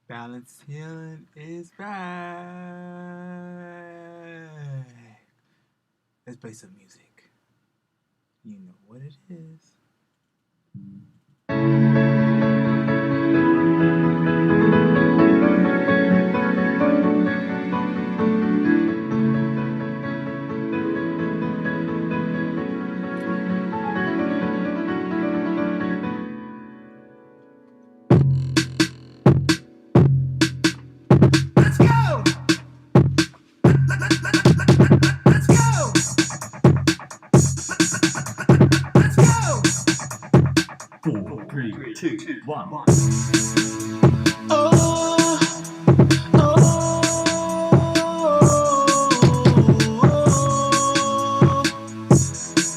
Balance healing is right. Let's play some music. You know what it is.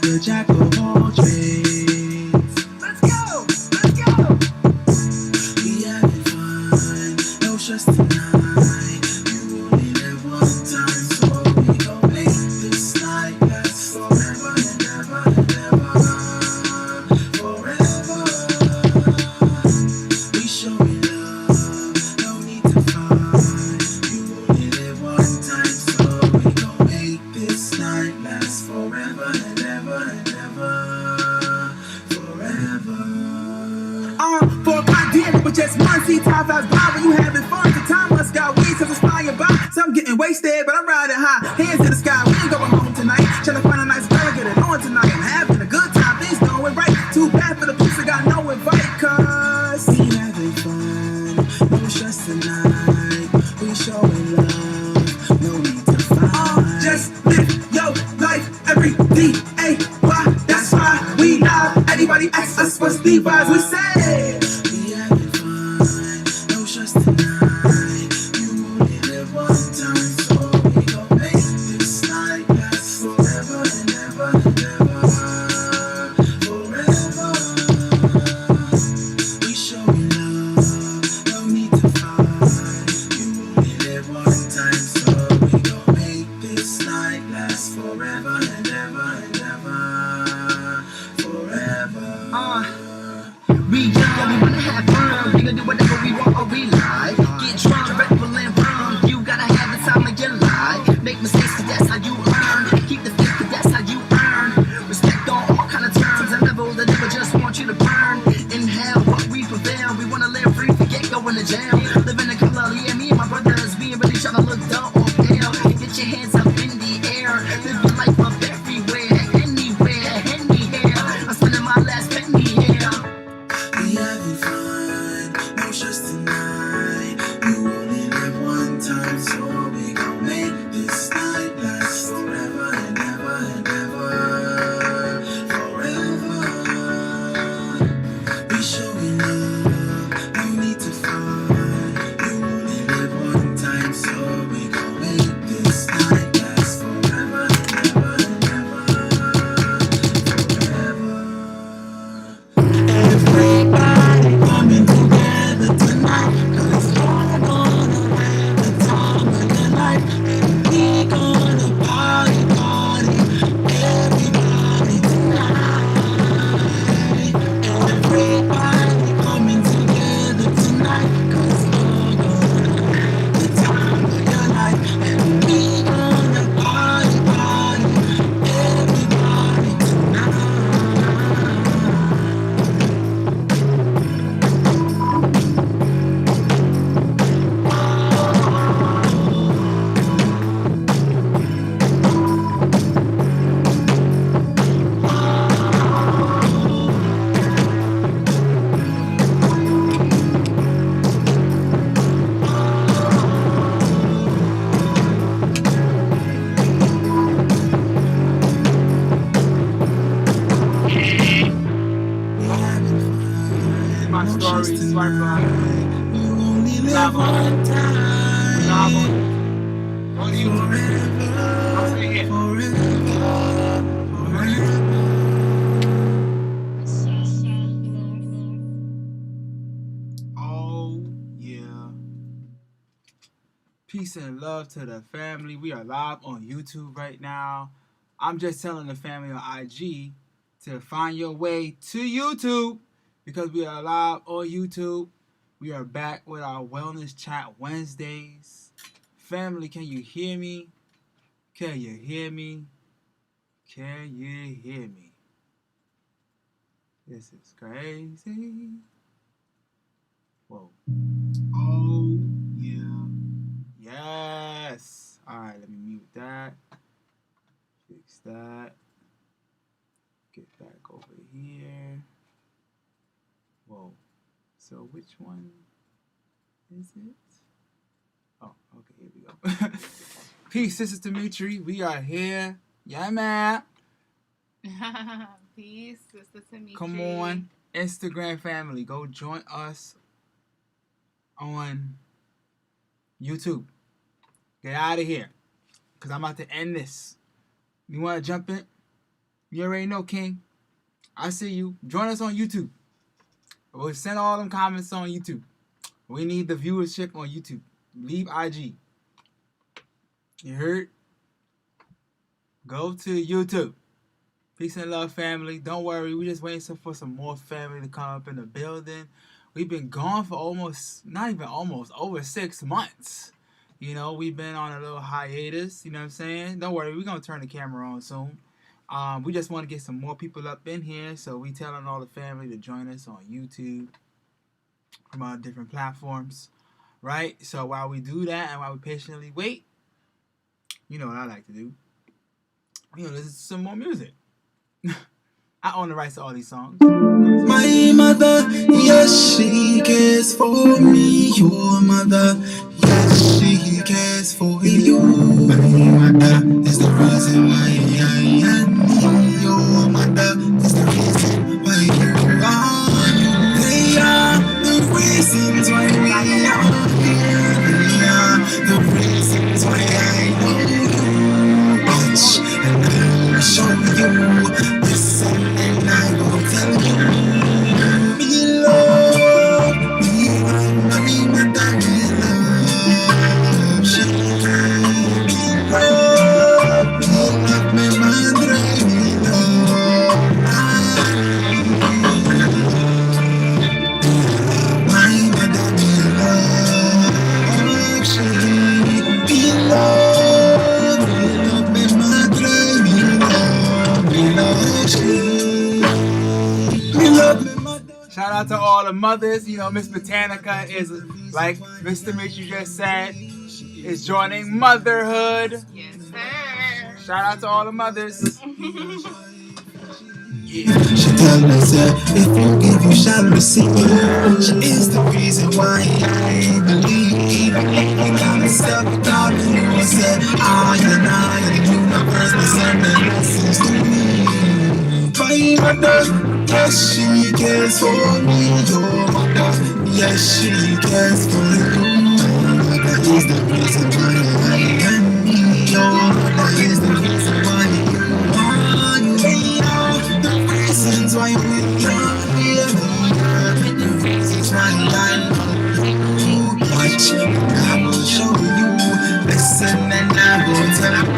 The jack of all trades. Let's go! Let's go! We having fun, no stress tonight. You only live one time, so we gon' make this night last forever and ever and ever. Forever. We showing love, no need to fight. You only live one time, so we gon' make this night last forever and ever and ever. Forever. For my dear, but just one see time flies by when you having fun. The time must got weed, cause it's flying by. Some getting wasted, but I'm riding high. Hands to the sky, we ain't going home tonight. Tryna find a nice girl and get it on tonight. I'm having a good time, things going right. Too bad for the police, I got no invite, cause we having fun, no stress tonight. We showing love, no need to fight. Just live your life every day. Why? That's why we live. Anybody ask us what's the vibes, we say we having fun, no stress tonight. You only live one time, so we gon' make this night last forever and ever and ever. Forever. We showing love, no need to fight. You only live one time, so we gon' make this night last forever and ever and ever. Forever. We young, we wanna have fun. We gon' do whatever we want or we like. Get drunk, Red Bull and rum. You gotta have the time of your life. Make mistakes, cause that's how you learn. Keep the faith, cause that's how you earn. Respect on all kind of terms and levels. The devil just want you to burn. In hell, but we prevail. We wanna live free, forget going to jail. Live in the color, yeah, me and my brothers. We ain't really tryna look dumb or pale. Get your hands up in the air. Live your life up everywhere, anywhere, anywhere. I'm spending my last penny here. We having fun, no stress tonight. You only live one time, so we gon' make this night last forever and ever and ever. Forever. We showing love, no need to fight. You only live one time, so we gon' make this night last forever and ever and ever. Forever. Everybody coming together tonight, cause we're gonna have the time of your life. And we gonna party, party, everybody tonight. Everybody coming together tonight, cause we're gonna have the time of your life. And we gonna party, party, everybody tonight. My story, swipe right. You only live one time. Only you. I'll say it. Oh, yeah. Peace and love to the family. We are live on YouTube right now. I'm just telling the family on IG to find your way to YouTube because we are live on YouTube. We are back with our Wellness Chat Wednesdays. Family, can you hear me? Can you hear me? Can you hear me? This is crazy. Whoa. Oh, yeah. Yes. Alright, let me mute that. Fix that. Get back over here. Whoa. So which one is it? Oh, okay, here we go. Peace, this is Dimitri. We are here. Yeah, man. Peace, Sister Dimitri. Come on, Instagram family. Go join us on YouTube. Get out of here. Because I'm about to end this. You want to jump in? You already know, King. I see you. Join us on YouTube. We'll send all them comments on YouTube. We need the viewership on YouTube. Leave IG. You heard? Go to YouTube. Peace and love, family. Don't worry. We're just waiting for some more family to come up in the building. We've been gone for over 6 months. You know, we've been on a little hiatus. You know what I'm saying? Don't worry. We're going to turn the camera on soon. We just want to get some more people up in here, so we telling all the family to join us on YouTube from our different platforms, right? So while we do that and while we patiently wait, you know what I like to do. You know, listen to some more music. I own the rights to all these songs. My mother, yes, she cares for me. Your mother, yes, she cares for you. My mother is the reason why I am me. Your mother is the reason why you are. They are the reasons why we are here. They are the reasons why I know you. Watch and I will show you. Listen and I will tell you. Me love, me love, me mother, me love. She me love, me madre, me love. My mother, me love. She me love, me madre, me love, me love. She me love, me mother. Shout out to all the mothers. You know, Miss Botanica is, like Mr. Mitch just said, is joining motherhood. Yes, sir. Shout out to all the mothers. She tell us if you give, you shall receive. She is the reason why I believe. We gotta step without you. Said I and I, the universe, the sun, the blessings to me. My mother, yes, she cares for me. Your mother, yes, she cares for you. My mother is the reason why I am me. Your mother is the reason why you are. We are the reasons why we are here. The reasons why I love you. Watch, I will show you. Listen and I will tell you.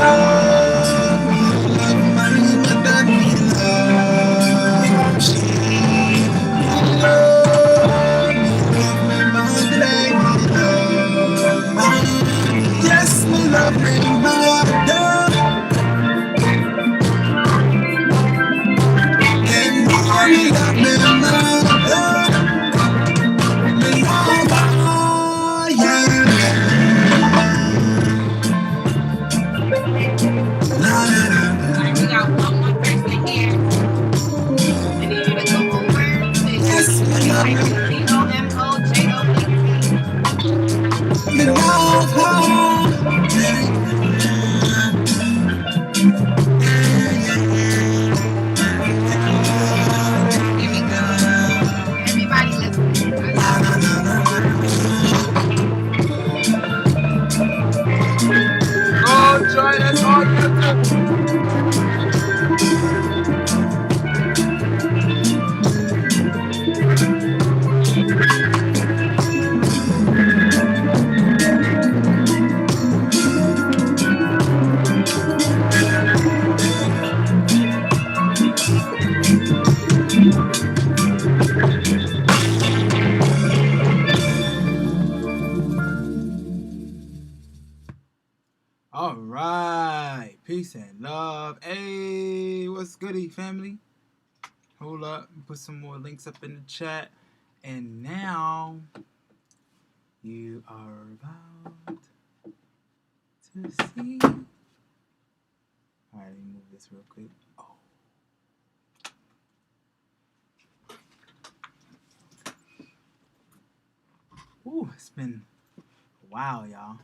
Love, my mother, me love. She me love, me mother, me love. Yes, me love, me mother. Me love, me mother. Me love, yeah. Alright, we got one more person here. I need you to go over to Yes, me love, me DoMoJOAT. me love her. Here we go. Everybody listen. Go join us on YouTube. goody, family? Hold up. Put some more links up in the chat. And now you are about to see. Alright, let me move this real quick. Oh. Ooh, it's been a while, y'all.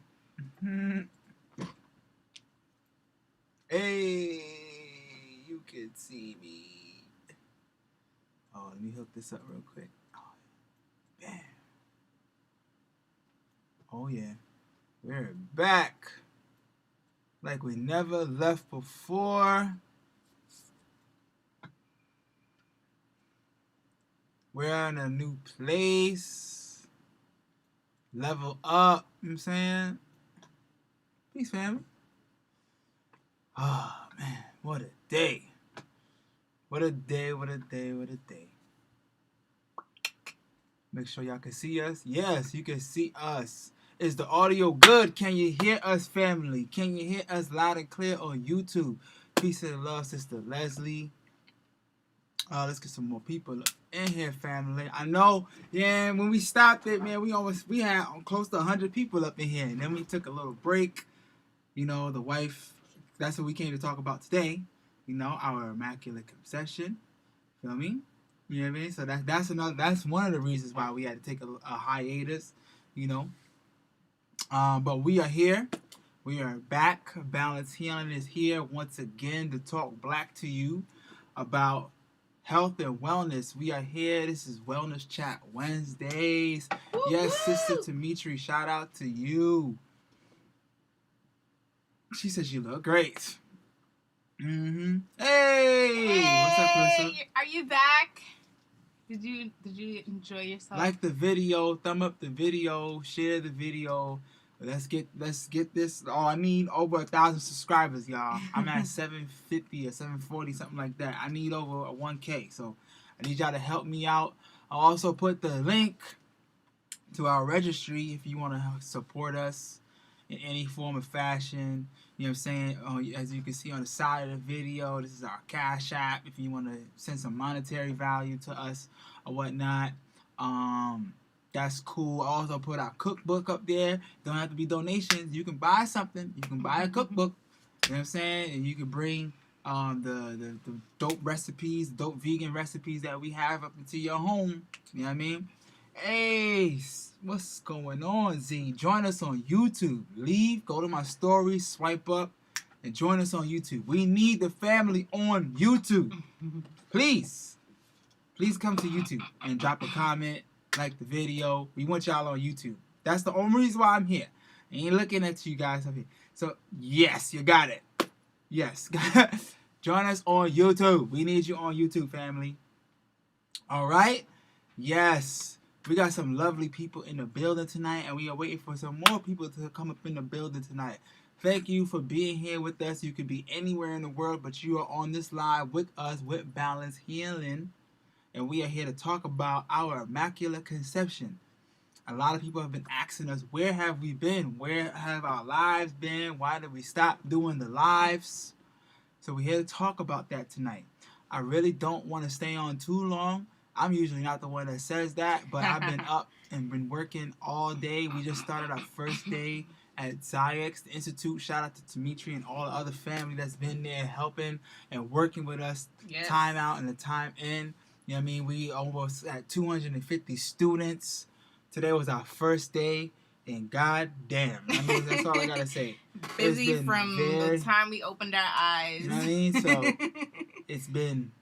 Hey, you can see me. Oh, let me hook this up real quick. Oh, bam. Oh, yeah. We're back. Like we never left before. We're in a new place. Level up. You know what I'm saying? Peace, family. Oh, man. What a day. What a day, what a day, what a day. Make sure y'all can see us. Yes, you can see us. Is the audio good? Can you hear us, family? Can you hear us loud and clear on YouTube? Peace and love, Sister Leslie. Let's get some more people in here, family. I know, yeah, when we stopped it, man, we had close to 100 people up in here. And then we took a little break. You know, the wife, that's what we came to talk about today. You know, our Immaculate Conception. Feel me? You know what I mean? So that's one of the reasons why we had to take a hiatus, you know. But we are here. We are back. Balance Healing is here once again to talk black to you about health and wellness. We are here. This is Wellness Chat Wednesdays. Woo-hoo! Yes, Sister Dimitri, shout out to you. She says you look great. Mm-hmm. Hey! What's up, Clarissa? Are you back? Did you enjoy yourself? Like the video, thumb up the video, share the video. Let's get this. Oh, I need over 1,000 subscribers, y'all. I'm at 750 or 740, something like that. I need over 1K, so I need y'all to help me out. I'll also put the link to our registry if you want to support us in any form of fashion. You know what I'm saying? As you can see on the side of the video, this is our Cash App if you want to send some monetary value to us or whatnot. That's cool. I also put our cookbook up there. Don't have to be donations. You can buy something. You can buy a cookbook. You know what I'm saying? And you can bring the dope recipes, dope vegan recipes that we have up into your home. You know what I mean? Hey, what's going on, Z? Join us on YouTube. Go to my story, swipe up, and join us on YouTube. We need the family on YouTube. Please come to YouTube and drop a comment, like the video. We want y'all on YouTube. That's the only reason why I'm here. I ain't looking at you guys up here. So, yes, you got it. Yes. Join us on YouTube. We need you on YouTube, family. All right? Yes. We got some lovely people in the building tonight, and we are waiting for some more people to come up in the building tonight. Thank you for being here with us. You could be anywhere in the world, but you are on this live with us with Balance Healing, and we are here to talk about our Immaculate Conception. A lot of people have been asking us, where have we been? Where have our lives been? Why did we stop doing the lives? So we're here to talk about that tonight. I really don't want to stay on too long. I'm usually not the one that says that, but I've been up and been working all day. We just started our first day at ZIEX, the Institute. Shout out to Dimitri and all the other family that's been there helping and working with us. Yes. Time out and the time in. You know what I mean? We almost at 250 students. Today was our first day, and god damn. I mean, that's all I gotta say. Busy from the time we opened our eyes. You know what I mean? So it's been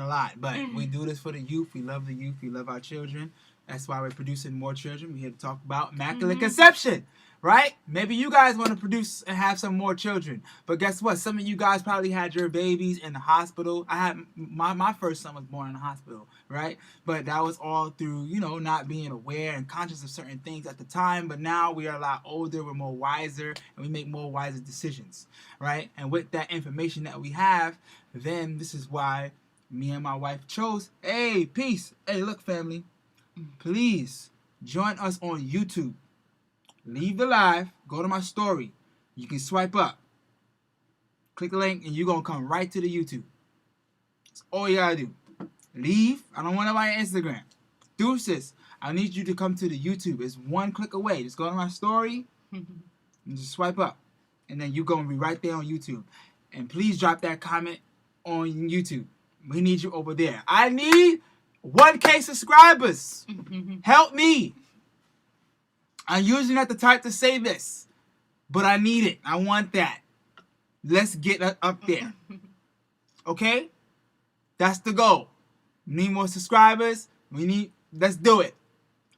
a lot, but we do this for the youth. We love the youth. We love our children. That's why we're producing more children. We're here to talk about Immaculate Conception, right? Maybe you guys want to produce and have some more children, but guess what? Some of you guys probably had your babies in the hospital. I had my first son was born in the hospital, right? But that was all through, you know, not being aware and conscious of certain things at the time. But now we are a lot older, we're more wiser, and we make more wiser decisions, right? And with that information that we have, then this is why me and my wife chose, hey, peace. Hey, look, family, please join us on YouTube. Leave the live, go to my story. You can swipe up, click the link, and you're going to come right to the YouTube. That's all you gotta do. Leave. I don't want nobody on Instagram. Deuces. I need you to come to the YouTube. It's one click away. Just go to my story and just swipe up. And then you're going to be right there on YouTube. And please drop that comment on YouTube. We need you over there. I need 1K subscribers. Help me. I'm usually not the type to say this, but I need it. I want that. Let's get up there. Okay? That's the goal. We need more subscribers. Let's do it.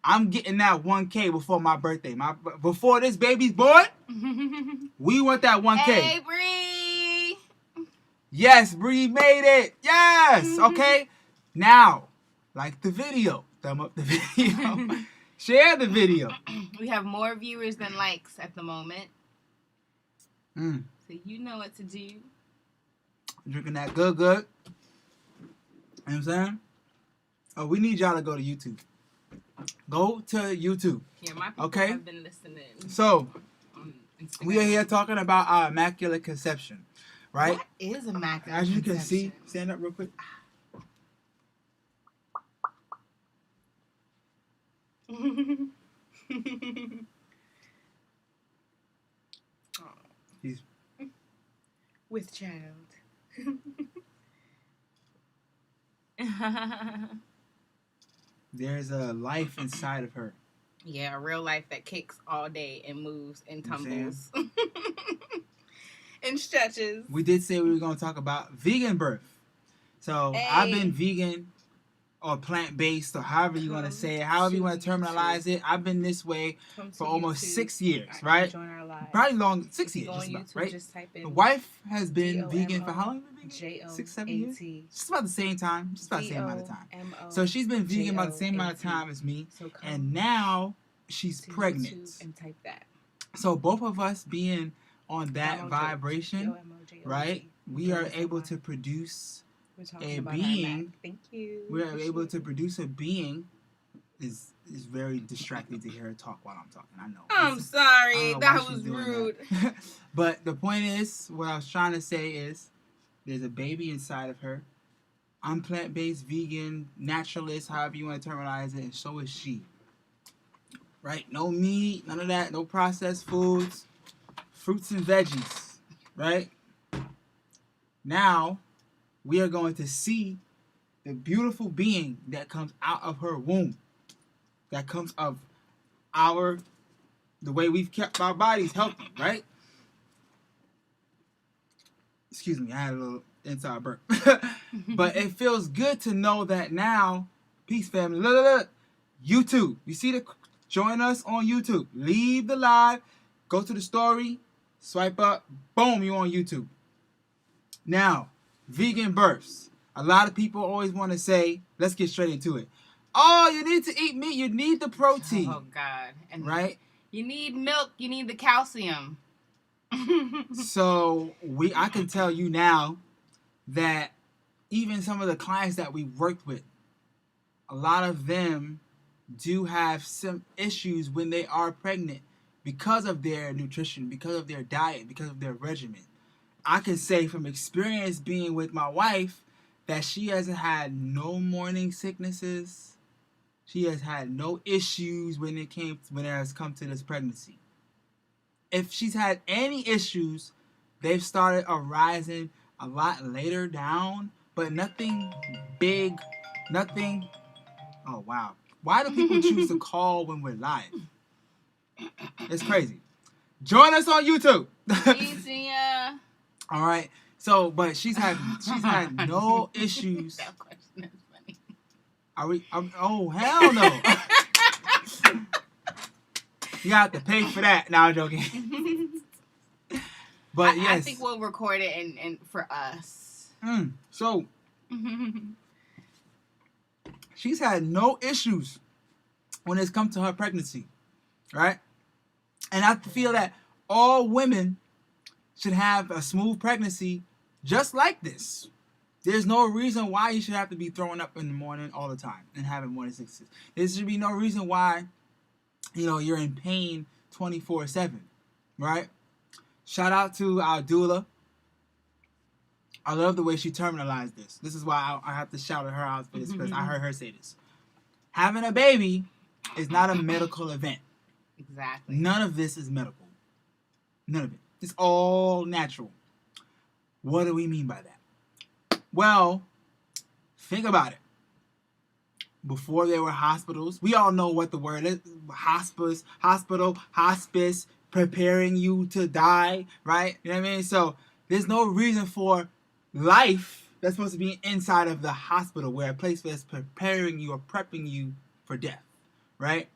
I'm getting that 1K before my birthday. Before this baby's born, we want that 1K. Hey, Bree. Yes, Bree made it. Yes. Okay. Now, like the video. Thumb up the video. Share the video. We have more viewers than likes at the moment. So you know what to do. Drinking that good. You know what I'm saying? Oh, we need y'all to go to YouTube. Go to YouTube. Yeah, my people Okay? have been listening. So, on Instagram. we are here talking about our Immaculate Conception. Right? What is Immaculate As you can Conception? see, stand up real quick. He's With child. There's a life inside of her. Yeah, a real life that kicks all day and moves and You know what I'm tumbles. And stretches. We did say we were going to talk about vegan birth. So I've been vegan or plant-based or however you want to say it, however you want to terminalize it. I've been this way for almost 6 years, right? Join our lives. Probably long, 6 years, Go on just about, YouTube, right? just type in The wife has been vegan for how long? Have you been vegan? J-O-A-T. 6, 7 years? Just about the same time. Just about the same amount of time. So she's been vegan about the same amount of time as me. So come And now she's to pregnant. YouTube and type that. So both of us being on that DoMoJOAT. vibration, DoMoJOAT. right? We are able to produce We're talking a about our being. Mac. Thank you. We are able Appreciate to it. produce a being. Is very distracting to hear her talk while I'm talking. I know. I'm I sorry. don't know That why was she's doing rude. that. But the point is, what I was trying to say is, there's a baby inside of her. I'm plant-based, vegan, naturalist, however you want to terminalize it, and so is she. Right? No meat, none of that, no processed foods, fruits and veggies. Right? Now, we are going to see the beautiful being that comes out of her womb. That comes of the way we've kept our bodies healthy, right? Excuse me, I had a little inside burp. But it feels good to know that now, peace family, look, YouTube. You see join us on YouTube. Leave the live, go to the story, swipe up, boom, you're on YouTube. Now, vegan births. A lot of people always want to say, let's get straight into it. Oh, you need to eat meat. You need the protein. Oh, God. And right? You need milk. You need the calcium. So, I can tell you now that even some of the clients that we've worked with, a lot of them do have some issues when they are pregnant because of their nutrition, because of their diet, because of their regimen. I can say from experience being with my wife that she hasn't had no morning sicknesses. She has had no issues when it has come to this pregnancy. If she's had any issues, they've started arising a lot later down, but nothing big, nothing. Oh, wow. Why do people choose to call when we're live? It's crazy. Join us on YouTube. Easy, yeah. All right. So, but she's had no issues. That question is funny. Are we? Oh, hell no. You have to pay for that. Now I'm joking. But yes. I think we'll record it and for us. So, she's had no issues when it's come to her pregnancy. Right? And I feel that all women should have a smooth pregnancy just like this. There's no reason why you should have to be throwing up in the morning all the time and having morning sicknesses. There should be no reason why, you're in pain 24/7, right? Shout out to our doula. I love the way she terminalized this. This is why I have to shout her out for this, because I heard her say this. Having a baby is not a medical event. Exactly. None of this is medical. None of it. It's all natural. What do we mean by that? Well, think about it. Before there were hospitals, we all know what the word is. Hospital, hospice, preparing you to die, right? You know what I mean? So there's no reason for life that's supposed to be inside of the hospital, where a place that's preparing you or prepping you for death, right?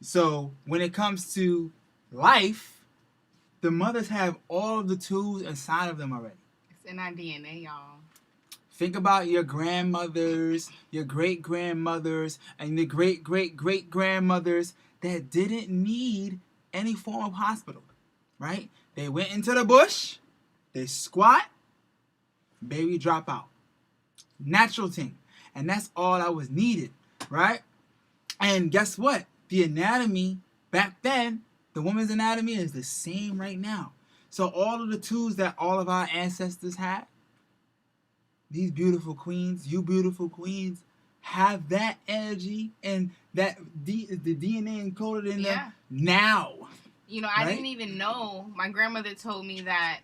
So when it comes to life, the mothers have all of the tools inside of them already. It's in our DNA, y'all. Think about your grandmothers, your great-grandmothers, and the great-great-great-grandmothers that didn't need any form of hospital, right? They went into the bush, they squat, baby drop out. Natural thing. And that's all that was needed, right? And guess what? The anatomy back then, the woman's anatomy is the same right now. So all of the tools that all of our ancestors had, these beautiful queens, you beautiful queens, have that energy and that the DNA encoded in them now. You know, I didn't even know. My grandmother told me that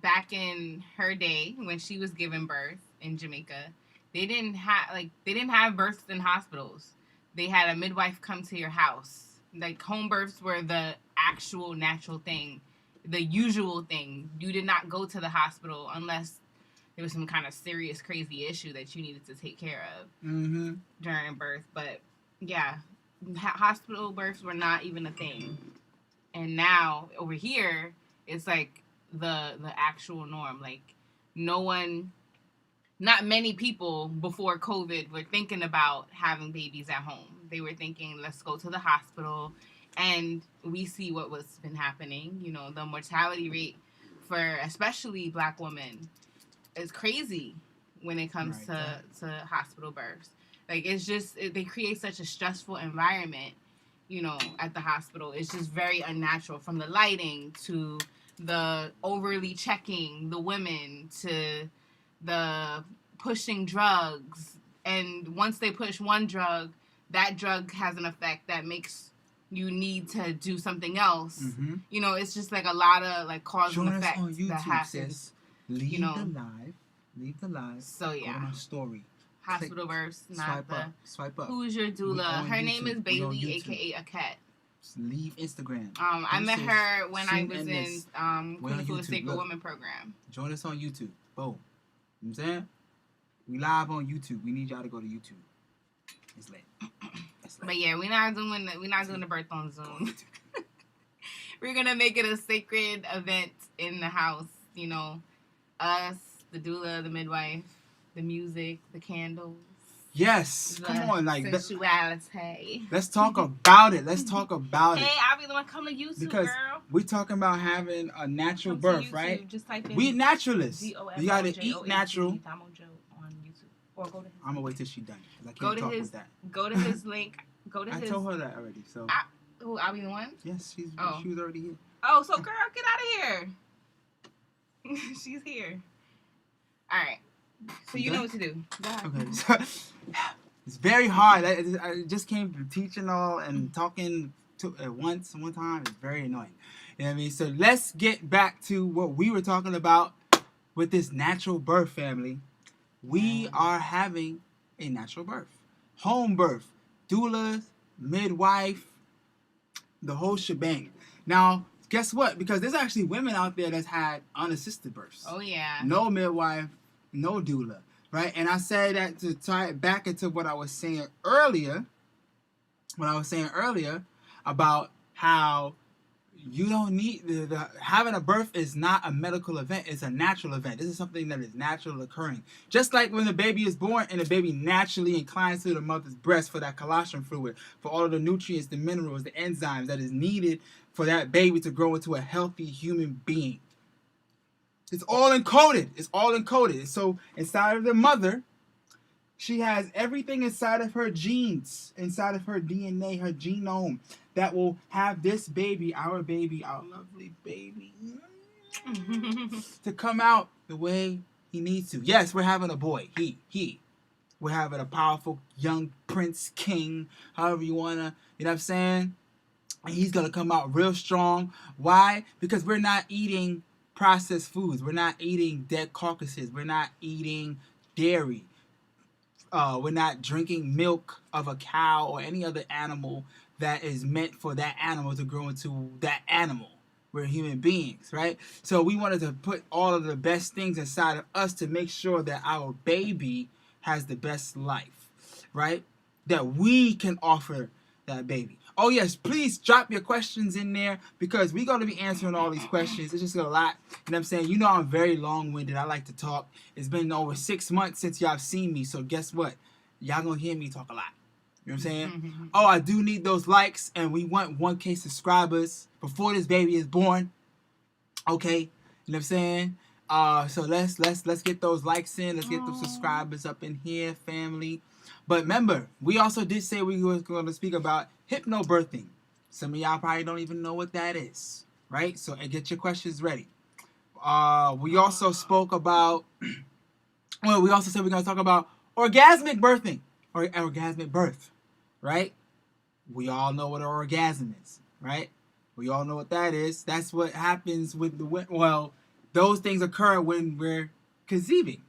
back in her day, when she was giving birth in Jamaica, they didn't have births in hospitals. They had a midwife come to your house. Like, home births were the actual natural thing, the usual thing. You did not go to the hospital unless there was some kind of serious, crazy issue that you needed to take care of during birth. But yeah, hospital births were not even a thing. And now over here, it's like the actual norm. Like, not many people before COVID were thinking about having babies at home. They were thinking, let's go to the hospital. And we see what's been happening. You know, the mortality rate for especially Black women is crazy when it comes to hospital births. Like, it's just, they create such a stressful environment, you know, at the hospital. It's just very unnatural, from the lighting to the overly checking the women to the pushing drugs. And once they push one drug, that drug has an effect that makes you need to do something else. You know, it's just like a lot of like cause and effect that happens. Leave the live. So yeah, go to my story. Hospital births, not swipe up. Who's your doula? Her name is Bailey, aka Aket. Leave Instagram. I met her when I was in Queen for the Sacred Woman program. Join us on YouTube. Boom. You know what I'm saying? We live on YouTube. We need y'all to go to YouTube. It's lit. But yeah, we're not doing the birth on Zoom. We're gonna make it a sacred event in the house. You know, us, the doula, the midwife, the music, the candles. Yes, come on, like sensuality. Let's talk about it. Let's talk about it. Hey, I'll be the one coming to YouTube, because girl. We're talking about having a natural birth, right? Just type in we naturalists. DoMoJOAT You gotta eat natural. DoMoJOAT on YouTube, or go to his. I'm gonna wait till she's done. I can't talk with that. Go to his link. Go to his. I told her that already. So. Who? I'll be the one. Yes, she was already here. Oh, so girl, get out of here. She's here. All right. So you know what to do. Okay. So, it's very hard. I just came from teaching all and talking at one time. It's very annoying. You know what I mean? So let's get back to what we were talking about with this natural birth, family. We are having a natural birth. Home birth. Doula, midwife, the whole shebang. Now, guess what? Because there's actually women out there that's had unassisted births. Oh, yeah. No midwife, no doula, right? And I say that to tie it back into what I was saying earlier, about how you don't need having a birth is not a medical event. It's a natural event. This is something that is naturally occurring. Just like when the baby is born and the baby naturally inclines to the mother's breast for that colostrum fluid, for all of the nutrients, the minerals, the enzymes that is needed for that baby to grow into a healthy human being. It's all encoded. It's all encoded. So inside of the mother, she has everything inside of her genes, inside of her DNA, her genome, that will have this baby, our lovely baby, to come out the way He needs to. Yes, we're having a boy. We're having a powerful young prince, king, however you want to, you know what I'm saying? And he's going to come out real strong. Why? Because we're not eating processed foods. We're not eating dead carcasses. We're not eating dairy. We're not drinking milk of a cow or any other animal that is meant for that animal to grow into that animal. We're human beings, right? So we wanted to put all of the best things inside of us to make sure that our baby has the best life, right? That we can offer that baby. Oh yes, please drop your questions in there because we're going to be answering all these questions. It's just a lot. You know what I'm saying? You know I'm very long-winded. I like to talk. It's been over 6 months since y'all have seen me. So guess what? Y'all going to hear me talk a lot. You know what I'm saying? Oh, I do need those likes, and we want 1K subscribers before this baby is born. Okay? You know what I'm saying? So let's get those likes in. Let's get those subscribers up in here, family. But remember, we also did say we were going to speak about hypnobirthing. Some of y'all probably don't even know what that is, right? So get your questions ready. We also spoke about, we also said we're going to talk about orgasmic birthing or orgasmic birth, right? We all know what an orgasm is, right? We all know what that is. That's what happens with those things occur when we're conceiving,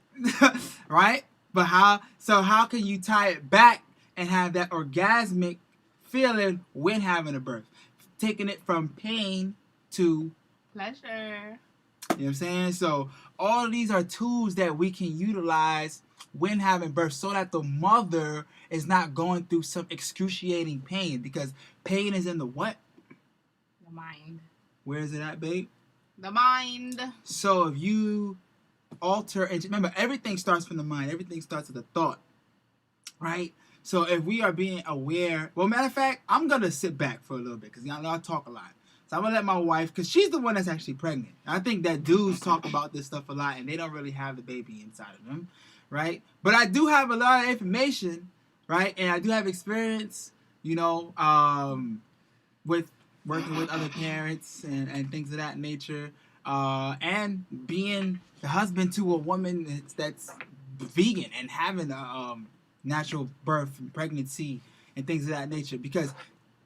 right? But how can you tie it back and have that orgasmic feeling when having a birth? Taking it from pain to pleasure. You know what I'm saying? So all of these are tools that we can utilize when having birth so that the mother is not going through some excruciating pain, because pain is in the what? The mind. Where is it at, babe? The mind. So if you alter, and remember, everything starts from the mind. Everything starts with a thought, right? So if we are being aware, well, matter of fact, I'm going to sit back for a little bit because y'all know I talk a lot. So I'm going to let my wife, because she's the one that's actually pregnant. I think that dudes talk about this stuff a lot and they don't really have the baby inside of them, right? But I do have a lot of information, right? And I do have experience, with working with other parents and things of that nature. And being the husband to a woman that's vegan and having a natural birth and pregnancy and things of that nature. Because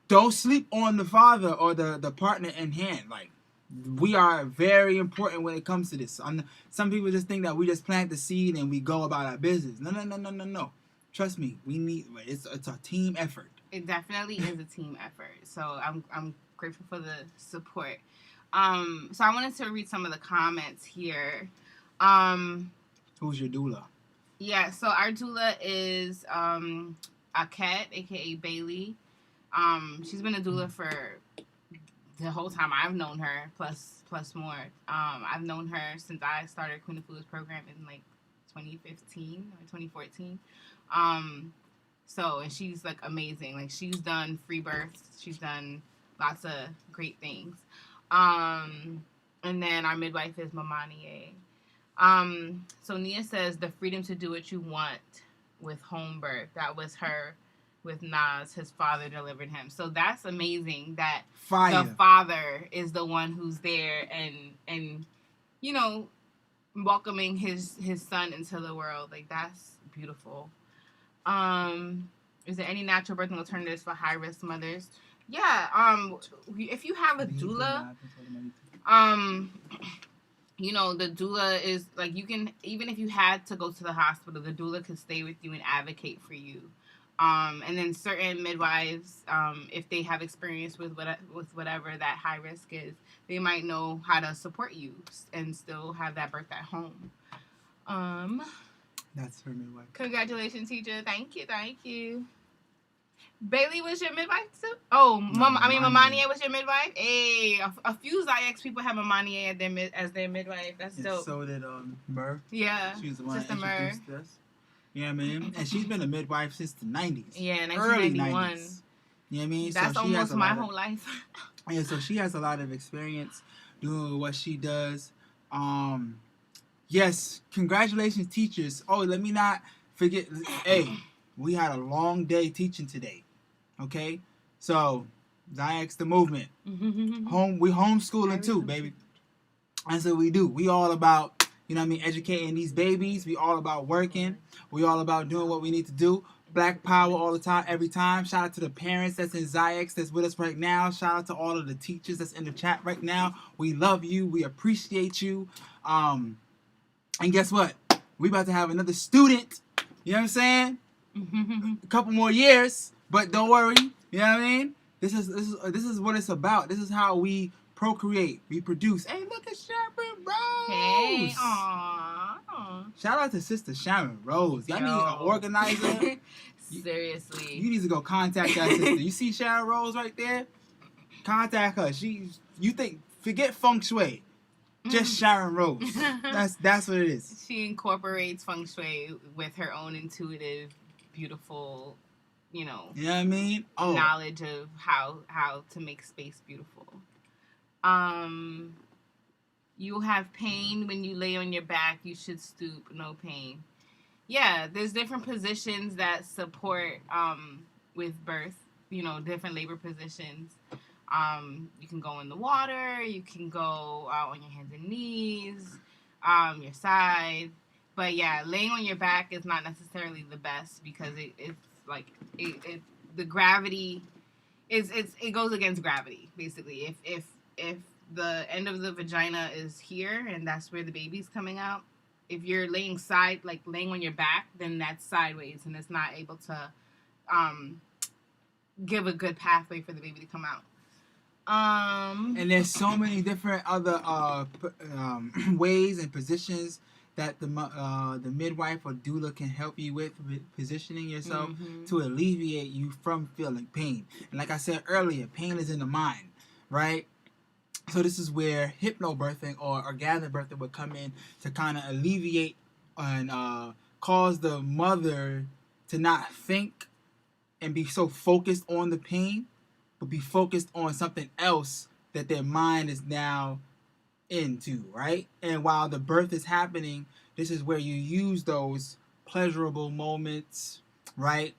don't sleep on the father or the partner in hand. Like, we are very important when it comes to this. Some people just think that we just plant the seed and we go about our business. No. Trust me, it's a team effort. It definitely is a team effort. So I'm grateful for the support. So I wanted to read some of the comments here. Who's your doula? Yeah, so our doula is Aket, aka Bailey. She's been a doula for the whole time I've known her, plus more. I've known her since I started Queen of Foods program in like 2015 or 2014. And she's like amazing. Like, she's done free births. She's done lots of great things. And then our midwife is Mamanie. So Nia says the freedom to do what you want with home birth. That was her with Nas. His father delivered him. So that's amazing that the father is the one who's there and welcoming his son into the world. Like, that's beautiful. Is there any natural birthing alternatives for high risk mothers? Yeah. If you have a doula, the doula is like, you can, even if you had to go to the hospital, the doula could stay with you and advocate for you. And then certain midwives, if they have experience with whatever that high risk is, they might know how to support you and still have that birth at home. That's her midwife. Congratulations, teacher. Thank you. Bailey was your midwife too? Oh, Mamanie was your midwife? Hey, a few Zayax people have Mamanie as their midwife. That's dope. So did Mur. Yeah. She was the one that introduced us. Yeah, man. And she's been a midwife since the 90s. Yeah, 1991. Early 90s. You know what I mean? That's so almost my whole life. Yeah, so she has a lot of experience doing what she does. Yes, congratulations, teachers. Oh, let me not forget. Hey, we had a long day teaching today. Okay? So, Zayax the movement. We homeschooling too, baby. That's what we do. We all about You know what I mean? Educating these babies. We all about working. We all about doing what we need to do. Black power all the time, every time. Shout out to the parents that's in Zyx that's with us right now. Shout out to all of the teachers that's in the chat right now. We love you. We appreciate you. And guess what? We about to have another student. You know what I'm saying? A couple more years, but don't worry. You know what I mean? This is what it's about. This is how we procreate, reproduce. Hey, look at Sharon Rose. Hey, aww. Shout out to Sister Sharon Rose. Y'all need an organizer. Seriously. You need to go contact that sister. You see Sharon Rose right there? Contact her. Forget feng shui. Just Sharon Rose. That's what it is. She incorporates feng shui with her own intuitive, beautiful, you know what I mean? Knowledge of how to make space beautiful. You have pain when you lay on your back. You should stoop. No pain. Yeah, there's different positions that support with birth. You know, different labor positions. You can go in the water. You can go on your hands and knees, your side. But yeah, laying on your back is not necessarily the best because the gravity it goes against gravity basically. If the end of the vagina is here and that's where the baby's coming out, if you're laying on your back, then that's sideways and it's not able to give a good pathway for the baby to come out. And there's so many different other ways and positions that the midwife or doula can help you with positioning yourself to alleviate you from feeling pain. And like I said earlier, pain is in the mind, right? So this is where hypnobirthing or orgasmic birthing would come in to kind of alleviate and cause the mother to not think and be so focused on the pain, but be focused on something else that their mind is now into, right? And while the birth is happening, this is where you use those pleasurable moments, right?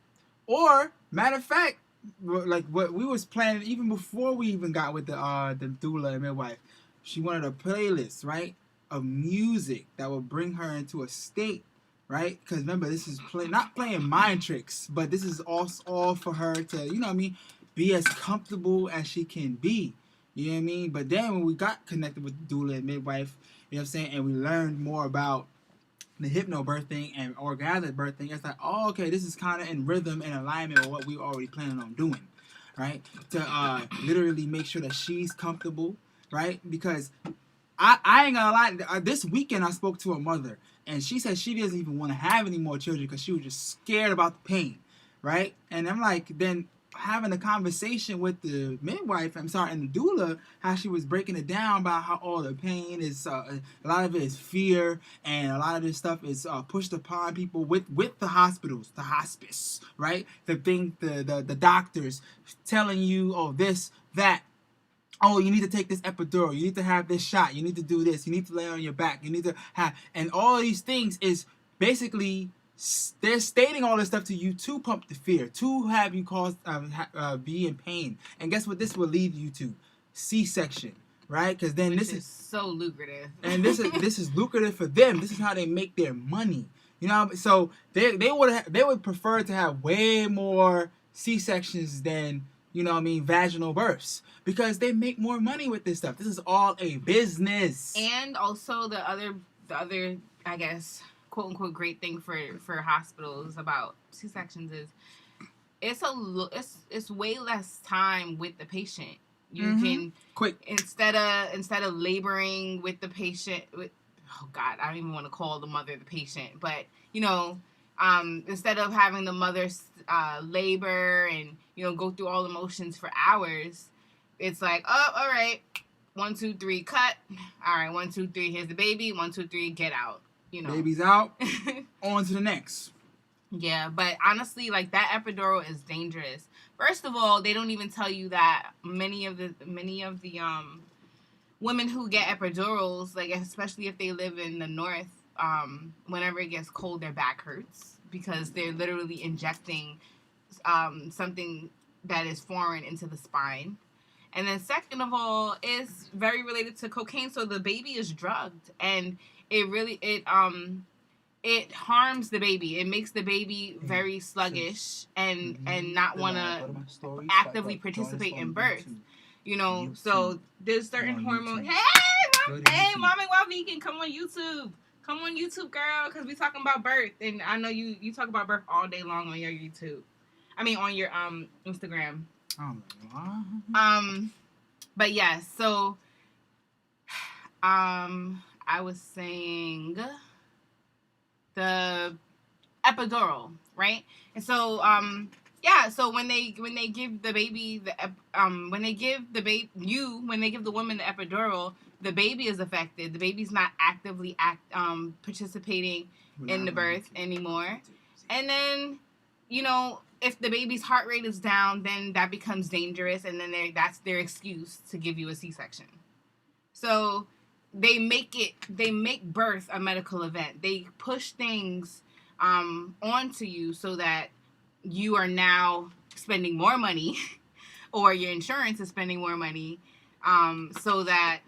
Or, matter of fact, like what we was planning even before we even got with the doula and midwife, she wanted a playlist, right, of music that would bring her into a state, right? Because remember, this is not playing mind tricks, but this is all for her to, you know what I mean, be as comfortable as she can be. You know what I mean? But then when we got connected with the doula and midwife, you know what I'm saying, and we learned more about the hypnobirthing and orgasmic birthing, it's like, oh, okay, this is kind of in rhythm and alignment with what we were already planning on doing, right? To literally make sure that she's comfortable, right? Because I ain't gonna lie, this weekend I spoke to a mother, and she said she doesn't even want to have any more children because she was just scared about the pain, right? And I'm like, then having a conversation with the midwife, and the doula, how she was breaking it down about how all the pain is, a lot of it is fear, and a lot of this stuff is pushed upon people with the hospitals, the hospice, right? The doctors telling you, oh, this, that, oh, you need to take this epidural, you need to have this shot, you need to do this, you need to lay on your back, you need to have, and all of these things is basically, they're stating all this stuff to you to pump the fear, to have you cause be in pain. And guess what this will lead you to? C-section, right? Because then this is so lucrative. And this is lucrative for them. This is how they make their money. You know, so they would prefer to have way more C-sections than, you know what I mean, vaginal births, because they make more money with this stuff. This is all a business. And also the other I guess, quote unquote great thing for hospitals about C-sections is it's way less time with the patient. You can quick instead of laboring with the patient oh God, I don't even want to call the mother the patient, but you know, instead of having the mother labor and, you know, go through all the motions for hours, it's like, oh, all right, 1, 2, 3, cut. All right, 1, 2, 3, here's the baby. 1, 2, 3, get out. You know, baby's out. On to the next. Yeah, but honestly, like, that epidural is dangerous. First of all, they don't even tell you that many of the women who get epidurals, like, especially if they live in the north, whenever it gets cold, their back hurts because they're literally injecting something that is foreign into the spine. And then second of all, it's very related to cocaine, so the baby is drugged. And it harms the baby. It makes the baby very sluggish and not want to actively participate in birth. You know, so there's certain hormones. Hey, Mom and Wild Vegan, come on YouTube. Come on YouTube, girl, because we talking about birth, and I know you talk about birth all day long on your YouTube. I mean, on your Instagram. But yeah, so I was saying the epidural, right? And so yeah, so when they give the baby when they give the woman the epidural, the baby is affected. The baby's not actively participating in the birth anymore. And then, you know, if the baby's heart rate is down, then that becomes dangerous, and then that's their excuse to give you a C-section. So they make birth a medical event. They push things onto you so that you are now spending more money, or your insurance is spending more money, so that,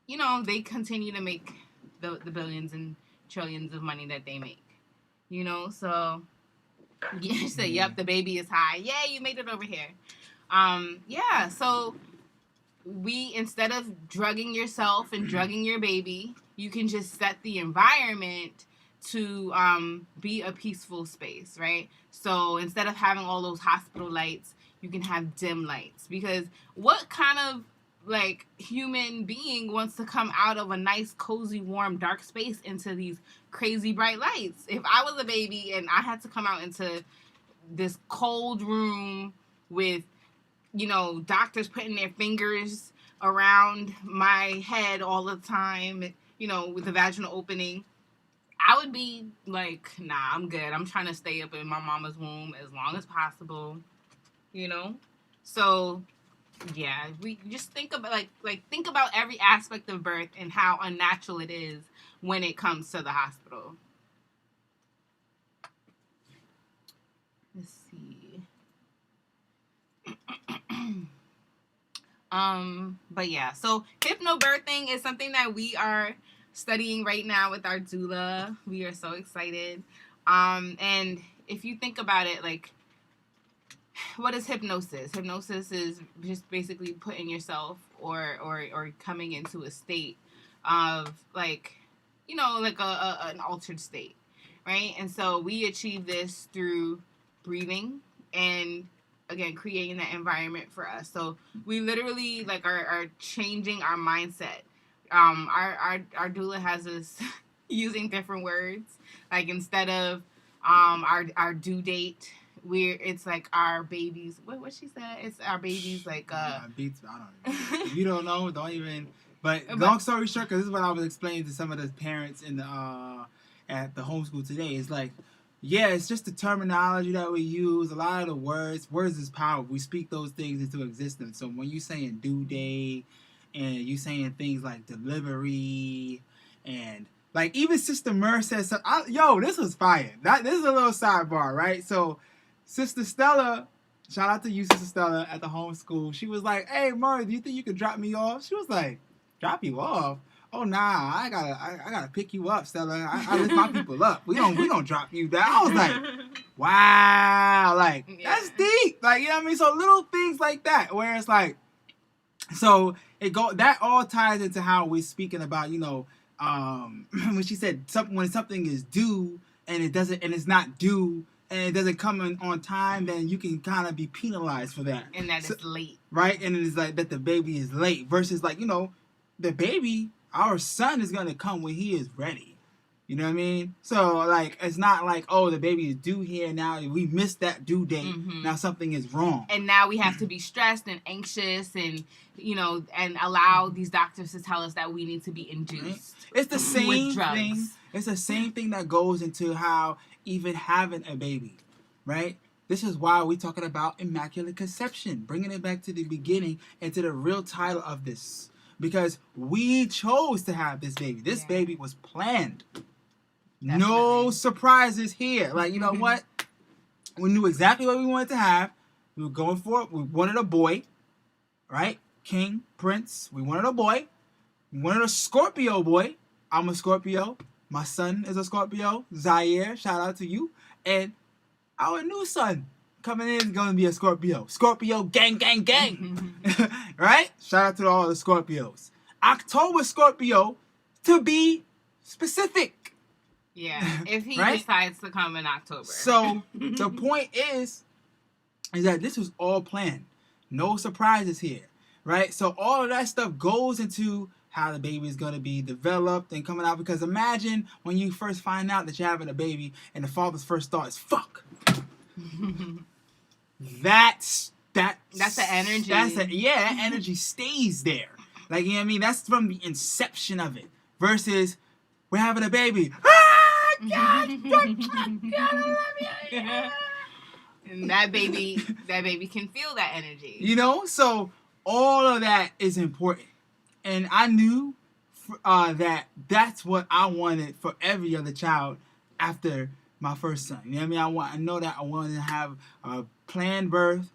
you know, they continue to make the billions and trillions of money that they make. You know, so you say, yep, the baby is high. Yeah, you made it over here. Yeah, so instead of drugging yourself and drugging your baby, you can just set the environment to be a peaceful space, right? So instead of having all those hospital lights, you can have dim lights. Because what kind of like human being wants to come out of a nice, cozy, warm, dark space into these crazy bright lights? If I was a baby and I had to come out into this cold room with, you know, doctors putting their fingers around my head all the time, you know, with the vaginal opening, I would be like, nah, I'm good. I'm trying to stay up in my mama's womb as long as possible, you know? So yeah, we just think about think about every aspect of birth and how unnatural it is when it comes to the hospital. Let's see. But yeah, so hypnobirthing is something that we are studying right now with our doula. We are so excited. And if you think about it, like, what is hypnosis? Hypnosis is just basically putting yourself or coming into a state of, like, you know, like an altered state, right? And so we achieve this through breathing and, again, creating that environment for us. So we literally, like, are changing our mindset. Our doula has us using different words. Like, instead of our due date, it's like our babies. What she said? It's our babies. Like beats. I don't know. If you don't know, don't even. But long story short, because this is what I was explaining to some of the parents in the at the homeschool today. It's like, yeah, it's just the terminology that we use. A lot of the words is power. We speak those things into existence. So when you saying due date and you saying things like delivery and like even Sister Mer says, yo, this was fire. This is a little sidebar, right? So Sister Stella, shout out to you, Sister Stella, at the homeschool. She was like, hey, Mer, do you think you could drop me off? She was like, drop you off? Oh nah, I gotta pick you up, Stella. I lift my people up. We don't drop you down. I was like, wow, like that's deep. Like, you know what I mean? So little things like that, where it's like, so that all ties into how we're speaking about, you know, when she said when something is due and it's not due and it doesn't come in on time, then you can kind of be penalized for that. And that it's late. Right? And it's like that the baby is late versus, like, you know, the baby, our son, is going to come when he is ready. You know what I mean? So, like, it's not like, oh, the baby is due here now. We missed that due date. Mm-hmm. Now something is wrong. And now we have to be stressed and anxious and, you know, and allow these doctors to tell us that we need to be induced. Right? It's the same thing. It's the same thing that goes into how even having a baby, right? This is why we're talking about Immaculate Conception, bringing it back to the beginning and to the real title of this. Because we chose to have this baby. This baby was planned. Definitely. No surprises here. Like, you know what? We knew exactly what we wanted to have. We were going for it. We wanted a boy, right? King, prince. We wanted a boy. We wanted a Scorpio boy. I'm a Scorpio. My son is a Scorpio. Zaire, shout out to you. And our new son coming in is going to be a Scorpio. Scorpio gang, gang, gang. Right? Shout out to all the Scorpios. October Scorpio, to be specific. Yeah, if he Right? decides to come in October. So the point is that this was all planned. No surprises here. Right? So all of that stuff goes into how the baby is going to be developed and coming out. Because imagine when you first find out that you're having a baby and the father's first thought is, fuck. That's the energy. That energy stays there. Like, you know what I mean? That's from the inception of it. Versus, we're having a baby. Ah, God, I love you. And that baby can feel that energy. You know? So, all of that is important. And I knew that that's what I wanted for every other child after my first son. You know what I mean? I know that I wanted to have a planned birth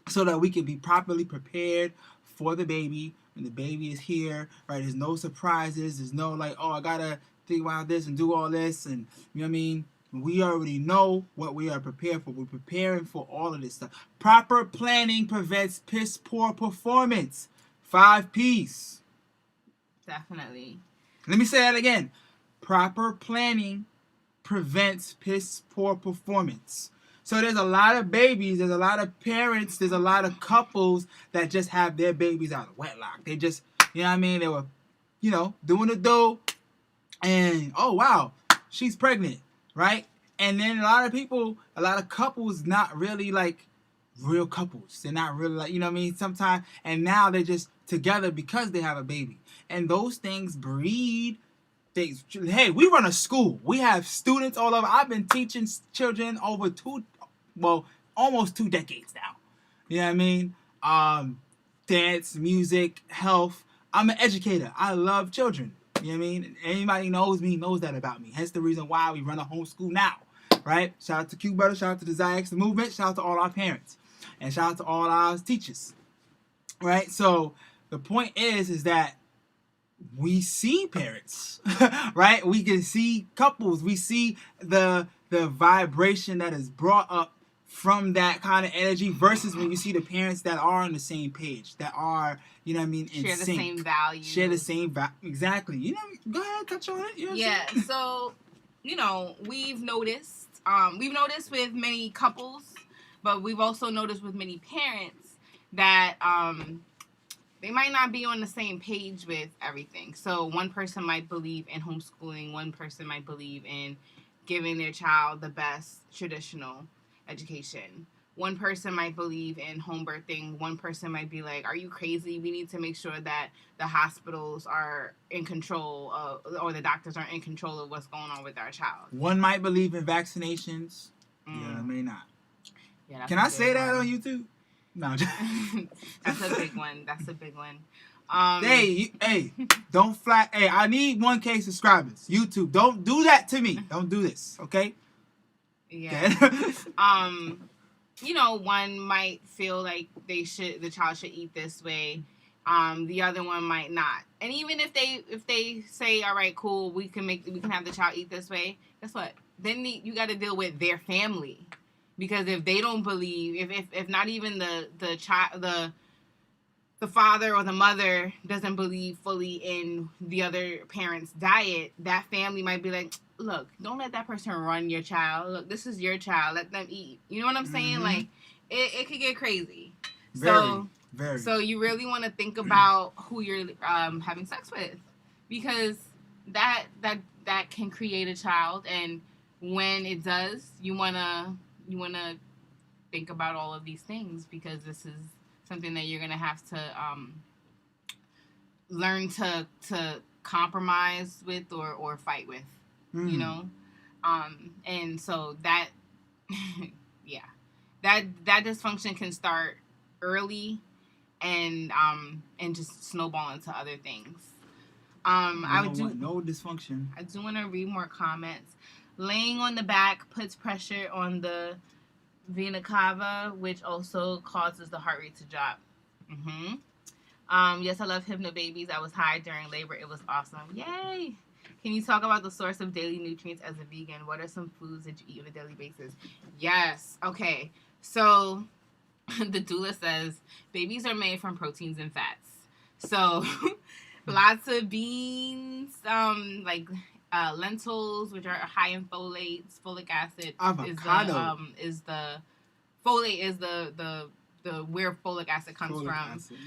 so that we can be properly prepared for the baby when the baby is here, right? There's no surprises. There's no like, oh, I gotta think about this and do all this, and you know what I mean? We already know what we are prepared for. We're preparing for all of this stuff. Proper planning prevents piss poor performance. 5 P's. Definitely. Let me say that again. Proper planning prevents piss poor performance. So there's a lot of babies, there's a lot of parents, there's a lot of couples that just have their babies out of wedlock. They just, you know what I mean? They were, you know, doing the dough, and oh wow, she's pregnant, right? And then a lot of couples not really like real couples. They're not really like, you know what I mean? Sometimes, and now they're just together because they have a baby. And those things breed things. Hey, we run a school. We have students all over. I've been teaching children over almost 2 decades now. You know what I mean? Dance, music, health. I'm an educator. I love children. You know what I mean? Anybody knows me knows that about me. Hence the reason why we run a homeschool now. Right? Shout out to Q Brother. Shout out to the Zyx movement. Shout out to all our parents. And shout out to all our teachers. Right? So the point is that we see parents, right? We can see couples. We see the vibration that is brought up from that kind of energy versus when you see the parents that are on the same page, that are, you know what I mean, in Share the sync. same values. Share the same exactly. You know, go ahead, touch on it. You know yeah, so, you know, we've noticed with many couples, but we've also noticed with many parents that they might not be on the same page with everything. So one person might believe in homeschooling. One person might believe in giving their child the best traditional education. One person might believe in home birthing. One person might be like, are you crazy? We need to make sure that the hospitals are in control or the doctors are in control of what's going on with our child. One might believe in vaccinations. Yeah, may not. Yeah, can I say that on YouTube? No. That's a big one. That's a big one. Hey, don't flat. Hey, I need 1K subscribers. YouTube, don't do that to me. Don't do this, okay? Yeah. You know, one might feel like the child should eat this way. The other one might not. And even if they say, all right, cool, we can have the child eat this way. Guess what? Then you got to deal with their family. Because if they don't believe, if not even the child, the father or the mother doesn't believe fully in the other parent's diet, that family might be like, look, don't let that person run your child. Look, this is your child. Let them eat. You know what I'm saying? Mm-hmm. Like, it could get crazy. Very. So you really want to think about who you're having sex with, because that can create a child, and when it does, you wanna think about all of these things, because this is something that you're gonna have to learn to compromise with or fight with, you know, and so that yeah, that dysfunction can start early and just snowball into other things. No dysfunction. I do want to read more comments. Laying on the back puts pressure on the vena cava, which also causes the heart rate to drop. Yes, I love hypno babies. I was high during labor. It was awesome. Yay! Can you talk about the source of daily nutrients as a vegan? What are some foods that you eat on a daily basis? Yes. Okay. So the doula says babies are made from proteins and fats. So lots of beans, like lentils, which are high in folates, folic acid. Avocado is the folate is the where folic acid comes from. Acid.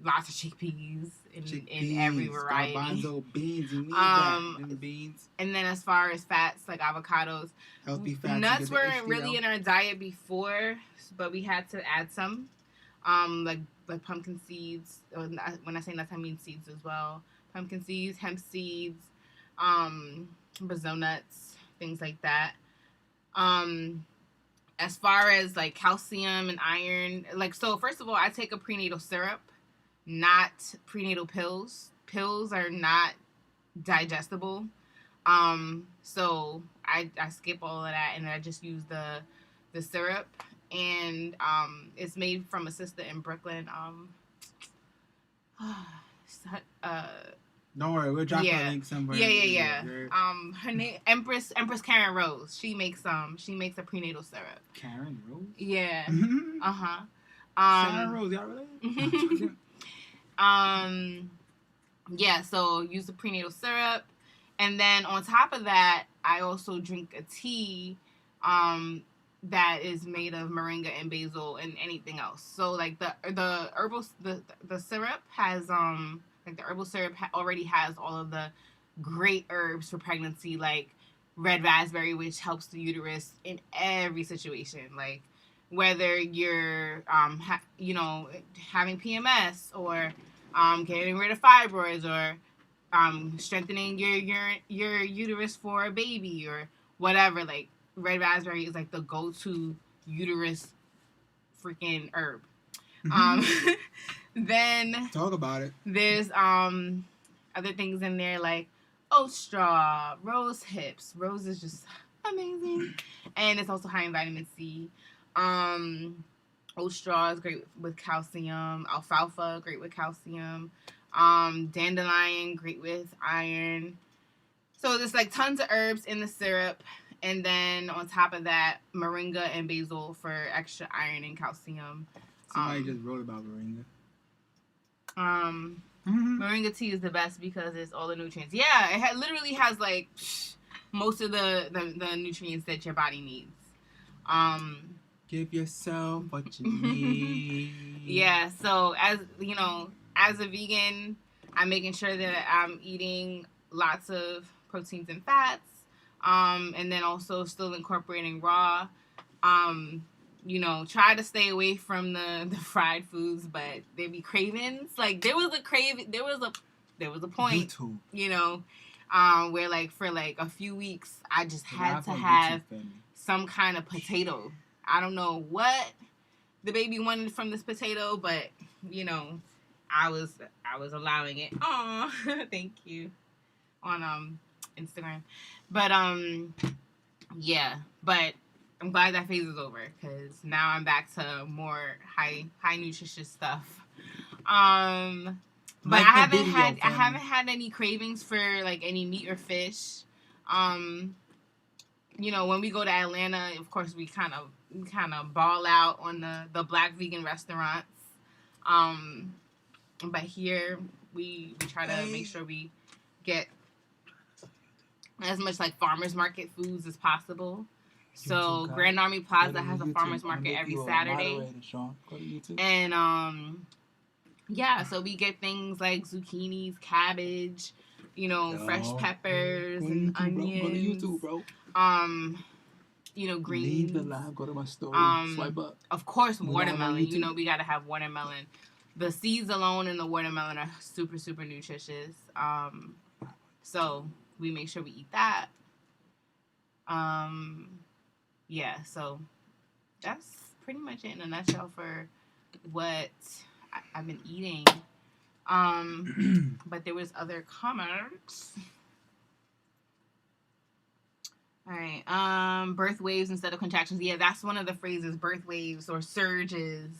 Lots of chickpeas in every variety. Garbanzo beans, you need that. And beans. And then as far as fats, like avocados, healthy fats. Nuts weren't really in our diet before, but we had to add some, like pumpkin seeds. When I say nuts, I mean seeds as well. Pumpkin seeds, hemp seeds, Brazil nuts, things like that. As far as like calcium and iron, so first of all, I take a prenatal syrup, not prenatal pills. Pills are not digestible. So I skip all of that and I just use the syrup, and it's made from a sister in Brooklyn. Don't worry, we'll drop a link somewhere. Yeah. Her name Empress Karen Rose. She makes a prenatal syrup. Karen Rose? Yeah. Sharon Rose, y'all related? Yeah, so use the prenatal syrup. And then on top of that, I also drink a tea that is made of moringa and basil and anything else. So like the herbal the syrup has like the herbal syrup already has all of the great herbs for pregnancy, like red raspberry, which helps the uterus in every situation, like whether you're having PMS or getting rid of fibroids or strengthening your uterus for a baby or whatever. Like red raspberry is like the go-to uterus freaking herb. Then talk about it. There's other things in there like oat straw, rose hips. Rose is just amazing, and it's also high in vitamin C. Oat straw is great with calcium. Alfalfa, great with calcium. Dandelion, great with iron. So there's like tons of herbs in the syrup. And then on top of that, moringa and basil for extra iron and calcium. Somebody just wrote about moringa. Moringa tea is the best because it's all the nutrients. Yeah, it literally has like most of the nutrients that your body needs. Give yourself what you need. Yeah, so as a vegan, I'm making sure that I'm eating lots of proteins and fats, and then also still incorporating raw. Try to stay away from the fried foods, but there be cravings. Like there was a point, YouTube. Where like for like a few weeks I just had to have some kind of potato. I don't know what the baby wanted from this potato, but I was allowing it. Aw, thank you. On Instagram. But yeah, but I'm glad that phase is over because now I'm back to more high nutritious stuff. But like I haven't had any cravings for like any meat or fish. When we go to Atlanta, of course we kind of ball out on the black vegan restaurants. But here we try to make sure we get as much like farmers market foods as possible. So Grand Army Plaza has a farmers market every Saturday. And yeah, so we get things like zucchinis, cabbage, fresh peppers and onions. Go to YouTube, bro. Greens. Leave the live, go to my story, swipe up. Of course, watermelon. We gotta have watermelon. The seeds alone in the watermelon are super, super nutritious. So we make sure we eat that. Yeah, so that's pretty much it in a nutshell for what I've been eating. But there was other comments. All right. Birth waves instead of contractions. Yeah, that's one of the phrases. Birth waves or surges.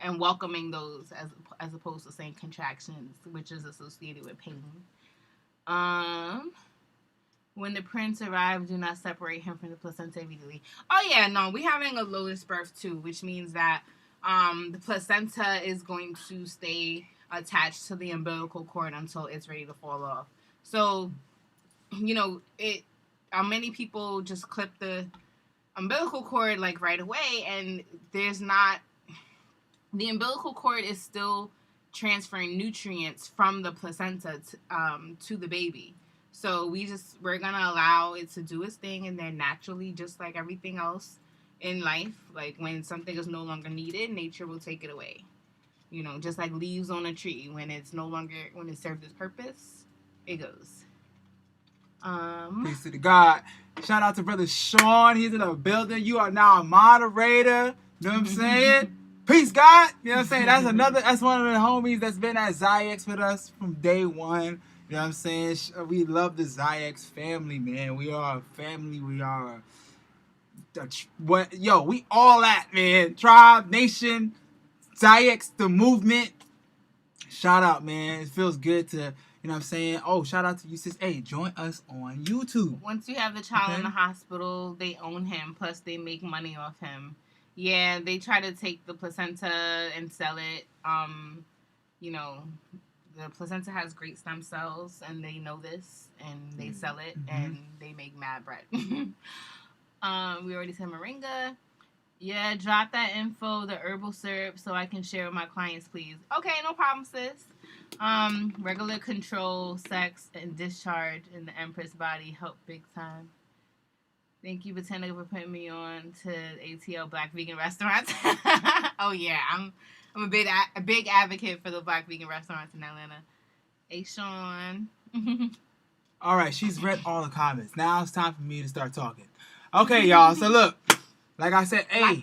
and welcoming those as opposed to saying contractions, which is associated with pain. When the prince arrived, do not separate him from the placenta immediately. Oh yeah, no, we're having a lotus birth too, which means that the placenta is going to stay attached to the umbilical cord until it's ready to fall off. So, many people just clip the umbilical cord like right away, and there's not, the umbilical cord is still transferring nutrients from the placenta to the baby. So we're gonna allow it to do its thing, and then naturally, just like everything else in life, like when something is no longer needed, nature will take it away. Just like leaves on a tree, when it served its purpose, it goes. Peace to the God. Shout out to brother Sean. He's in the building. You are now a moderator. You know what I'm saying? Peace, God. You know what I'm saying? That's one of the homies that's been at Zyx with us from day one. You know what I'm saying? We love the Zyx family, man. We are a family. We are we all at, man. Tribe, nation, Zyx, the movement. Shout out, man. It feels good to, you know what I'm saying? Oh, shout out to you, sis. Hey, join us on YouTube. Once you have the child in the hospital, they own him. Plus, they make money off him. Yeah, they try to take the placenta and sell it. The placenta has great stem cells, and they know this, and they sell it, and they make mad bread. We already said moringa. Yeah, drop that info, the herbal syrup, so I can share with my clients, please. Okay, no problem, sis. Regular control, sex, and discharge in the Empress body help big time. Thank you, Botanica, for putting me on to ATL Black Vegan Restaurants. Oh yeah, I'm a big advocate for the Black Vegan Restaurants in Atlanta. Hey, Sean. All right, she's read all the comments. Now it's time for me to start talking. Okay, y'all. So look, like I said, hey, like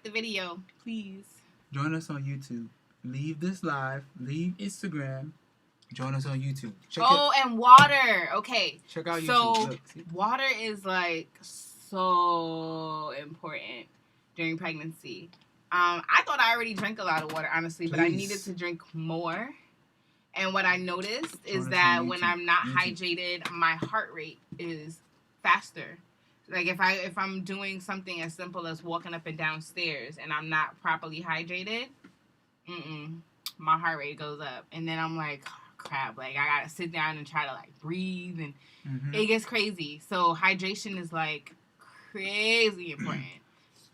the video, please. Join us on YouTube. Leave this live. Leave Instagram. Join us on YouTube. And water. Okay. Check out YouTube. So look, water is like so important during pregnancy. I thought I already drank a lot of water, honestly, but I needed to drink more. And what I noticed is that when I'm not hydrated, my heart rate is faster. Like if I'm doing something as simple as walking up and down stairs and I'm not properly hydrated, my heart rate goes up. And then I'm like, oh, crap, like I gotta sit down and try to like breathe, and it gets crazy. So hydration is like crazy important.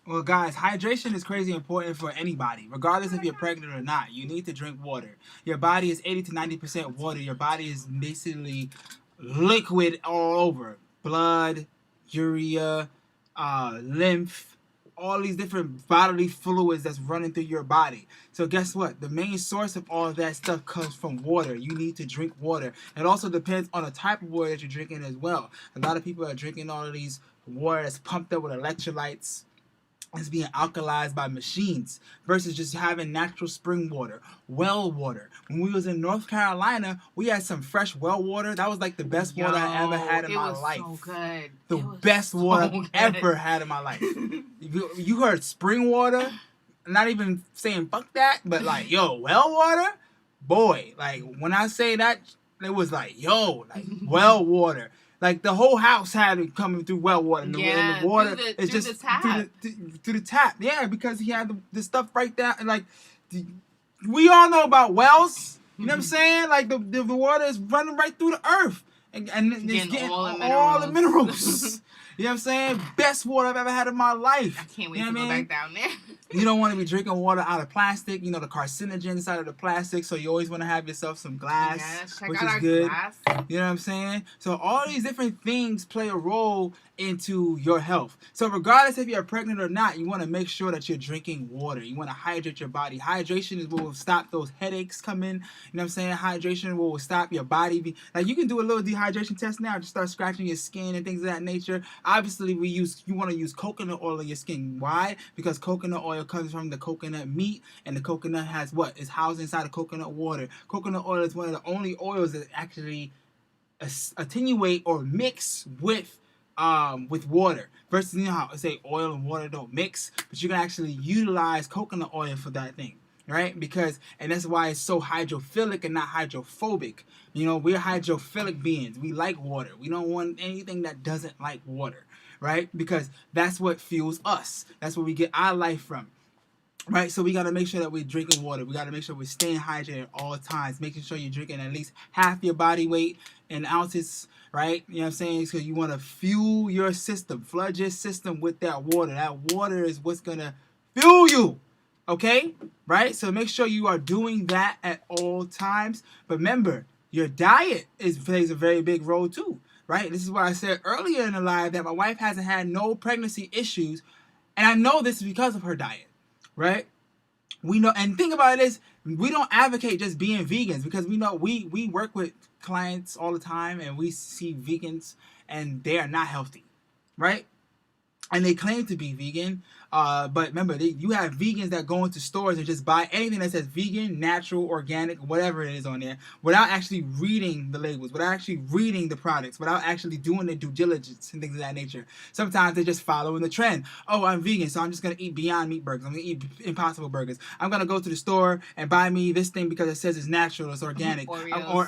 Well, guys, hydration is crazy important for anybody, regardless if you're pregnant or not. You need to drink water. Your body is 80 to 90% water. Your body is basically liquid all over. Blood, urea, lymph, all these different bodily fluids that's running through your body. So guess what? The main source of all of that stuff comes from water. You need to drink water. It also depends on the type of water that you're drinking as well. A lot of people are drinking all of these water that's pumped up with electrolytes. It's being alkalized by machines versus just having natural spring water, well water. When we was in North Carolina, we had some fresh well water. That was like the best water I ever had in my life. So good. The best water I've ever had in my life. You heard spring water, not even saying fuck that, but like, yo, well water? Boy, like when I say that, it was like, yo, like well water. Like the whole house had it coming through well water. And the water is just through the tap. Yeah, because he had the stuff right there. And like, we all know about wells. You know what I'm saying? Like the water is running right through the earth. And it's getting all the minerals. You know what I'm saying? Best water I've ever had in my life. I can't wait to go back down there. You don't want to be drinking water out of plastic. You know, the carcinogen inside of the plastic. So you always want to have yourself some glass, which is good. Glass. You know what I'm saying? So all these different things play a role into your health. So regardless if you're pregnant or not, you want to make sure that you're drinking water. You want to hydrate your body. Hydration is what will stop those headaches coming. You know what I'm saying? Hydration will stop your body. Like you can do a little dehydration test now. Just start scratching your skin and things of that nature. Obviously, you want to use coconut oil on your skin. Why? Because coconut oil comes from the coconut meat, and the coconut has what? It's housed inside of coconut water. Coconut oil is one of the only oils that actually attenuate or mix with water. Versus, you know how I say oil and water don't mix, but you can actually utilize coconut oil for that thing. right? And that's why it's so hydrophilic and not hydrophobic. You know, we're hydrophilic beings. We like water. We don't want anything that doesn't like water, right? Because that's what fuels us. That's where we get our life from. Right, so we got to make sure that we're drinking water. We got to make sure we're staying hydrated at all times, making sure you're drinking at least half your body weight in ounces, right? You know what I'm saying? So you want to fuel your system, flood your system with that water. That water is what's going to fuel you, okay? Right? So make sure you are doing that at all times. But remember, your diet plays a very big role too, right? This is what I said earlier in the live, that my wife hasn't had no pregnancy issues, and I know this is because of her diet. Right? We know, and think about it is, we don't advocate just being vegans, because we know we work with clients all the time and we see vegans and they are not healthy, right? And they claim to be vegan, but remember, you have vegans that go into stores and just buy anything that says vegan, natural, organic, whatever it is on there, without actually reading the labels, without actually reading the products, without actually doing the due diligence and things of that nature. Sometimes they're just following the trend. Oh, I'm vegan, so I'm just going to eat Beyond Meat burgers. I'm going to eat Impossible burgers. I'm going to go to the store and buy me this thing because it says it's natural, it's organic. I'm going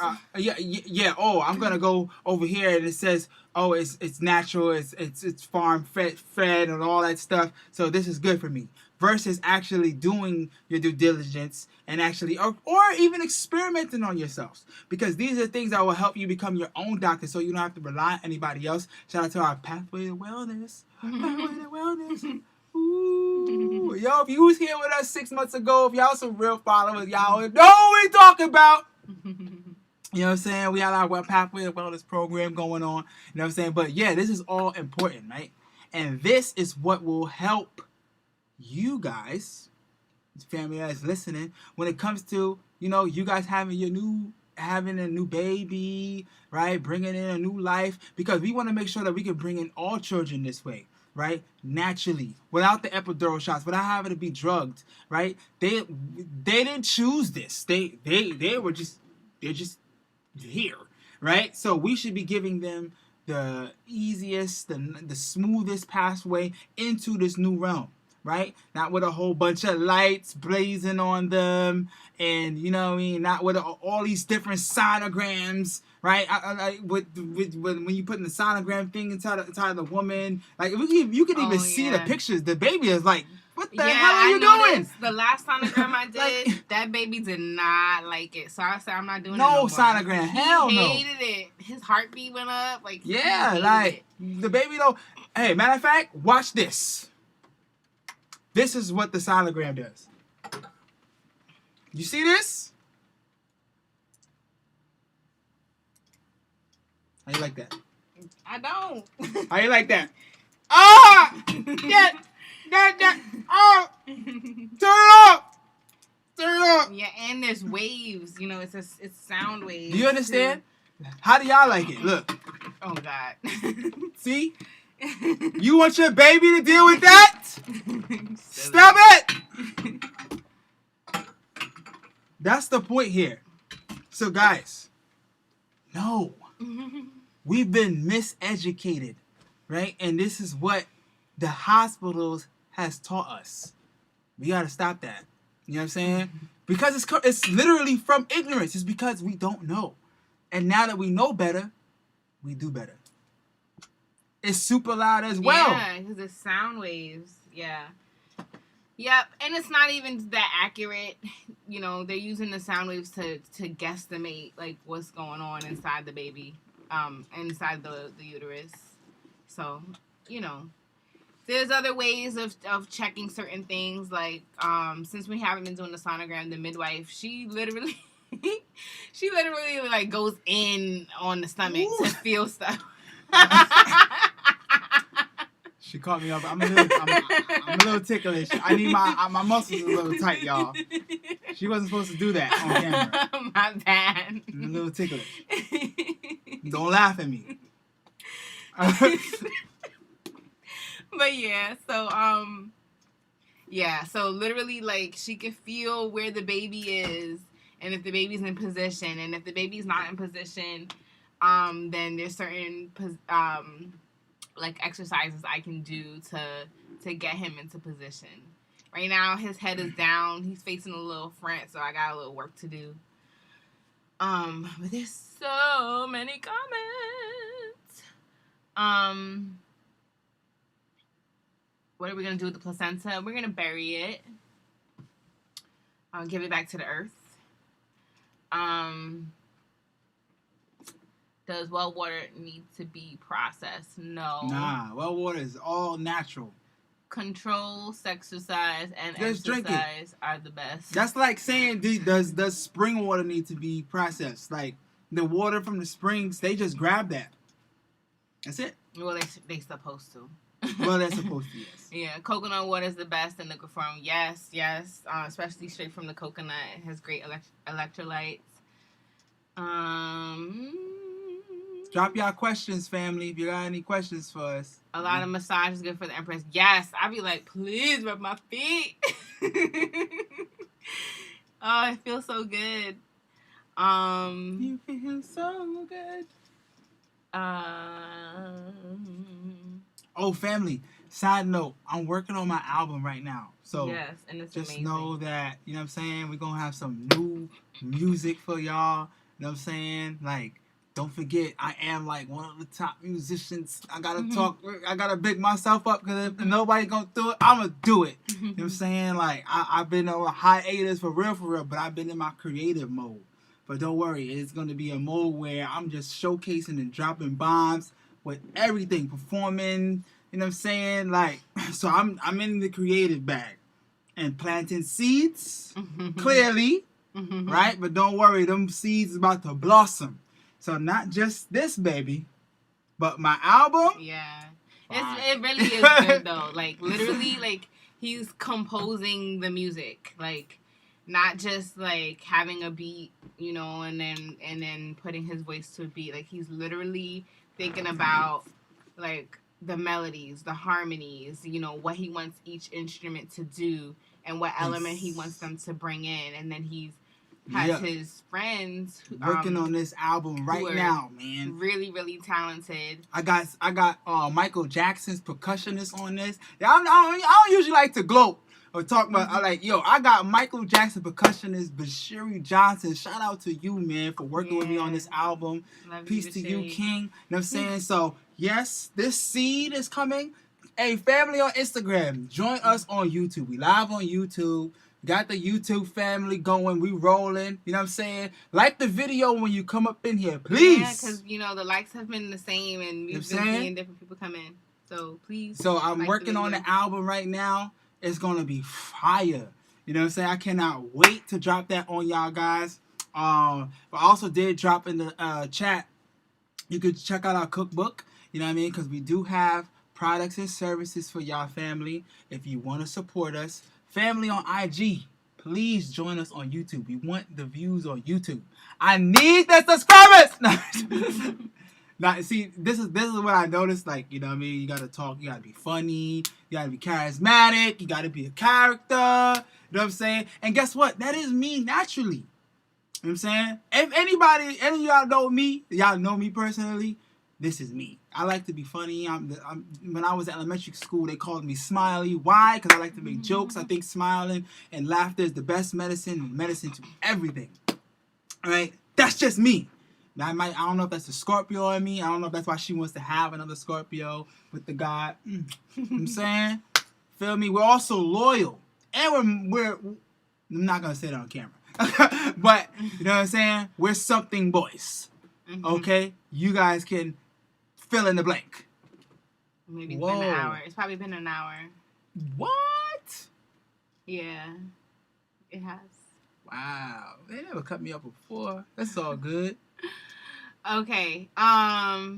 to go over here and it says, oh, it's natural, it's farm fed and all that stuff, so this is good for me. Versus actually doing your due diligence and actually, or even experimenting on yourselves. Because these are things that will help you become your own doctor, so you don't have to rely on anybody else. Shout out to our Pathway to Wellness. Pathway to Wellness. Ooh. Yo, if you was here with us 6 months ago, if y'all some real followers, y'all know what we talking about. You know what I'm saying? We have our Pathway to Wellness program going on. You know what I'm saying? But yeah, this is all important, right? And this is what will help you guys, family that's listening, when it comes to, you know, you guys having a new baby, right? Bringing in a new life. Because we want to make sure that we can bring in all children this way, right? Naturally, without the epidural shots, without having to be drugged, right? They didn't choose this. They're just here, right? So we should be giving them the easiest, the smoothest pathway into this new realm, right? Not with a whole bunch of lights blazing on them, and you know what I mean, not with all these different sonograms, right? With when you put in the sonogram thing inside of the woman, like you can even see the pictures. The baby is like, what the hell are you doing? The last sonogram I did, that baby did not like it. So I said, I'm not doing it no more. Sonogram. Hell no. He hated it. His heartbeat went up. Like, yeah, like the baby though. Hey, matter of fact, watch this. This is what the sonogram does. You see this? How you like that? I don't. How you like that? Ah! Yeah! Oh! Turn it up! Turn it up! Yeah, and there's waves. You know, it's sound waves. Do you understand? How do y'all like it? Look. Oh, God. See? You want your baby to deal with that? Stop it! That's the point here. So, guys, no. We've been miseducated, right? And this is what the hospitals has taught us. We got to stop that. You know what I'm saying? Because it's literally from ignorance. It's because we don't know. And now that we know better, we do better. It's super loud as well. Yeah, because it's sound waves. Yeah. Yep. And it's not even that accurate. You know, they're using the sound waves to guesstimate, like, what's going on inside the baby, inside the uterus. So, you know. There's other ways of checking certain things, like, since we haven't been doing the sonogram, the midwife, she literally like goes in on the stomach to feel stuff. She caught me up. I'm a little ticklish. I need my muscles a little tight, y'all. She wasn't supposed to do that on camera. My bad. I'm a little ticklish. Don't laugh at me. But so literally, like, she could feel where the baby is, and if the baby's in position, and if the baby's not in position, then there's certain like exercises I can do to get him into position. Right now, his head is down. He's facing a little front, so I got a little work to do. But there's so many comments. What are we gonna do with the placenta? We're gonna bury it. Give it back to the earth. Does well water need to be processed? No. Nah, well water is all natural. Control, exercise, and Just drink exercise are the best. That's like saying, does spring water need to be processed? Like the water from the springs, they just grab that. That's it. Well, they supposed to. Well, they're supposed to, yes. Yeah, coconut water is the best in liquid form. Yes. Especially straight from the coconut. It has great electrolytes. Drop y'all questions, family, if you got any questions for us. A lot of massage is good for the Empress. Yes, I'd be like, please rub my feet. Oh, it feels so good. You feel so good. Oh, family. Side note, I'm working on my album right now. So yes, and it's just amazing. know that, you know what I'm saying, we're going to have some new music for y'all. You know what I'm saying? Like, don't forget, I am like one of the top musicians. I gotta talk. I gotta big myself up because if nobody gonna do it, I'm gonna do it. You know what I'm saying? Like, I've been on a hiatus for real, but I've been in my creative mode. But don't worry, it's gonna be a mode where I'm just showcasing and dropping bombs with everything, performing. You know what I'm saying? Like, so I'm in the creative bag and planting seeds, clearly, right? But don't worry, them seeds is about to blossom. So not just this baby, but my album. Yeah, it really is good though. Like literally, like he's composing the music, like not just like having a beat, you know, and then putting his voice to a beat. Like he's literally thinking about like the melodies, the harmonies, you know, what he wants each instrument to do and what element he wants them to bring in, and then he's has his friends working on this album right now, man. Really, really talented. I got Michael Jackson's percussionist on this. I don't usually like to gloat or talk about. I got Michael Jackson percussionist Bashiri Johnson. Shout out to you, man, for working with me on this album. Love Peace to you, King. You know what I'm saying? Mm-hmm. So yes, this seed is coming. Hey, family on Instagram, join us on YouTube. We live on YouTube. Got the YouTube family going. We rolling. You know what I'm saying? Like the video when you come up in here, please. Yeah, because, you know, the likes have been the same and we've been seeing different people come in. So, please. So, I'm working on the album right now. It's going to be fire. You know what I'm saying? I cannot wait to drop that on y'all guys. But I also did drop in the chat. You could check out our cookbook. You know what I mean? Because we do have products and services for y'all family. If you want to support us. Family on IG, please join us on YouTube. We want the views on YouTube. I need the subscribers. Now, see, this is what I noticed. Like, you know what I mean? You gotta talk. You gotta be funny. You gotta be charismatic. You gotta be a character. You know what I'm saying? And guess what? That is me naturally. You know what I'm saying? If any of y'all know me, y'all know me personally. This is me. I like to be funny. When I was at elementary school, they called me Smiley. Why? Because I like to make jokes. I think smiling and laughter is the best medicine to everything. All right? That's just me. I don't know if that's the Scorpio in me. I don't know if that's why she wants to have another Scorpio with the God. You know what I'm saying? Feel me? We're also loyal. And we're I'm not going to say that on camera. But, you know what I'm saying? We're something boys. Okay? You guys can fill in the blank. Maybe it's been an hour. It's probably been an hour. What? Yeah. It has. Wow. They never cut me up before. That's all good. Okay. Yeah.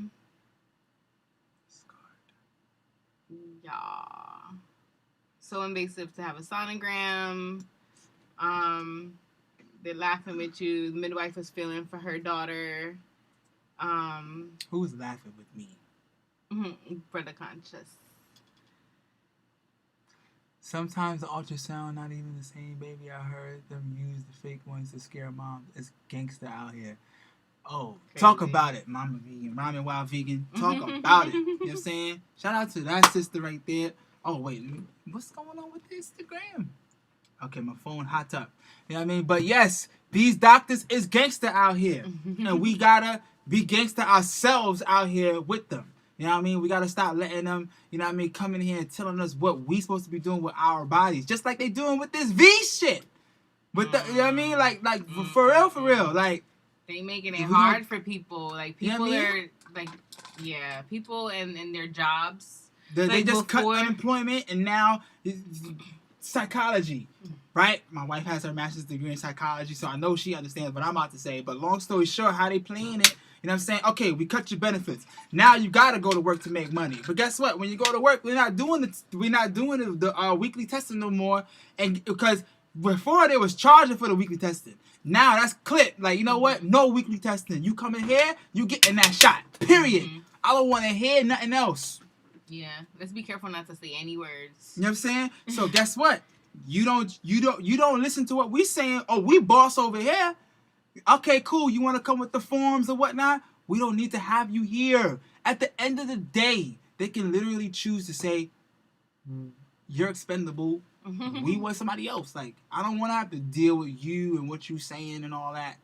So invasive to have a sonogram. They're laughing with you. The midwife is feeling for her daughter. Who's laughing with me? For the conscious. Sometimes the ultrasound not even the same baby. I heard them use the fake ones to scare moms. It's gangster out here. Oh, crazy. Talk about it, Mama Vegan. Mama Wild Vegan. Talk about it. You know what I'm saying? Shout out to that sister right there. Oh, wait. What's going on with Instagram? Okay, my phone hot up. You know what I mean? But yes, these doctors is gangster out here. And we gotta be gangster ourselves out here with them. You know what I mean? We gotta stop letting them, you know what I mean, come in here and telling us what we supposed to be doing with our bodies. Just like they doing with this V shit. With the, you know what I mean? Like for real. Like, they making it hard for people. Like, people, you know what I are, like, yeah, people and their jobs. they just cut unemployment, and now psychology, right? My wife has her master's degree in psychology, so I know she understands what I'm about to say. But long story short, how they playing it, you know what I'm saying? Okay, we cut your benefits. Now you gotta go to work to make money. But guess what? When you go to work, we're not doing the weekly testing no more, and because before they was charging for the weekly testing. Now that's clipped. Like, you know what? No weekly testing. You come in here, you getting that shot. Period. Mm-hmm. I don't want to hear nothing else. Yeah, let's be careful not to say any words. You know what I'm saying? So guess what? You don't listen to what we saying. Oh, we boss over here. Okay, cool. You want to come with the forms or whatnot? We don't need to have you here. At the end of the day, they can literally choose to say, you're expendable. We want somebody else. Like, I don't want to have to deal with you and what you saying and all that.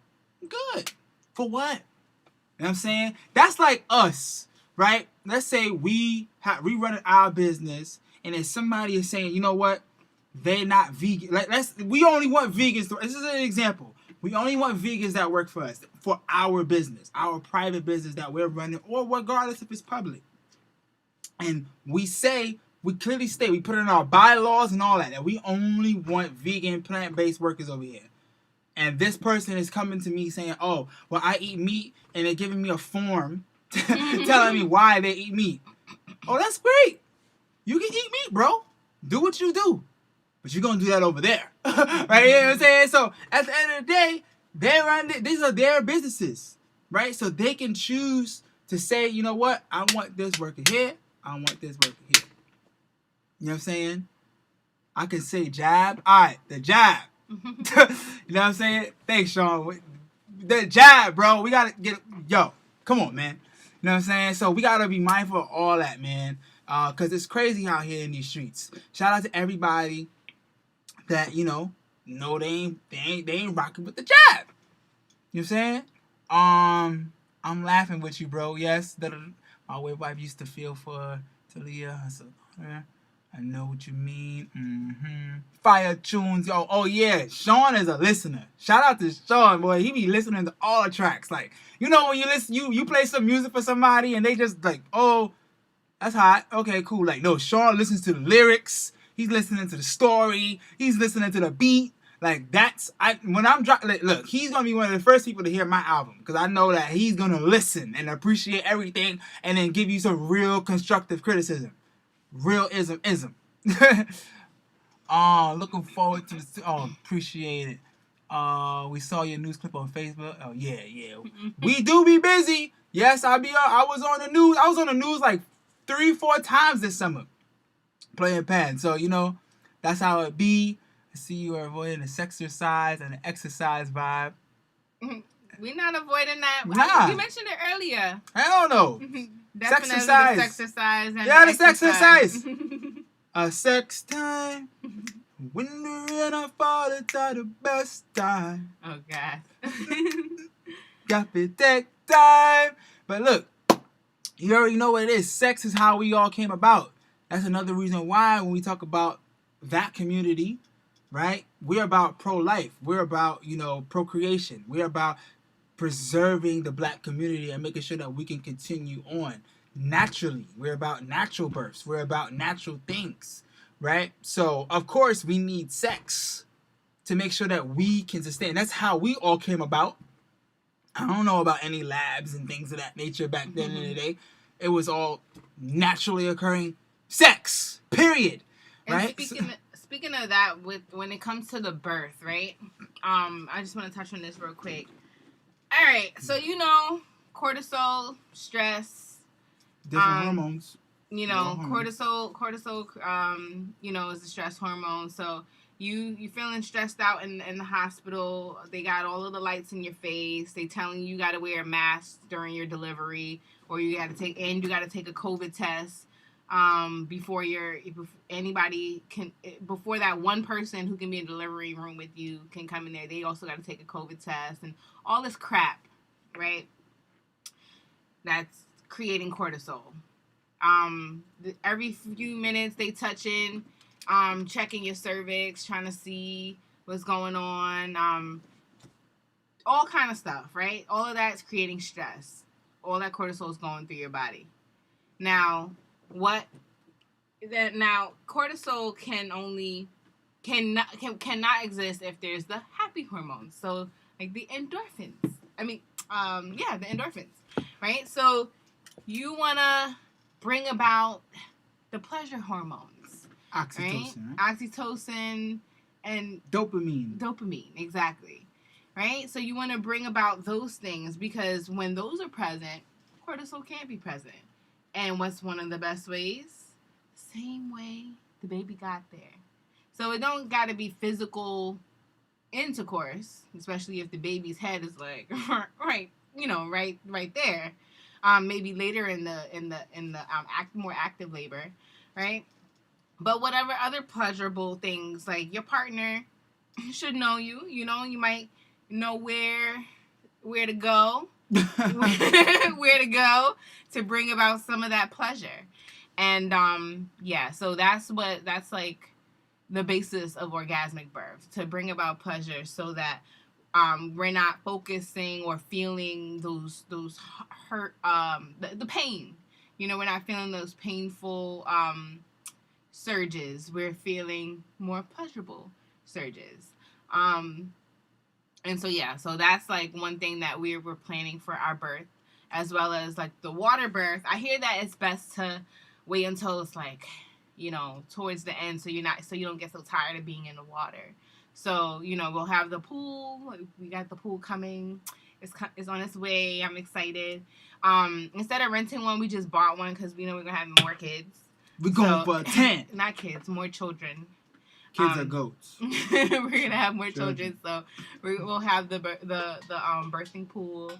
Good. For what? You know what I'm saying? That's like us, right? Let's say we running our business, and then somebody is saying, you know what? They're not vegan. Like, we only want vegans. This is an example. We only want vegans that work for us, for our business, our private business that we're running, or regardless if it's public. And we clearly state, we put it in our bylaws and all that we only want vegan, plant-based workers over here. And this person is coming to me saying, oh, well, I eat meat, and they're giving me a form telling me why they eat meat. Oh, that's great. You can eat meat, bro. Do what you do. But you're going to do that over there. Right? You know what I'm saying? So, at the end of the day, these are their businesses. Right? So, they can choose to say, you know what? I want this worker here. I want this worker here. You know what I'm saying? I can say jab. All right, the jab. You know what I'm saying? Thanks, Sean. The jab, bro. We got to get... Yo, come on, man. You know what I'm saying? So we got to be mindful of all that, man. Because it's crazy out here in these streets. Shout out to everybody that, you know they ain't rocking with the jab. You know what I'm saying? I'm laughing with you, bro. Yes, my wife used to feel for Talia. So, I know what you mean. Fire tunes, yo. Oh yeah, Sean is a listener. Shout out to Sean, boy. He be listening to all the tracks. Like, you know, when you listen, you play some music for somebody and they just like, oh, that's hot. Okay, cool. Like, no, Sean listens to the lyrics. He's listening to the story. He's listening to the beat. Like, when I'm dropping, like, look, he's gonna be one of the first people to hear my album because I know that he's gonna listen and appreciate everything and then give you some real constructive criticism. Real ism. Looking forward to this. Oh, appreciate it. We saw your news clip on Facebook. Oh, yeah. We do be busy. Yes, I was on the news. I was on the news like 3-4 times this summer playing pad. So, you know, that's how it be. I see you are avoiding the sexercise and the exercise vibe. We're not avoiding that. Nah. You mentioned it earlier. Hell no. Definitely Sexercise. the sexercise. And Yeah, the exercise. sexercise. A sex time. When the rain I fall, it's the best time. Oh, God. Got to take time. But look, you already know what it is. Sex is how we all came about. That's another reason why when we talk about that community, right? We're about pro-life. We're about, procreation. We're about preserving the black community and making sure that we can continue on naturally. We're about natural births. We're about natural things, right? So, of course, we need sex to make sure that we can sustain. That's how we all came about. I don't know about any labs and things of that nature back then in the day. It was all naturally occurring sex, period, right? And speaking of that, when it comes to the birth, right? I just want to touch on this real quick. All right, so cortisol, stress, different hormones. Cortisol, is a stress hormone. So you feeling stressed out in the hospital. They got all of the lights in your face. They telling you got to wear a mask during your delivery, or you got to take a COVID test. before anybody can, before that one person who can be in the delivery room with you can come in there, they also got to take a COVID test and all this crap, right? That's creating cortisol. Every few minutes they touch in, checking your cervix, trying to see what's going on, all kind of stuff, right? All of that's creating stress. All that cortisol is going through your body. Now, cortisol cannot exist if there's the happy hormones. So like the endorphins. The endorphins, right? So you wanna bring about the pleasure hormones, Oxytocin, right? Oxytocin and dopamine, exactly, right? So you want to bring about those things because when those are present, cortisol can't be present. And what's one of the best ways? Same way the baby got there. So it don't got to be physical intercourse, especially if the baby's head is like right there. Maybe later in the more active labor, right? But whatever other pleasurable things, like your partner should know you. You know, you might know where to go, where to go to bring about some of that pleasure. And so that's like the basis of orgasmic birth, to bring about pleasure so that we're not focusing or feeling those hurt, the pain. You know, we're not feeling those painful surges. We're feeling more pleasurable surges. And so that's like one thing that we're planning for our birth, as well as like the water birth. I hear that it's best to wait until it's like, towards the end, so you don't get so tired of being in the water. So, we'll have the pool. We got the pool coming. It's on its way. I'm excited. Instead of renting one, we just bought one because we know we're going to have more kids. We're going for a 10. Not kids, more children. Kids are goats. We're going to have more children. So we'll have the birthing pool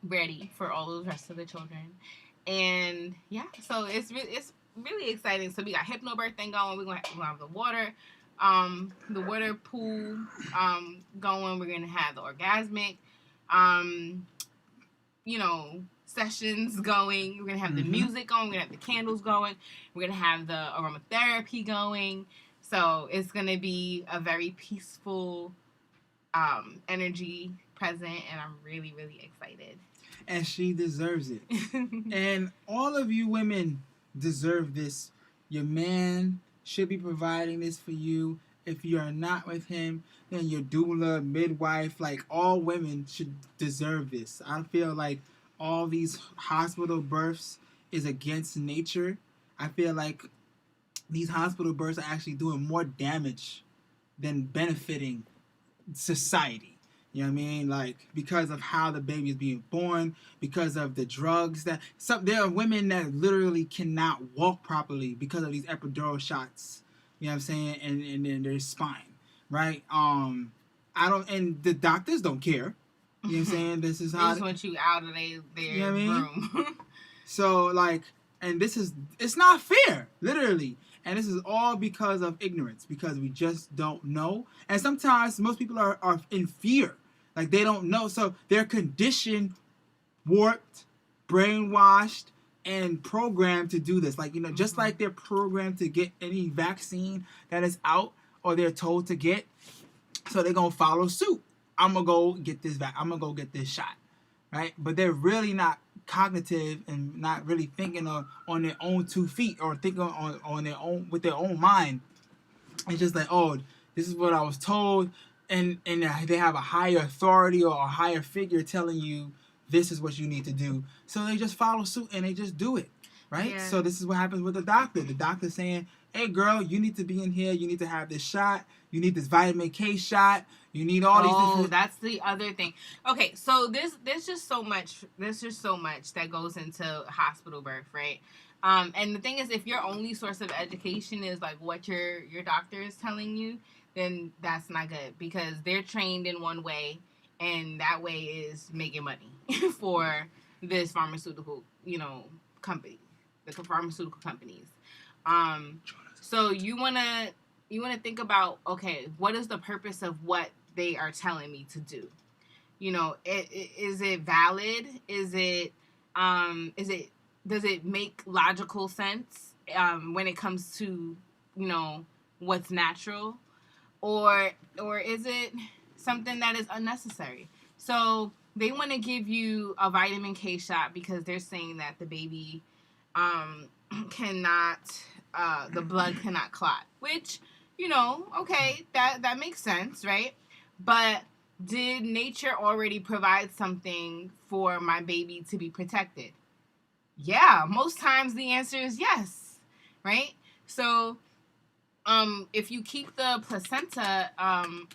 ready for all the rest of the children. And, so it's really exciting. So we got hypnobirthing going. We're going to have the water pool going. We're going to have the orgasmic, sessions going. We're going to have the music going. We're going to have the candles going. We're going to have the aromatherapy going. So it's going to be a very peaceful energy present, and I'm really, really excited. And she deserves it. And all of you women deserve this. Your man should be providing this for you. If you are not with him, then your doula, midwife, like all women should deserve this. I feel like all these hospital births is against nature. I feel like these hospital births are actually doing more damage than benefiting society. You know what I mean? Like, because of how the baby is being born, because of the drugs there are women that literally cannot walk properly because of these epidural shots. You know what I'm saying? And in their spine, right? And the doctors don't care. You know what I'm saying? This is how they just want you out of their you know what room. I mean? So, like, and it's not fair, literally. And this is all because of ignorance, because we just don't know. And sometimes most people are in fear. Like, they don't know. So they're conditioned, warped, brainwashed, and programmed to do this. Like, just like they're programmed to get any vaccine that is out or they're told to get. So they're going to follow suit. I'm going to go get this I'm going to go get this shot. Right? But they're really not cognitive and not really thinking on their own 2 feet or thinking on their own, with their own mind. It's just like, oh, this is what I was told. And they have a higher authority or a higher figure telling you this is what you need to do. So they just follow suit and they just do it, right? Yeah. So this is what happens with the doctor. The doctor saying, hey, girl, you need to be in here. You need to have this shot. You need this vitamin K shot. You need all these different... that's the other thing. Okay, so there's just so much that goes into hospital birth, right? And the thing is, if your only source of education is like what your doctor is telling you, then that's not good, because they're trained in one way, and that way is making money for this pharmaceutical, company. the pharmaceutical companies. So you wanna think about, okay, what is the purpose of what they are telling me to do? You know, is it valid? Is it does it make logical sense when it comes to, you know, what's natural, or is it something that is unnecessary? So they want to give you a vitamin K shot because they're saying that the baby cannot, the blood cannot clot, which, you know, okay, that makes sense, right? But did nature already provide something for my baby to be protected? Yeah, most times the answer is yes, right? So if you keep the placenta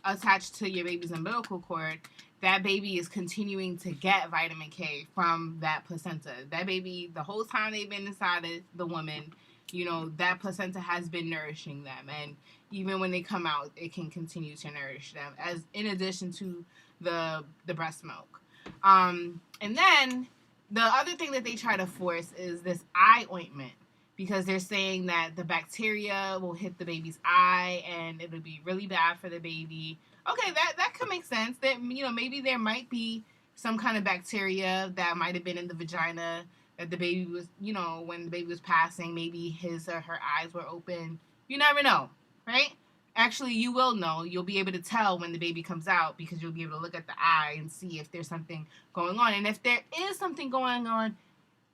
attached to your baby's umbilical cord, that baby is continuing to get vitamin K from that placenta. That baby, the whole time they've been inside of the woman, you know, that placenta has been nourishing them. And even when they come out, it can continue to nourish them, as in addition to the breast milk. And then the other thing that they try to force is this eye ointment, because they're saying that the bacteria will hit the baby's eye and it'll be really bad for the baby. Okay, that could make sense. That, you know, maybe there might be some kind of bacteria that might have been in the vagina that the baby was, you know, when the baby was passing, maybe his or her eyes were open. You never know, right? Actually, you will know. You'll be able to tell when the baby comes out because you'll be able to look at the eye and see if there's something going on. And if there is something going on,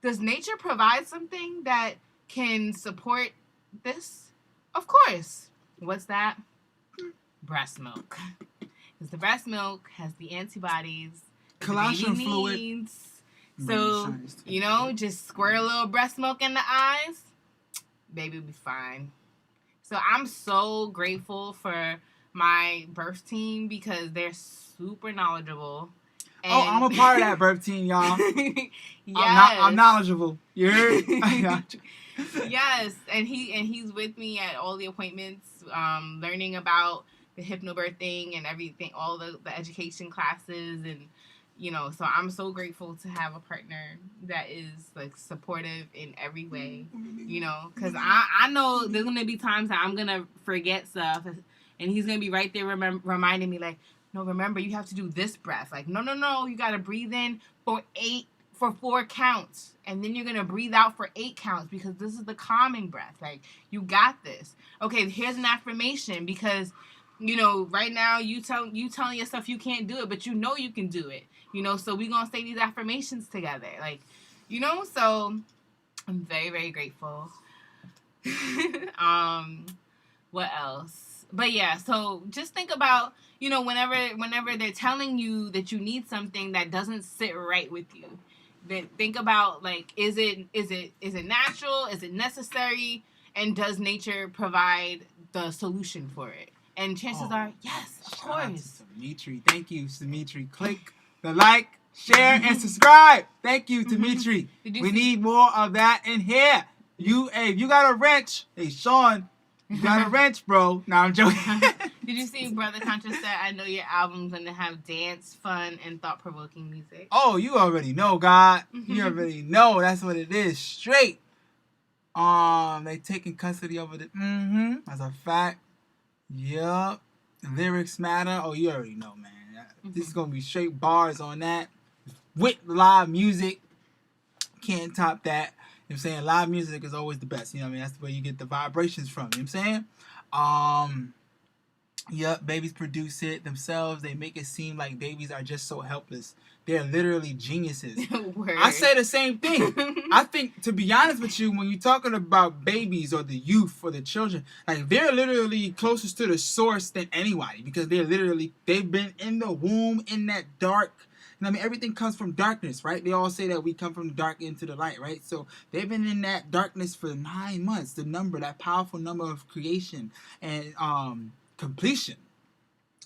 does nature provide something that can support this? Of course. What's that? Breast milk. Because the breast milk has the antibodies Colostrum the baby fluid. needs. So, you know, just squirt a little breast milk in the eyes, baby will be fine. So I'm so grateful for my birth team because they're super knowledgeable. And I'm a part of that birth team, y'all. Yes. I'm knowledgeable. You heard? Yes, and he's with me at all the appointments, learning about the hypnobirthing and everything, all the education classes, and you know, so I'm so grateful to have a partner that is like supportive in every way, you know, because I know there's gonna be times that I'm gonna forget stuff, and he's gonna be right there reminding me, like, no, remember you have to do this breath, like no, you gotta breathe in for 4 counts, and then you're gonna breathe out for 8 counts because this is the calming breath. Like, you got this. Okay, here's an affirmation because, you know, right now you telling yourself you can't do it, but you know you can do it. You know, so we're gonna say these affirmations together. Like, you know, so I'm very, very grateful. What else? But yeah, so just think about, you know, whenever they're telling you that you need something that doesn't sit right with you, then think about, like, is it natural? Is it necessary? And does nature provide the solution for it? And chances are, yes, of course. Dimitri, thank you, Dimitri. Click the like, share, and subscribe. Thank you, Dimitri. We need more of that in here. If you got a wrench, hey Sean, you got a wrench, bro. Nah, I'm joking. Did you see Brother Contra said, I know your album's gonna have dance, fun, and thought-provoking music? Oh, you already know, God. You already know. That's what it is. Straight. They taking custody over the. That's a fact. Yup. Lyrics matter. Oh, you already know, man. This is gonna be straight bars on that. With live music. Can't top that. You know what I'm saying? Live music is always the best. You know what I mean? That's where you get the vibrations from. You know what I'm saying? Yep, babies produce it themselves. They make it seem like babies are just so helpless. They're literally geniuses. I say the same thing. I think, to be honest with you, when you're talking about babies or the youth or the children, like, they're literally closest to the source than anybody, because they've been in the womb in that dark. I mean, everything comes from darkness, right? They all say that we come from the dark into the light, right? So they've been in that darkness for 9 months. The number, that powerful number of creation and completion.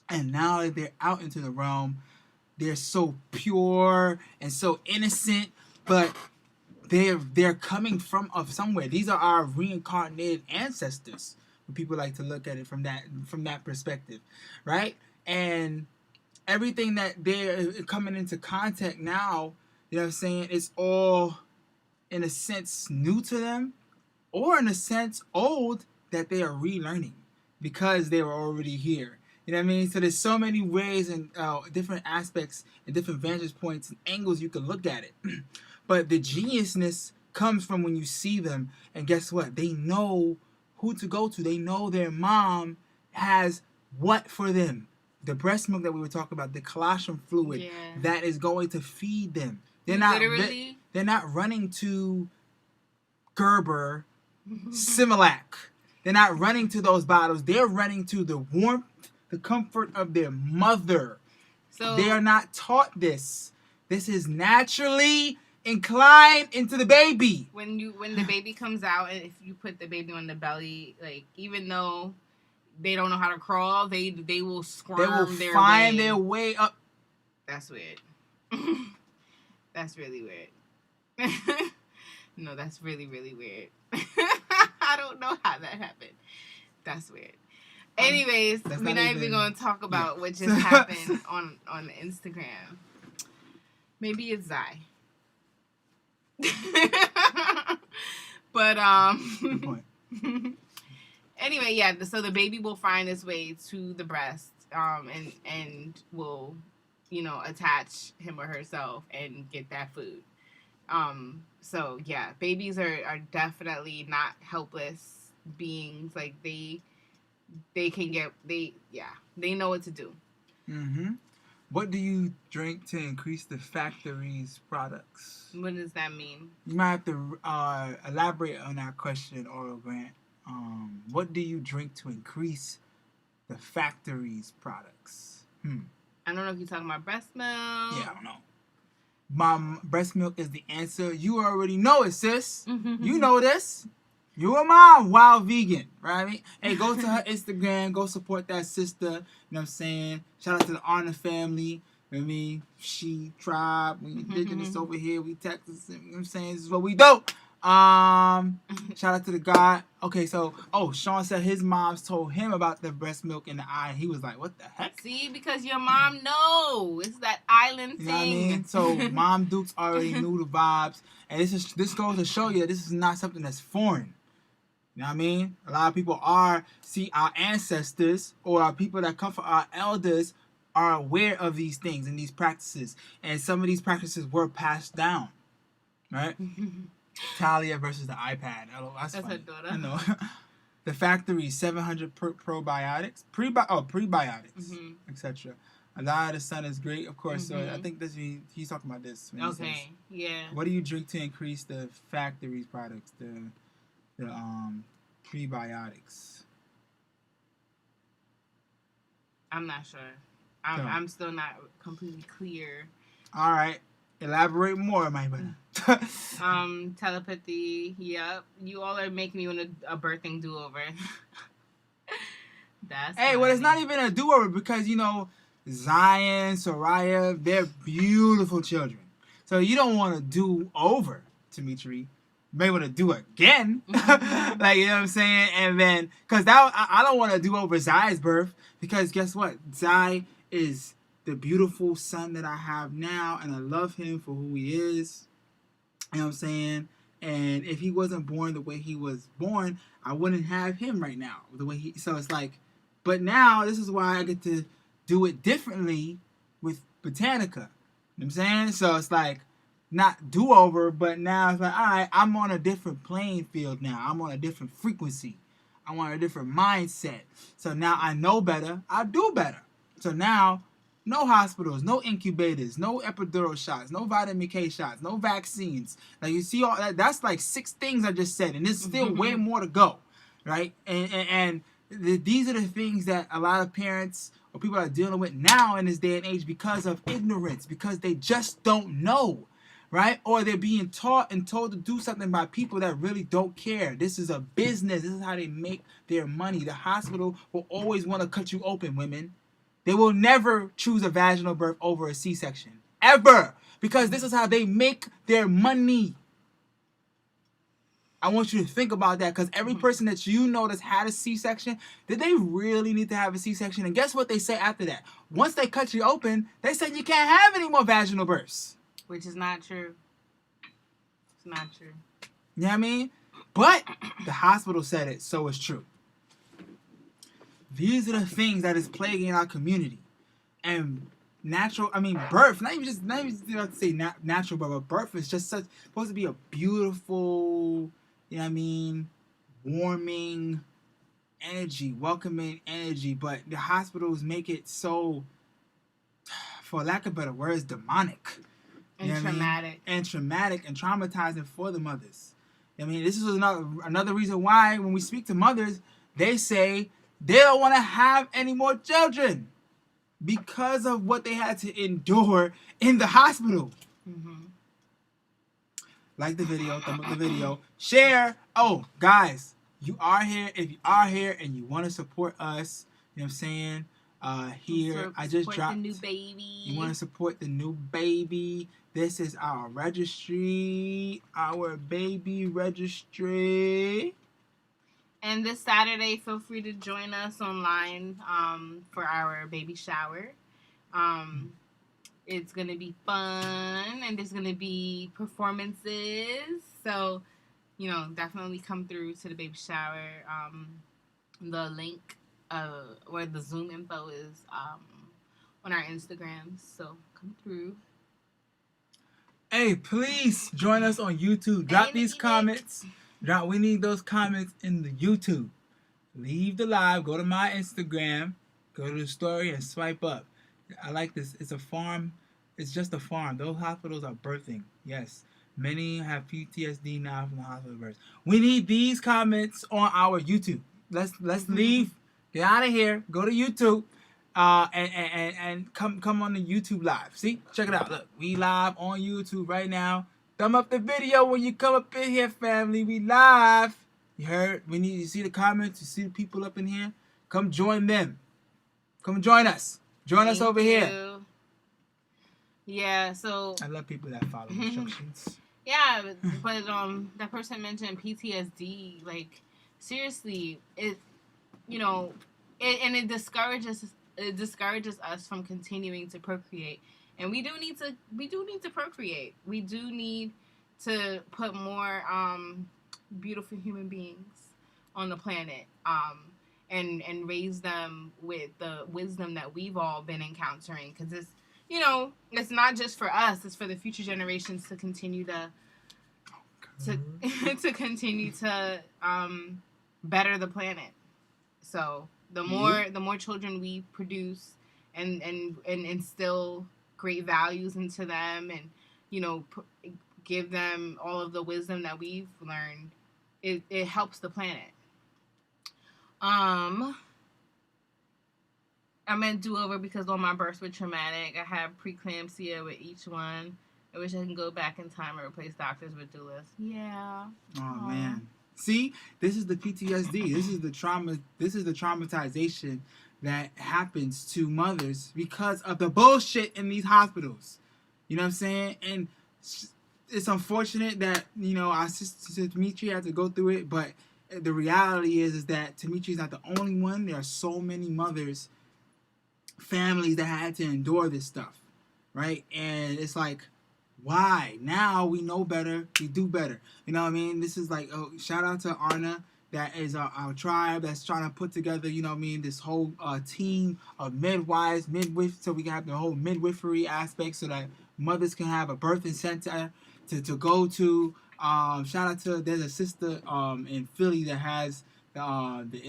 And now they're out into the realm. They're so pure and so innocent, but they're coming from somewhere. These are our reincarnated ancestors. People like to look at it from that perspective, right? And everything that they're coming into contact now, you know what I'm saying, it's all in a sense, new to them, or in a sense, old that they are relearning because they were already here. You know what I mean? So there's so many ways and different aspects and different vantage points and angles you can look at it. But the geniusness comes from when you see them, and guess what? They know who to go to. They know their mom has what for them. The breast milk that we were talking about, the colostrum fluid that is going to feed them. They're not running to Gerber, Similac. They're not running to those bottles. They're running to the warmth, the comfort of their mother. So they are not taught this. This is naturally inclined into the baby. When the baby comes out, and if you put the baby on the belly, like, even though they don't know how to crawl, they will squirm. They will find their way up. That's weird. That's really weird. No, that's really, really weird. I don't know how that happened. That's weird. Anyways, we're not even going to talk about what just happened on Instagram. Maybe it's Zai. But Good point. Anyway, yeah. So the baby will find its way to the breast, and will, attach him or herself and get that food. So yeah, babies are definitely not helpless beings. Like they know what to do. Mm-hmm. What do you drink to increase the factory's products? What does that mean? You might have to elaborate on that question, Oral Grant. What do you drink to increase the factory's products? I don't know if you're talking about breast milk. Yeah, I don't know. Mom, breast milk is the answer. You already know it, sis. You know this. You a mom, wild vegan, right? Hey, go to her Instagram. Go support that sister. You know what I'm saying? Shout out to the Honor family. You know what I mean? She, tribe. We indigenous over here. We Texas. You know what I'm saying? This is what we do. Shout out to the God. Okay, so, Sean said his moms told him about the breast milk in the eye. He was like, what the heck? See, because your mom knows. It's that island thing. You know what I mean? So, Mom Dukes already knew the vibes. And this goes to show you that this is not something that's foreign. You know what I mean? A lot of people our ancestors or our people that come from our elders are aware of these things and these practices. And some of these practices were passed down. Right? Talia versus the iPad. That's funny. Her daughter. I know. The factory, 700 probiotics. Prebiotics, etc. A lot of the sun is great, of course. So I think he's talking about this. Okay, yeah. What do you drink to increase the factory's products? The prebiotics. I'm not sure. I'm still not completely clear. All right. Elaborate more, my brother. Telepathy. Yep. You all are making me want a birthing do-over. That's funny. Well, it's not even a do-over because, Zion, Soraya, they're beautiful children. So you don't want to do over, Dimitri. You may want to do again. Like, you know what I'm saying? And then, because I don't want to do over Zai's birth because guess what? Zai is the beautiful son that I have now, and I love him for who he is. You know what I'm saying? And if he wasn't born the way he was born, I wouldn't have him right now. So it's like, but now this is why I get to do it differently with Botanica. You know what I'm saying? So it's like, not do-over, but now it's like, all right, I'm on a different playing field now. I'm on a different frequency. I'm on a different mindset. So now I know better. I do better. So now, no hospitals, no incubators, no epidural shots, no vitamin K shots, no vaccines. Like, you see all that? That's like 6 things I just said, and there's still way more to go, right? And these are the things that a lot of parents or people are dealing with now in this day and age because of ignorance, because they just don't know, right? Or they're being taught and told to do something by people that really don't care. This is a business. This is how they make their money. The hospital will always want to cut you open, women. They will never choose a vaginal birth over a C-section. Ever. Because this is how they make their money. I want you to think about that. Because every person that you know that's had a C-section, did they really need to have a C-section? And guess what they say after that? Once they cut you open, they said you can't have any more vaginal births. Which is not true. It's not true. You know what I mean? But the hospital said it, so it's true. These are the things that is plaguing our community. And birth, not even just to say natural, but birth is just supposed to be a beautiful, you know what I mean, warming energy, welcoming energy. But the hospitals make it so, for lack of better words, demonic. And traumatic. And traumatic and traumatizing for the mothers. I mean, this is another reason why when we speak to mothers, they say they don't want to have any more children because of what they had to endure in the hospital. Mm-hmm. Like the video, thumb up the video, share. Oh, guys, you are here. If you are here and you want to support us, you know what I'm saying? Here, I just dropped. The new baby. You want to support the new baby? This is our registry, our baby registry. And this Saturday, feel free to join us online for our baby shower. It's going to be fun, and there's going to be performances. So, you know, definitely come through to the baby shower. The link or the Zoom info is on our Instagram. So come through. Hey, please join us on YouTube. Drop these comments. We need those comments in the YouTube. Leave the live. Go to my Instagram. Go to the story and swipe up. I like this. It's a farm. It's just a farm. Those hospitals are birthing. Yes. Many have PTSD now from the hospital births. We need these comments on our YouTube. Let's leave. Get out of here. Go to YouTube. And come on the YouTube live. See? Check it out. Look, we live on YouTube right now. Thumb up the video when you come up in here, family. We live. You heard? We need to see the comments. You see the people up in here? Come join them. Come join us. Join us over here. Yeah, so I love people that follow instructions. Yeah, but that person mentioned PTSD. Like, seriously, it discourages us from continuing to procreate. And we do need to procreate. We do need to put more beautiful human beings on the planet, and raise them with the wisdom that we've all been encountering. Because it's not just for us; it's for the future generations to continue to continue to better the planet. So the more children we produce and instill great values into them, and give them all of the wisdom that we've learned, it helps the planet. I meant do-over because all my births were traumatic. I had preeclampsia with each one. I wish I can go back in time and replace doctors with doulas. Yeah. Oh man. See, this is the PTSD. This is the trauma. This is the traumatization that happens to mothers because of the bullshit in these hospitals. You know what I'm saying? And it's unfortunate that, our sister Dimitri had to go through it, but the reality is that Dimitri's not the only one. There are so many mothers, families that had to endure this stuff, right? And it's like, why? Now we know better, we do better. You know what I mean? This is like, shout out to Arna, that is our tribe that's trying to put together, this whole team of midwives, so we can have the whole midwifery aspect so that mothers can have a birthing center to go to. Shout out to, there's a sister in Philly that has the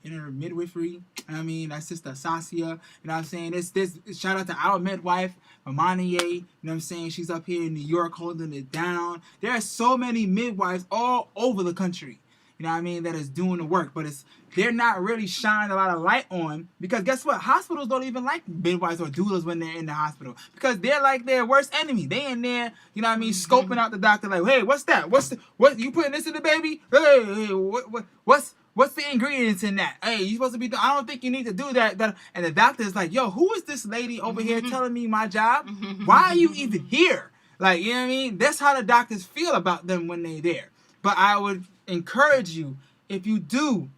inner midwifery. I mean, that's Sister Sasia. You know what I'm saying? This shout out to our midwife, Amaniye. You know what I'm saying? She's up here in New York holding it down. There are so many midwives all over the country. You know what I mean? That is doing the work, but they're not really shining a lot of light on, because guess what? Hospitals don't even like midwives or doulas when they're in the hospital, because they're like their worst enemy. They in there, you know what I mean, scoping out the doctor like, hey, what's that? What you putting this in the baby? Hey, what's the ingredients in that? Hey, you supposed to be, I don't think you need to do that. And the doctor is like, yo, who is this lady over here telling me my job? Why are you even here? Like, you know what I mean? That's how the doctors feel about them when they're there. But I would encourage you, if you do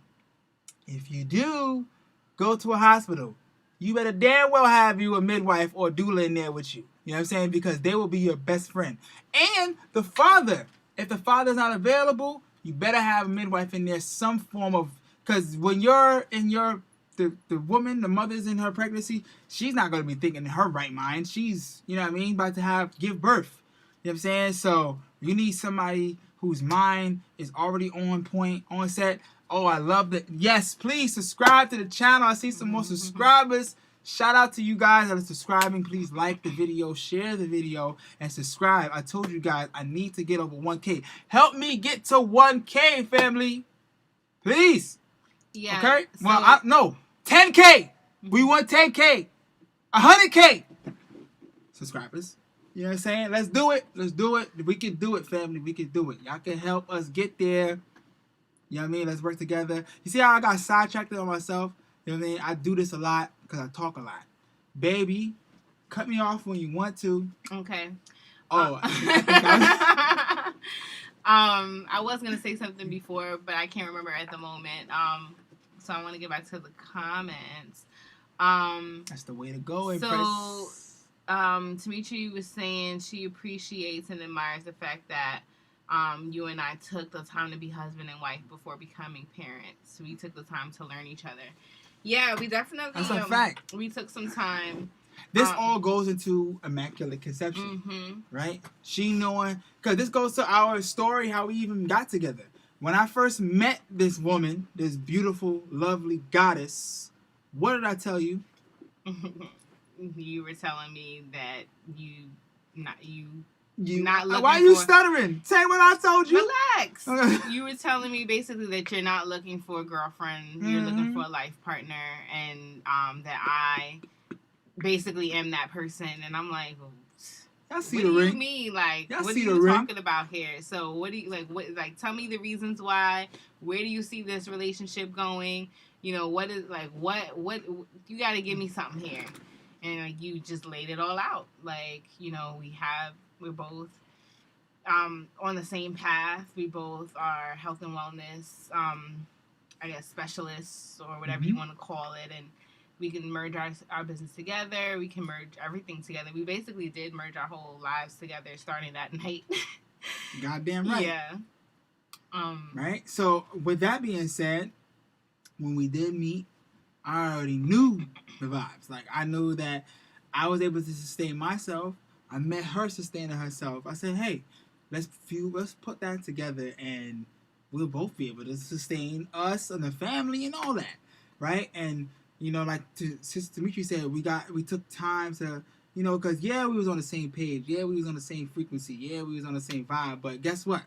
go to a hospital, you better damn well have you a midwife or doula in there with you. You know what I'm saying? Because they will be your best friend. And the father. If the father's not available, you better have a midwife in there, some form of, because when you're in your the woman, the mother's in her pregnancy, she's not going to be thinking in her right mind. She's, you know what I mean, about to give birth. You know what I'm saying? So you need somebody whose mind is already on point, on set. Oh, I love that. Yes, please subscribe to the channel. I see some more subscribers. Shout out to you guys that are subscribing. Please like the video, share the video, and subscribe. I told you guys I need to get over 1K. Help me get to 1K, family. Please. Yeah. Okay? So, Well, no. 10K. We want 10K. 100K. Subscribers. You know what I'm saying? Let's do it. Let's do it. We can do it, family. We can do it. Y'all can help us get there. You know what I mean? Let's work together. You see how I got sidetracked on myself? You know what I mean? I do this a lot because I talk a lot. Baby, cut me off when you want to. Okay. Oh, I was gonna say something before, but I can't remember at the moment. So I want to get back to the comments. That's the way to go, so, Dimitri was saying she appreciates and admires the fact that you and I took the time to be husband and wife before becoming parents. We took the time to learn each other. Yeah, we definitely. That's a fact. We took some time. This all goes into Immaculate Conception, right? She knowing, because this goes to our story, how we even got together. When I first met this woman, this beautiful, lovely goddess, what did I tell you? You were telling me that you not looking. Why are you stuttering? Say what I told you. Relax. You were telling me basically that you're not looking for a girlfriend. You're looking for a life partner, and that I basically am that person. And I'm like, I see what the do ring. you mean? Like, Y'all what see are the you ring? talking about here? So what do you like? What like? Tell me the reasons why. Where do you see this relationship going? You know, what is like what you got to give me something here. And like, you just laid it all out. Like, you know, we're both on the same path. We both are health and wellness, I guess, specialists or whatever you want to call it. And we can merge our business together. We can merge everything together. We basically did merge our whole lives together starting that night. Goddamn right. Yeah. Right? So, with that being said, when we did meet, I already knew the vibes. Like, I knew that I was able to sustain myself. I met her sustaining herself. I said, hey, let's put that together and we'll both be able to sustain us and the family and all that. Right? And, you know, like Sister Dimitri said, we took time to, you know, because, yeah, we was on the same page. Yeah, we was on the same frequency. Yeah, we was on the same vibe. But guess what?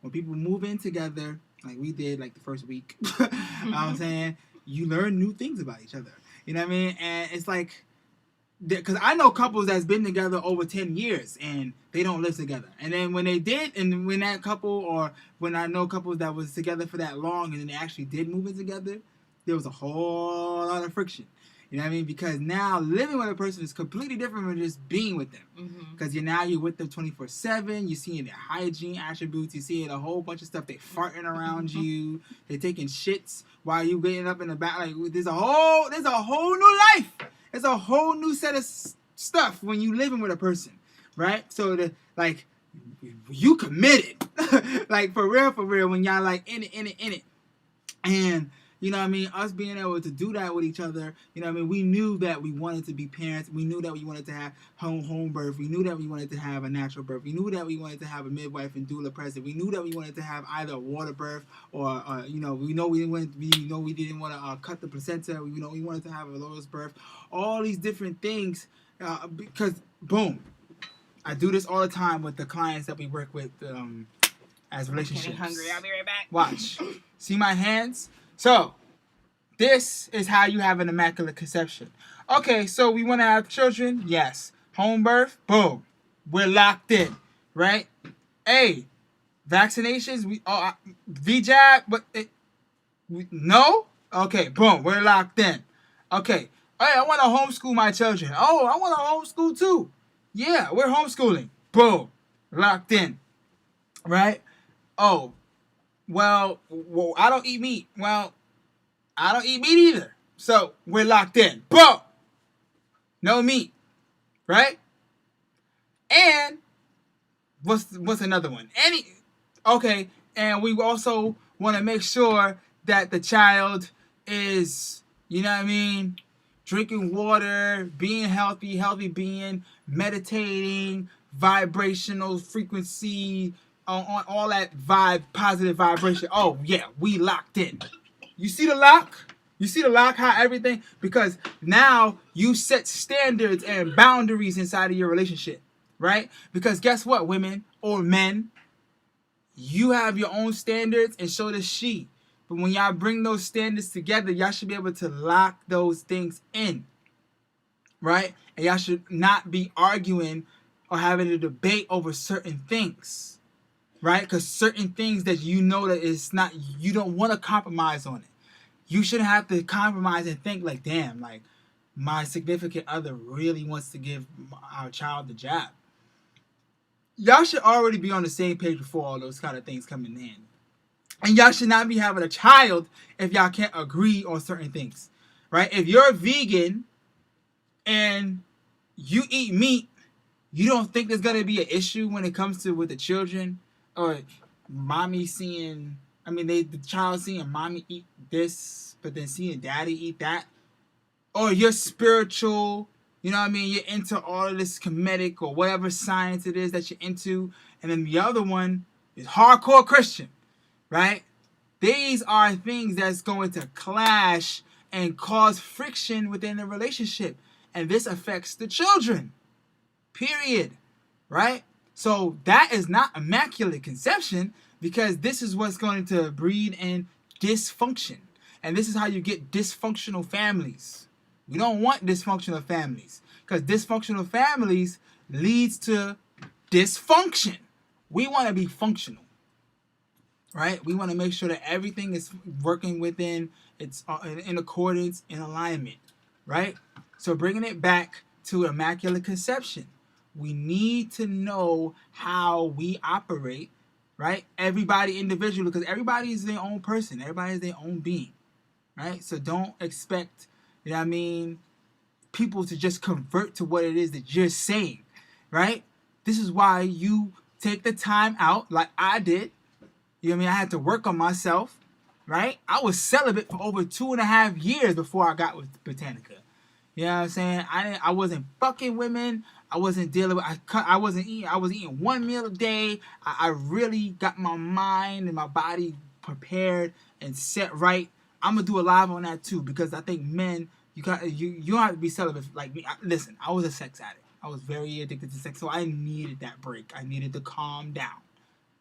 When people move in together, like we did, like the first week, you know what I'm saying? You learn new things about each other. You know what I mean? And it's like, because I know couples that's been together over 10 years and they don't live together. And then when they did, and when that couple, or when I know couples that was together for that long and then they actually did move in together, there was a whole lot of friction. You know what I mean? Because now living with a person is completely different from just being with them. Because you're with them 24/7. You're seeing their hygiene attributes. You're seeing a whole bunch of stuff. They farting around you. They're taking shits while you getting up in the back. Like there's a whole new life. There's a whole new set of stuff when you living with a person, right? So you committed, like for real, when y'all like in it, and. You know what I mean? Us being able to do that with each other, you know what I mean? We knew that we wanted to be parents. We knew that we wanted to have home birth. We knew that we wanted to have a natural birth. We knew that we wanted to have a midwife and doula present. We knew that we wanted to have either a water birth or, we didn't want to cut the placenta. We wanted to have a lowest birth. All these different things because, boom, I do this all the time with the clients that we work with as relationships. I'm hungry. I'll be right back. Watch. See my hands? So, this is how you have an Immaculate Conception. Okay, so we want to have children? Yes. Home birth? Boom. We're locked in, right? Hey, vaccinations? VJab? But no? Okay, boom. We're locked in. Okay. Hey, I want to homeschool my children. Oh, I want to homeschool too. Yeah, we're homeschooling. Boom. Locked in. Right? Oh. Well, I don't eat meat. Well, I don't eat meat either. So, we're locked in. Boom! No meat. Right? And what's another one? Okay, and we also want to make sure that the child is, you know what I mean, drinking water, being healthy being, meditating, vibrational frequency, on all that positive vibration. Oh yeah, we locked in. You see the lock? You see the lock? How everything, because now you set standards and boundaries inside of your relationship, right? Because guess what, women or men, you have your own standards, and so does she. But when y'all bring those standards together, y'all should be able to lock those things in, right? And y'all should not be arguing or having a debate over certain things, right? Because certain things that you know that it's not, you don't want to compromise on it. You shouldn't have to compromise and think like, damn, like my significant other really wants to give our child the jab. Y'all should already be on the same page before all those kind of things come in. And y'all should not be having a child if y'all can't agree on certain things, right? If you're a vegan and you eat meat, you don't think there's going to be an issue when it comes to with the children, or mommy seeing, the child seeing mommy eat this, but then seeing daddy eat that. Or you're spiritual, you know what I mean? You're into all of this comedic or whatever science it is that you're into. And then the other one is hardcore Christian, right? These are things that's going to clash and cause friction within the relationship. And this affects the children, period, right? So that is not immaculate conception, because this is what's going to breed in dysfunction. And this is how you get dysfunctional families. We don't want dysfunctional families, because dysfunctional families leads to dysfunction. We want to be functional, right? We want to make sure that everything is working within, it's in accordance, in alignment, right? So bringing it back to immaculate conception, we need to know how we operate, right? Everybody individually, because everybody is their own person. Everybody is their own being, right? So don't expect, you know what I mean, people to just convert to what it is that you're saying, right? This is why you take the time out, like I did. You know what I mean? I had to work on myself, right? I was celibate for over 2.5 years before I got with Botanica. You know what I'm saying? I wasn't fucking women. I wasn't dealing with, I was eating one meal a day. I really got my mind and my body prepared and set right. I'm gonna do a live on that too, because I think men, you don't have to be celibate like me. Listen, I was a sex addict. I was very addicted to sex, so I needed that break. I needed to calm down,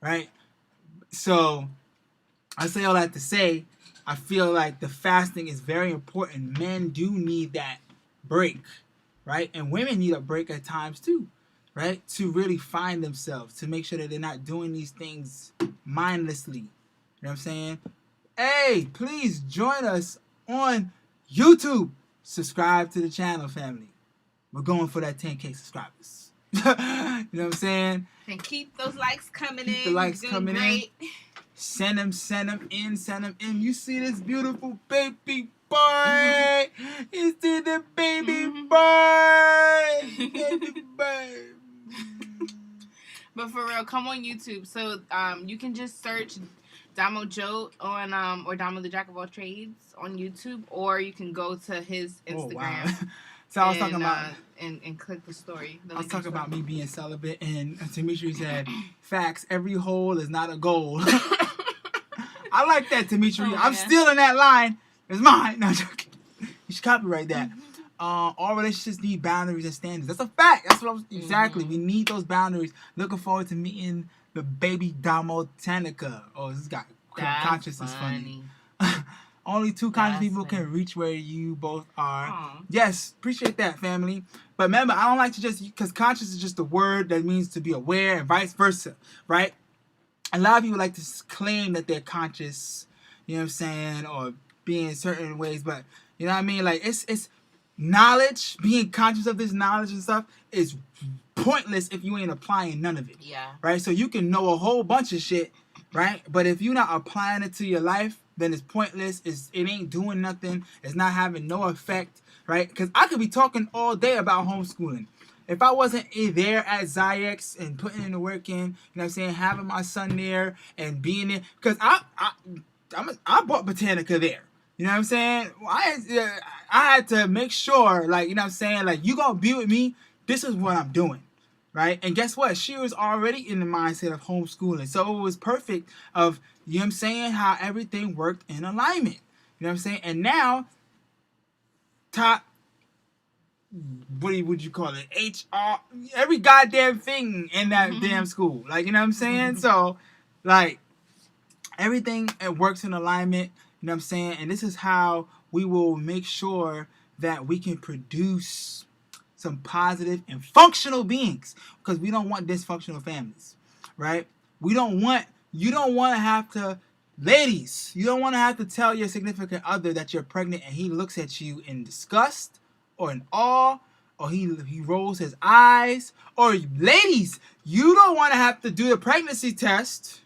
right? So I say all that to say, I feel like the fasting is very important. Men do need that break, right? And women need a break at times too, right? To really find themselves, to make sure that they're not doing these things mindlessly. You know what I'm saying? Hey, please join us on YouTube. Subscribe to the channel, family. We're going for that 10K subscribers. You know what I'm saying? And keep those likes coming in. Keep the likes coming great. in. Send them in. You see this beautiful baby boy. You see the baby boy. Baby boy. But for real, come on YouTube. So you can just search DoMoJOAT on or Domo the Jack of all trades on YouTube, or you can go to his Instagram. Oh, wow. So I was talking about and click the story. I was talking about me being celibate, and Dimitri said, "Facts. Every hole is not a goal." I like that, Dimitri. I'm still in that line. It's mine. No, joking. You should copyright that. All relationships need boundaries and standards. That's a fact. That's what I was exactly. We need those boundaries. Looking forward to meeting the baby Botanica. Oh, this guy conscious is funny. Only 2 conscious people can reach where you both are. Aww. Yes, appreciate that, family. But remember, I don't like to just, because conscious is just a word that means to be aware, and vice versa, right? A lot of people like to claim that they're conscious, you know what I'm saying, or being in certain ways, but you know what I mean? Like, it's knowledge, being conscious of this knowledge and stuff is pointless if you ain't applying none of it. Yeah. Right? So you can know a whole bunch of shit, right? But if you're not applying it to your life, then it's pointless. It ain't doing nothing. It's not having no effect, right? Because I could be talking all day about homeschooling. if I wasn't there at Zyx and putting in the work in, you know what I'm saying, having my son there and being there, because I bought Botanica there. You know what I'm saying? I had to make sure, like, you know what I'm saying, like, you gonna be with me, this is what I'm doing. Right? And guess what? She was already in the mindset of homeschooling. So it was perfect of, you know what I'm saying, how everything worked in alignment. You know what I'm saying? And now, top, what would you call it? HR, every goddamn thing in that damn school. Like, you know what I'm saying? So, like, everything, it works in alignment. You know what I'm saying? And this is how we will make sure that we can produce some positive and functional beings, because we don't want dysfunctional families, right? You don't want to have to, ladies, you don't want to have to tell your significant other that you're pregnant and he looks at you in disgust or in awe, or he rolls his eyes, or ladies, you don't want to have to do the pregnancy test.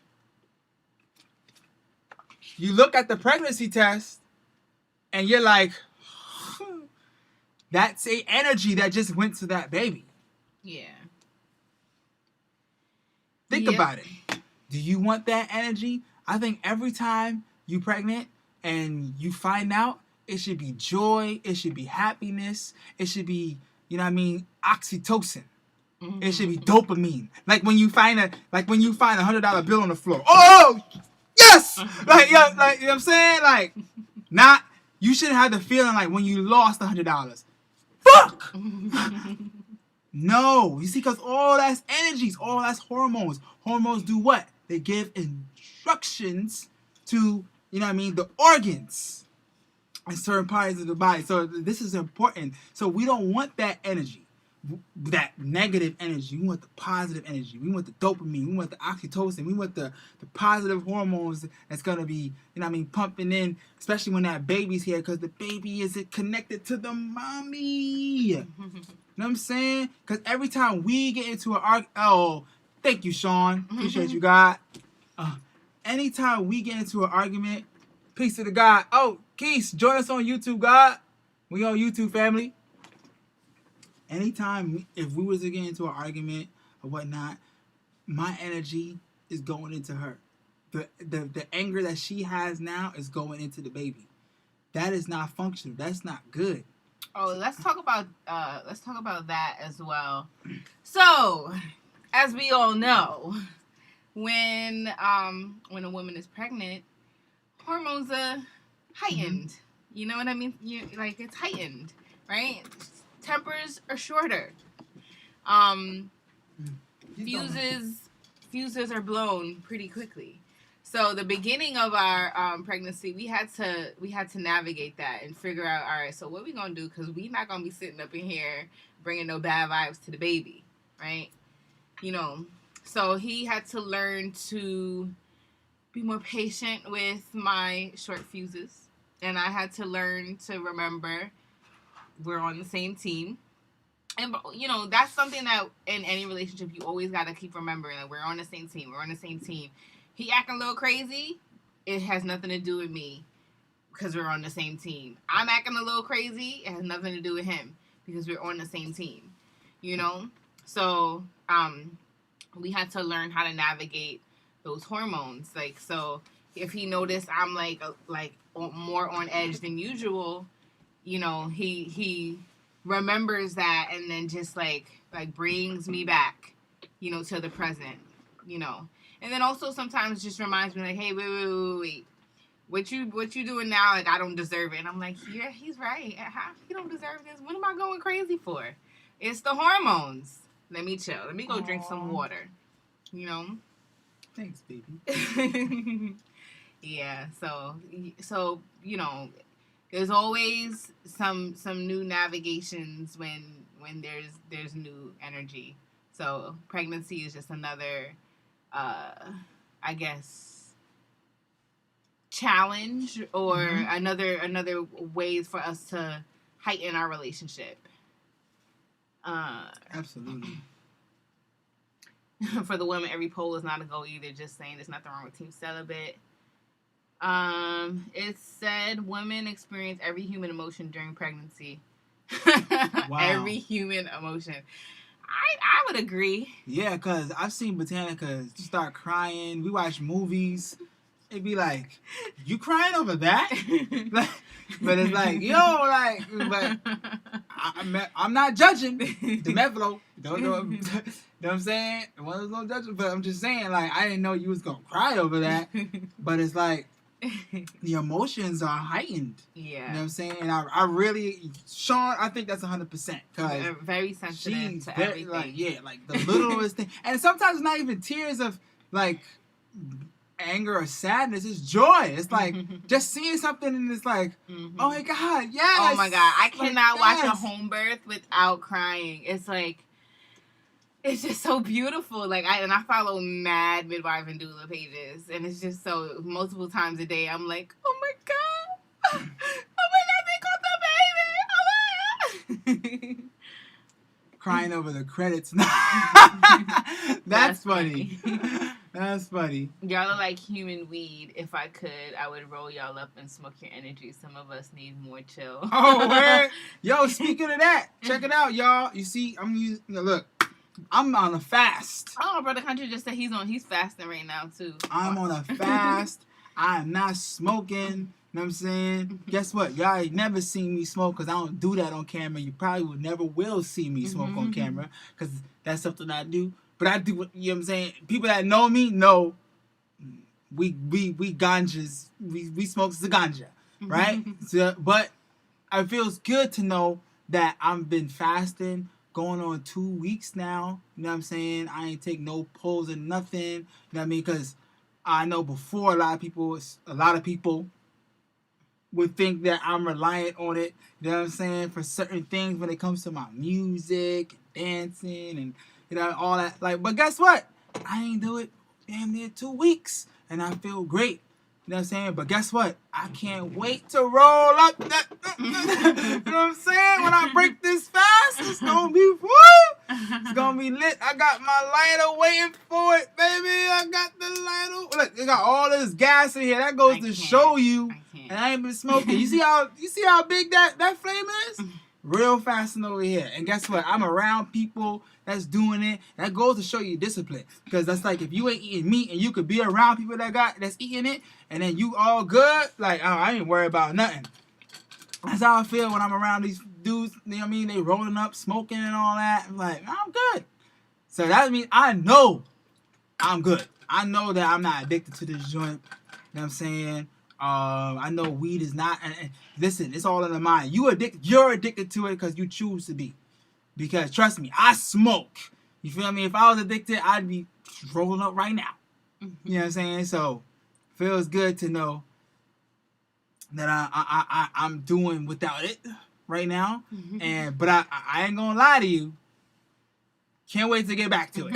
You look at the pregnancy test and you're like, that's a energy that just went to that baby. Yeah. Think about it. Do you want that energy? I think every time you pregnant and you find out, it should be joy. It should be happiness. It should be, you know what I mean, oxytocin. Mm-hmm. It should be dopamine. Like when you find a $100 bill on the floor. Oh, yes! Like, yo, like, you know what I'm saying? Like, not, you should have the feeling like when you lost $100. Fuck! No, you see, because all that's energies, all that's hormones. Hormones do what? They give instructions to, you know what I mean, the organs and certain parts of the body. So this is important. So we don't want that energy, that negative energy. We want the positive energy. We want the dopamine. We want the oxytocin. We want the positive hormones that's going to be, you know what I mean, pumping in, especially when that baby's here, because the baby is connected to the mommy. You know what I'm saying? Because every time we get into an argument, oh, thank you, Sean. Appreciate you, God. Anytime we get into an argument, peace to the God. Oh, Keith, join us on YouTube, God. We on YouTube, family. Anytime, if we was to get into an argument or whatnot, my energy is going into her. The anger that she has now is going into the baby. That is not functional. That's not good. Oh, let's talk about that as well. So, as we all know, when a woman is pregnant, hormones are heightened. Mm-hmm. You know what I mean? It's heightened, right? Tempers are shorter. Fuses are blown pretty quickly. So the beginning of our pregnancy, we had to navigate that and figure out, all right, so what we gonna do? Because we not gonna be sitting up in here bringing no bad vibes to the baby, right? You know, so he had to learn to be more patient with my short fuses, and I had to learn to remember we're on the same team. And, you know, that's something that in any relationship you always got to keep remembering. Like, we're on the same team. We're on the same team. He acting a little crazy. It has nothing to do with me because we're on the same team. I'm acting a little crazy. It has nothing to do with him because we're on the same team. You know? So, we had to learn how to navigate those hormones. Like, so if he noticed I'm like more on edge than usual, you know, he remembers that and then just like brings me back, you know, to the present, you know. And then also sometimes just reminds me like, hey, wait. What you doing now? Like, I don't deserve it. And I'm like, yeah, he's right. How he don't deserve this? What am I going crazy for? It's the hormones. Let me chill. Let me go drink some water. You know? Thanks, baby. Yeah, so you know, there's always some new navigations when there's new energy. So pregnancy is just another I guess challenge or another ways for us to heighten our relationship. Absolutely. For the women, every pole is not a go either. Just saying, there's nothing wrong with Team Celibate. It said women experience every human emotion during pregnancy. Wow. Every human emotion. I would agree. Yeah, because I've seen Botanica start crying. We watch movies. It'd be like, you crying over that? Like, but it's like, yo, like, but I'm not judging the Mevlo. Don't know what I'm saying? One of those no judging, but I'm just saying, like, I didn't know you was gonna cry over that. But it's like the emotions are heightened. Yeah. You know what I'm saying? And I really, Sean, I think that's 100%. Cause very sensitive to everything. Like, yeah, like the littlest thing. And sometimes it's not even tears of like anger or sadness. It's joy. It's like just seeing something and it's like, oh my God, yes. Oh my God. I cannot watch a yes. home birth without crying. It's like, it's just so beautiful. Like I follow mad midwife and doula pages, and it's just so multiple times a day. I'm like, oh my God, oh my God, they got the baby. Oh my God. Crying over the credits. That's funny. That's funny. Y'all are like human weed. If I could, I would roll y'all up and smoke your energy. Some of us need more chill. Oh, word. Yo, speaking of that, check it out, y'all. You see, I'm using, look. I'm on a fast. Oh, Brother Country just said he's fasting right now too. I'm on a fast. I am not smoking. You know what I'm saying? Guess what? Y'all ain't never seen me smoke because I don't do that on camera. You probably will never will see me smoke on camera because that's something I do. But I do, you know what I'm saying? People that know me know we ganjas. We smoke the ganja, right? So, but it feels good to know that I've been fasting going on 2 weeks now. You know what I'm saying? I ain't take no pulls or nothing. You know what I mean? Because I know before a lot of people would think that I'm reliant on it. You know what I'm saying? For certain things when it comes to my music, and dancing, and you know all that. Like, but guess what? I ain't do it damn near 2 weeks, and I feel great. You know what I'm saying? But guess what? I can't wait to roll up that. You know what I'm saying? When I break this fast, it's gonna be woo! It's gonna be lit. I got my lighter waiting for it, baby. I got the lighter. Look, it got all this gas in here. That goes to show you. And I ain't been smoking. You see how big that flame is? Real fasting over here. And guess what? I'm around people that's doing it. That goes to show you discipline. Because that's like if you ain't eating meat and you could be around people that's eating it and then you all good, like, oh, I ain't worried about nothing. That's how I feel when I'm around these dudes, you know what I mean? They rolling up, smoking and all that. I'm like, I'm good. So that means I know I'm good. I know that I'm not addicted to this joint. You know what I'm saying? I know weed is not. And listen, it's all in the mind. You're addicted to it because you choose to be. Because trust me, I smoke. You feel me? If I was addicted, I'd be rolling up right now. You know what I'm saying? So feels good to know that I'm doing without it right now. But I ain't gonna lie to you. Can't wait to get back to it.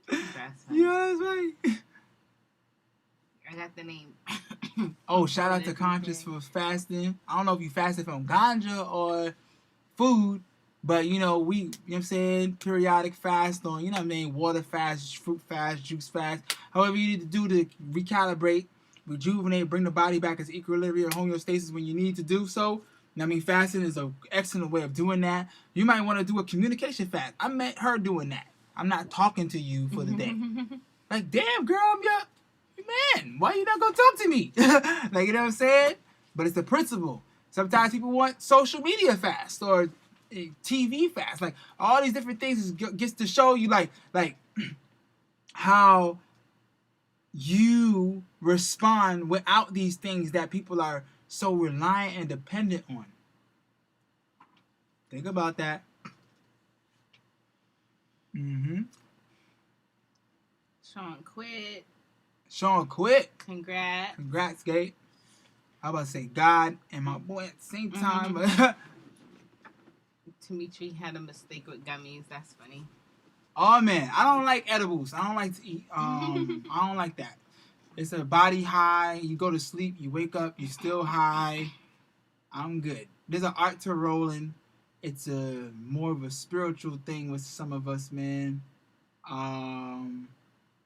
That's funny. You know what I'm saying? I got the name. Oh, shout out to Conscious for fasting. I don't know if you fasted from ganja or food, but you know, you know what I'm saying, periodic fast on, you know what I mean, water fast, fruit fast, juice fast, however you need to do to recalibrate, rejuvenate, bring the body back as equilibrium, homeostasis when you need to do so. You know what I mean, fasting is an excellent way of doing that. You might want to do a communication fast. I met her doing that. I'm not talking to you for the day. Like, damn, girl, I'm your man. Why you not gonna talk to me? Like, you know what I'm saying? But it's the principle. Sometimes people want social media fast or TV fast. Like, all these different things gets to show you, like how you respond without these things that people are so reliant and dependent on. Think about that. Sean quit. Congrats, Gate. I was about to say God and my boy at the same time. But Dimitri had a mistake with gummies. That's funny. Oh man, I don't like edibles. I don't like to eat. I don't like that. It's a body high. You go to sleep, you wake up, you're still high. I'm good. There's an art to rolling. It's a more of a spiritual thing with some of us, man.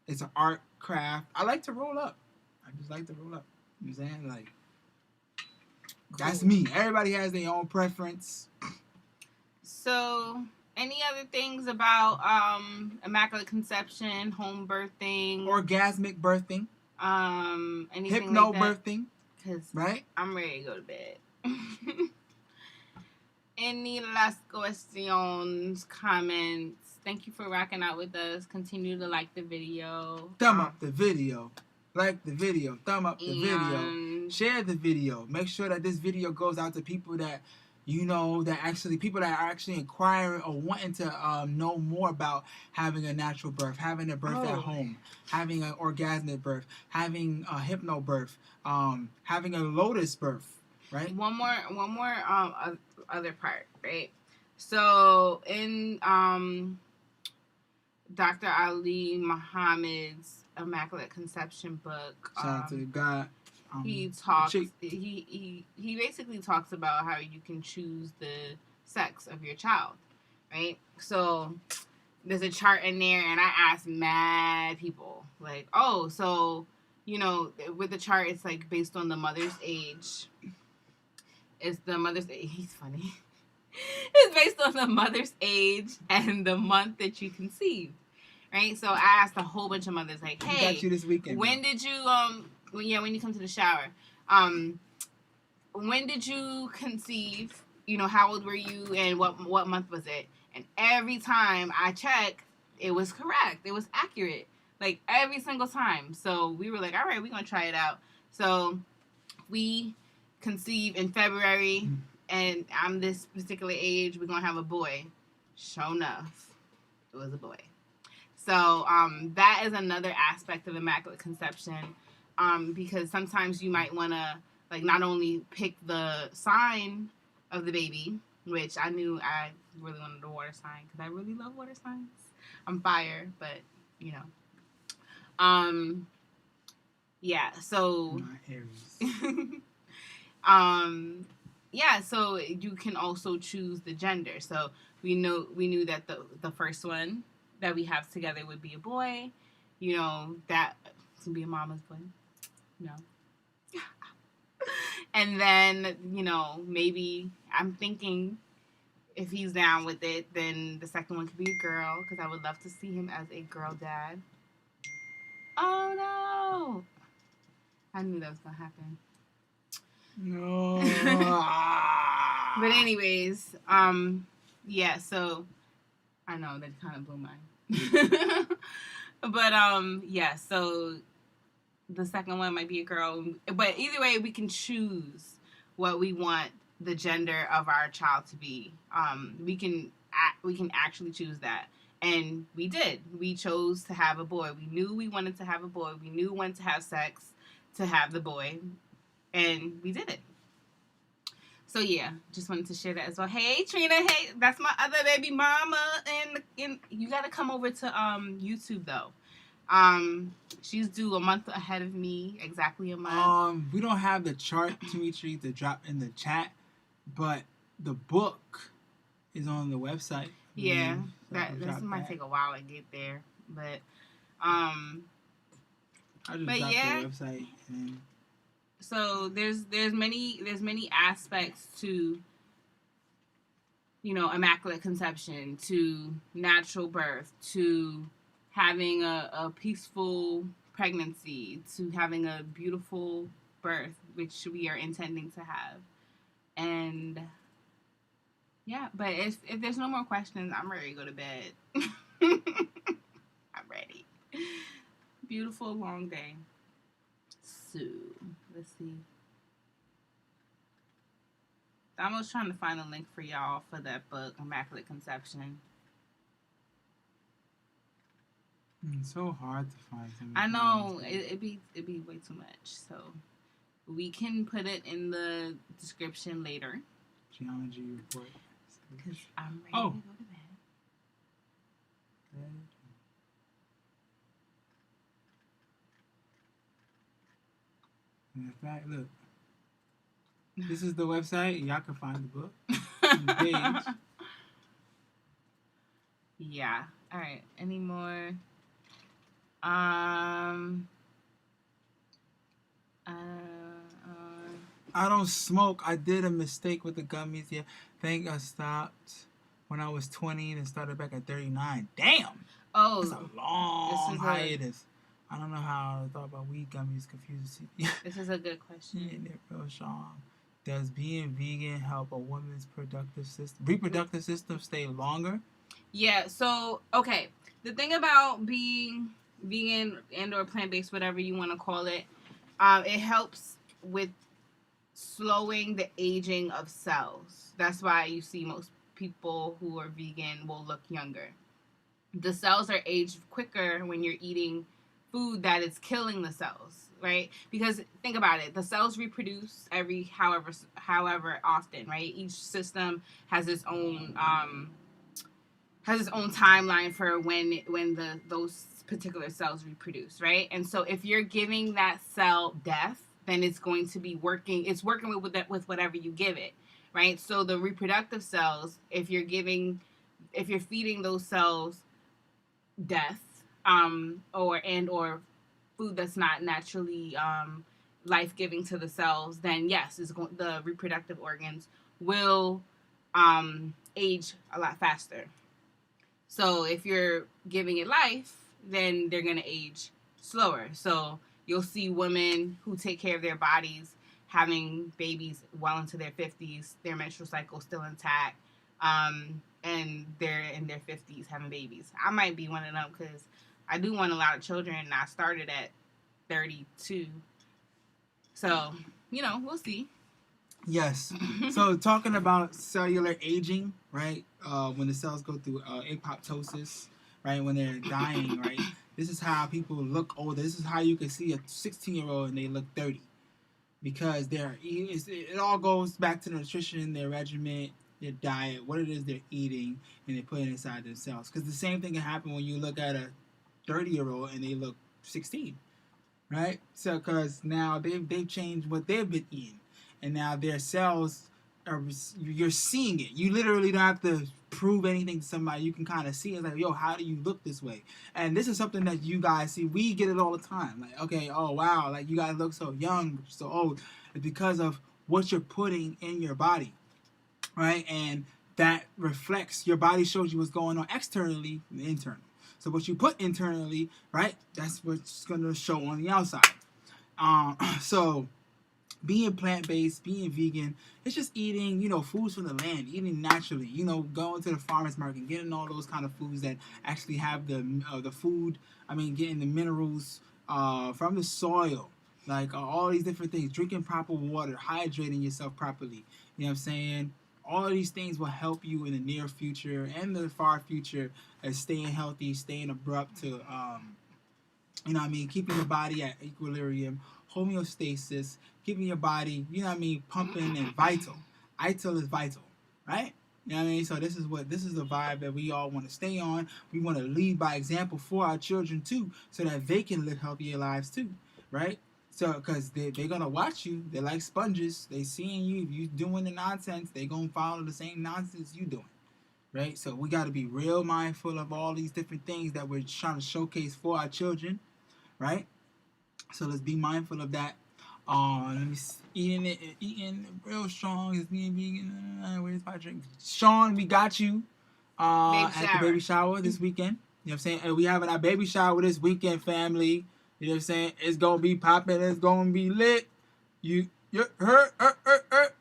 It's an art craft. I like to roll up. I just like to roll up. You know what I'm saying? Like, that's me. Everybody has their own preference. So, any other things about Immaculate Conception, home birthing, Orgasmic birthing, anything hypno like that? birthing, Because right? I'm ready to go to bed. Any last questions, comments? Thank you for rocking out with us. Continue to like the video. Thumb up the video. Like the video. Thumb up the video. And Share the video. Make sure that this video goes out to people that you know, people that are actually inquiring or wanting to know more about having a natural birth, having a birth at home, having an orgasmic birth, having a hypno birth, having a lotus birth, right? One more other part, right? So in Dr. Ali Muhammad's Immaculate Conception book, Shout out to God. he talks. He basically talks about how you can choose the sex of your child, right? So there's a chart in there, and I asked mad people like, oh, so you know, with the chart, it's like based on the mother's age. It's the mother's age. He's funny. It's based on the mother's age and the month that you conceived, right? So I asked a whole bunch of mothers like, hey, got you this weekend, when did you when you come to the shower, when did you conceive? You know, how old were you and what month was it? And every time I checked, it was correct. It was accurate. Like every single time. So we were like, all right, we're gonna try it out. So we conceived in February, and I'm this particular age. We're gonna have a boy. Sure enough, it was a boy. So that is another aspect of Immaculate Conception, because sometimes you might want to like not only pick the sign of the baby, which I knew I really wanted a water sign because I really love water signs. I'm fire, but you know. Yeah, so yeah, so you can also choose the gender. So we knew that the first one that we have together would be a boy. You know, that it's gonna be a mama's boy. No. And then, you know, maybe I'm thinking if he's down with it, then the second one could be a girl, because I would love to see him as a girl dad. Oh no! I knew that was gonna happen. No. But anyways, yeah, so I know that kind of blew mine. But yeah, so the second one might be a girl, but either way, we can choose what we want the gender of our child to be. We can actually choose that. And we did. We chose to have a boy. We knew we wanted to have a boy. We knew when to have sex to have the boy. And we did it. So, yeah. Just wanted to share that as well. Hey, Trina. Hey, that's my other baby mama. And you got to come over to YouTube, though. She's due a month ahead of me. Exactly a month. We don't have the chart, Dimitri, to drop in the chat. But the book is on the website. Yeah, that might take a while to get there, but I just dropped yeah. the website. And so there's many aspects to, you know, Immaculate Conception, to natural birth, to having a peaceful pregnancy, to having a beautiful birth, which we are intending to have, and. Yeah, but if there's no more questions, I'm ready to go to bed. I'm ready. Beautiful long day. So, let's see. I was trying to find a link for y'all for that book, Immaculate Conception. It's so hard to find something. I know, it'd be way too much. So, we can put it in the description later. Geology report. Because I'm ready to go to bed. In fact, look. This is the website. Y'all can find the book. The page. Yeah. All right. Any more? I don't smoke. I did a mistake with the gummies. Yeah, I stopped. when I was 20 and started back at 39. Damn! Oh, That's a long hiatus. I don't know how I thought about weed gummies confused. This is a good question. Yeah, they're real strong. Does being vegan help a woman's reproductive system stay longer? Yeah, so, okay. The thing about being vegan and or plant-based, whatever you want to call it, it helps with slowing the aging of cells. That's why you see most people who are vegan will look younger. The cells are aged quicker when you're eating food that is killing the cells, right? Because think about it, the cells reproduce every however often, right? Each system has its own timeline for when those particular cells reproduce, right? And so if you're giving that cell death, then it's going to be working with whatever you give it, right? So the reproductive cells, if you're feeding those cells death, or food that's not naturally life-giving to the cells, then yes, the reproductive organs will age a lot faster. So if you're giving it life, then they're going to age slower. So you'll see women who take care of their bodies having babies well into their 50s, their menstrual cycle still intact, and they're in their 50s having babies. I might be one of them because I do want a lot of children, and I started at 32. So, we'll see. Yes. So talking about cellular aging, right? When the cells go through apoptosis, right? When they're dying, right? This is how people look older. This is how you can see a 16-year-old and they look 30. Because it all goes back to the nutrition, their regimen, their diet, what it is they're eating, and they put it inside themselves. Because the same thing can happen when you look at a 30-year-old and they look 16, right? So because now they've changed what they've been eating, and now their cells you're seeing it. You literally don't have to prove anything to somebody. You can kind of see it. It's like, yo, how do you look this way? And this is something that you guys see. We get it all the time. Like, okay, oh wow, like you guys look so young, so old. It's because of what you're putting in your body, right? And that reflects, your body shows you what's going on externally and internal. So what you put internally, right, that's what's going to show on the outside. So being plant-based, being vegan, it's just eating, foods from the land, eating naturally, going to the farmer's market, getting all those kind of foods that actually have the food, getting the minerals from the soil, like all these different things, drinking proper water, hydrating yourself properly, you know what I'm saying? All of these things will help you in the near future and the far future as staying healthy, staying abrupt to, keeping your body at equilibrium, homeostasis, keeping your body, pumping and vital. Ital is vital, right? You know what I mean? So this is the vibe that we all want to stay on. We want to lead by example for our children too, so that they can live healthier lives too, right? So, because they're going to watch you. They're like sponges. They seeing you. If you doing the nonsense, they going to follow the same nonsense you doing, right? So we got to be real mindful of all these different things that we're trying to showcase for our children, right? So let's be mindful of that. Let me see. Eating real strong. Is being vegan. Where's my drink? Sean, we got you at the baby shower this weekend. You know what I'm saying? And we having our baby shower this weekend, family. You know what I'm saying? It's going to be popping. It's going to be lit.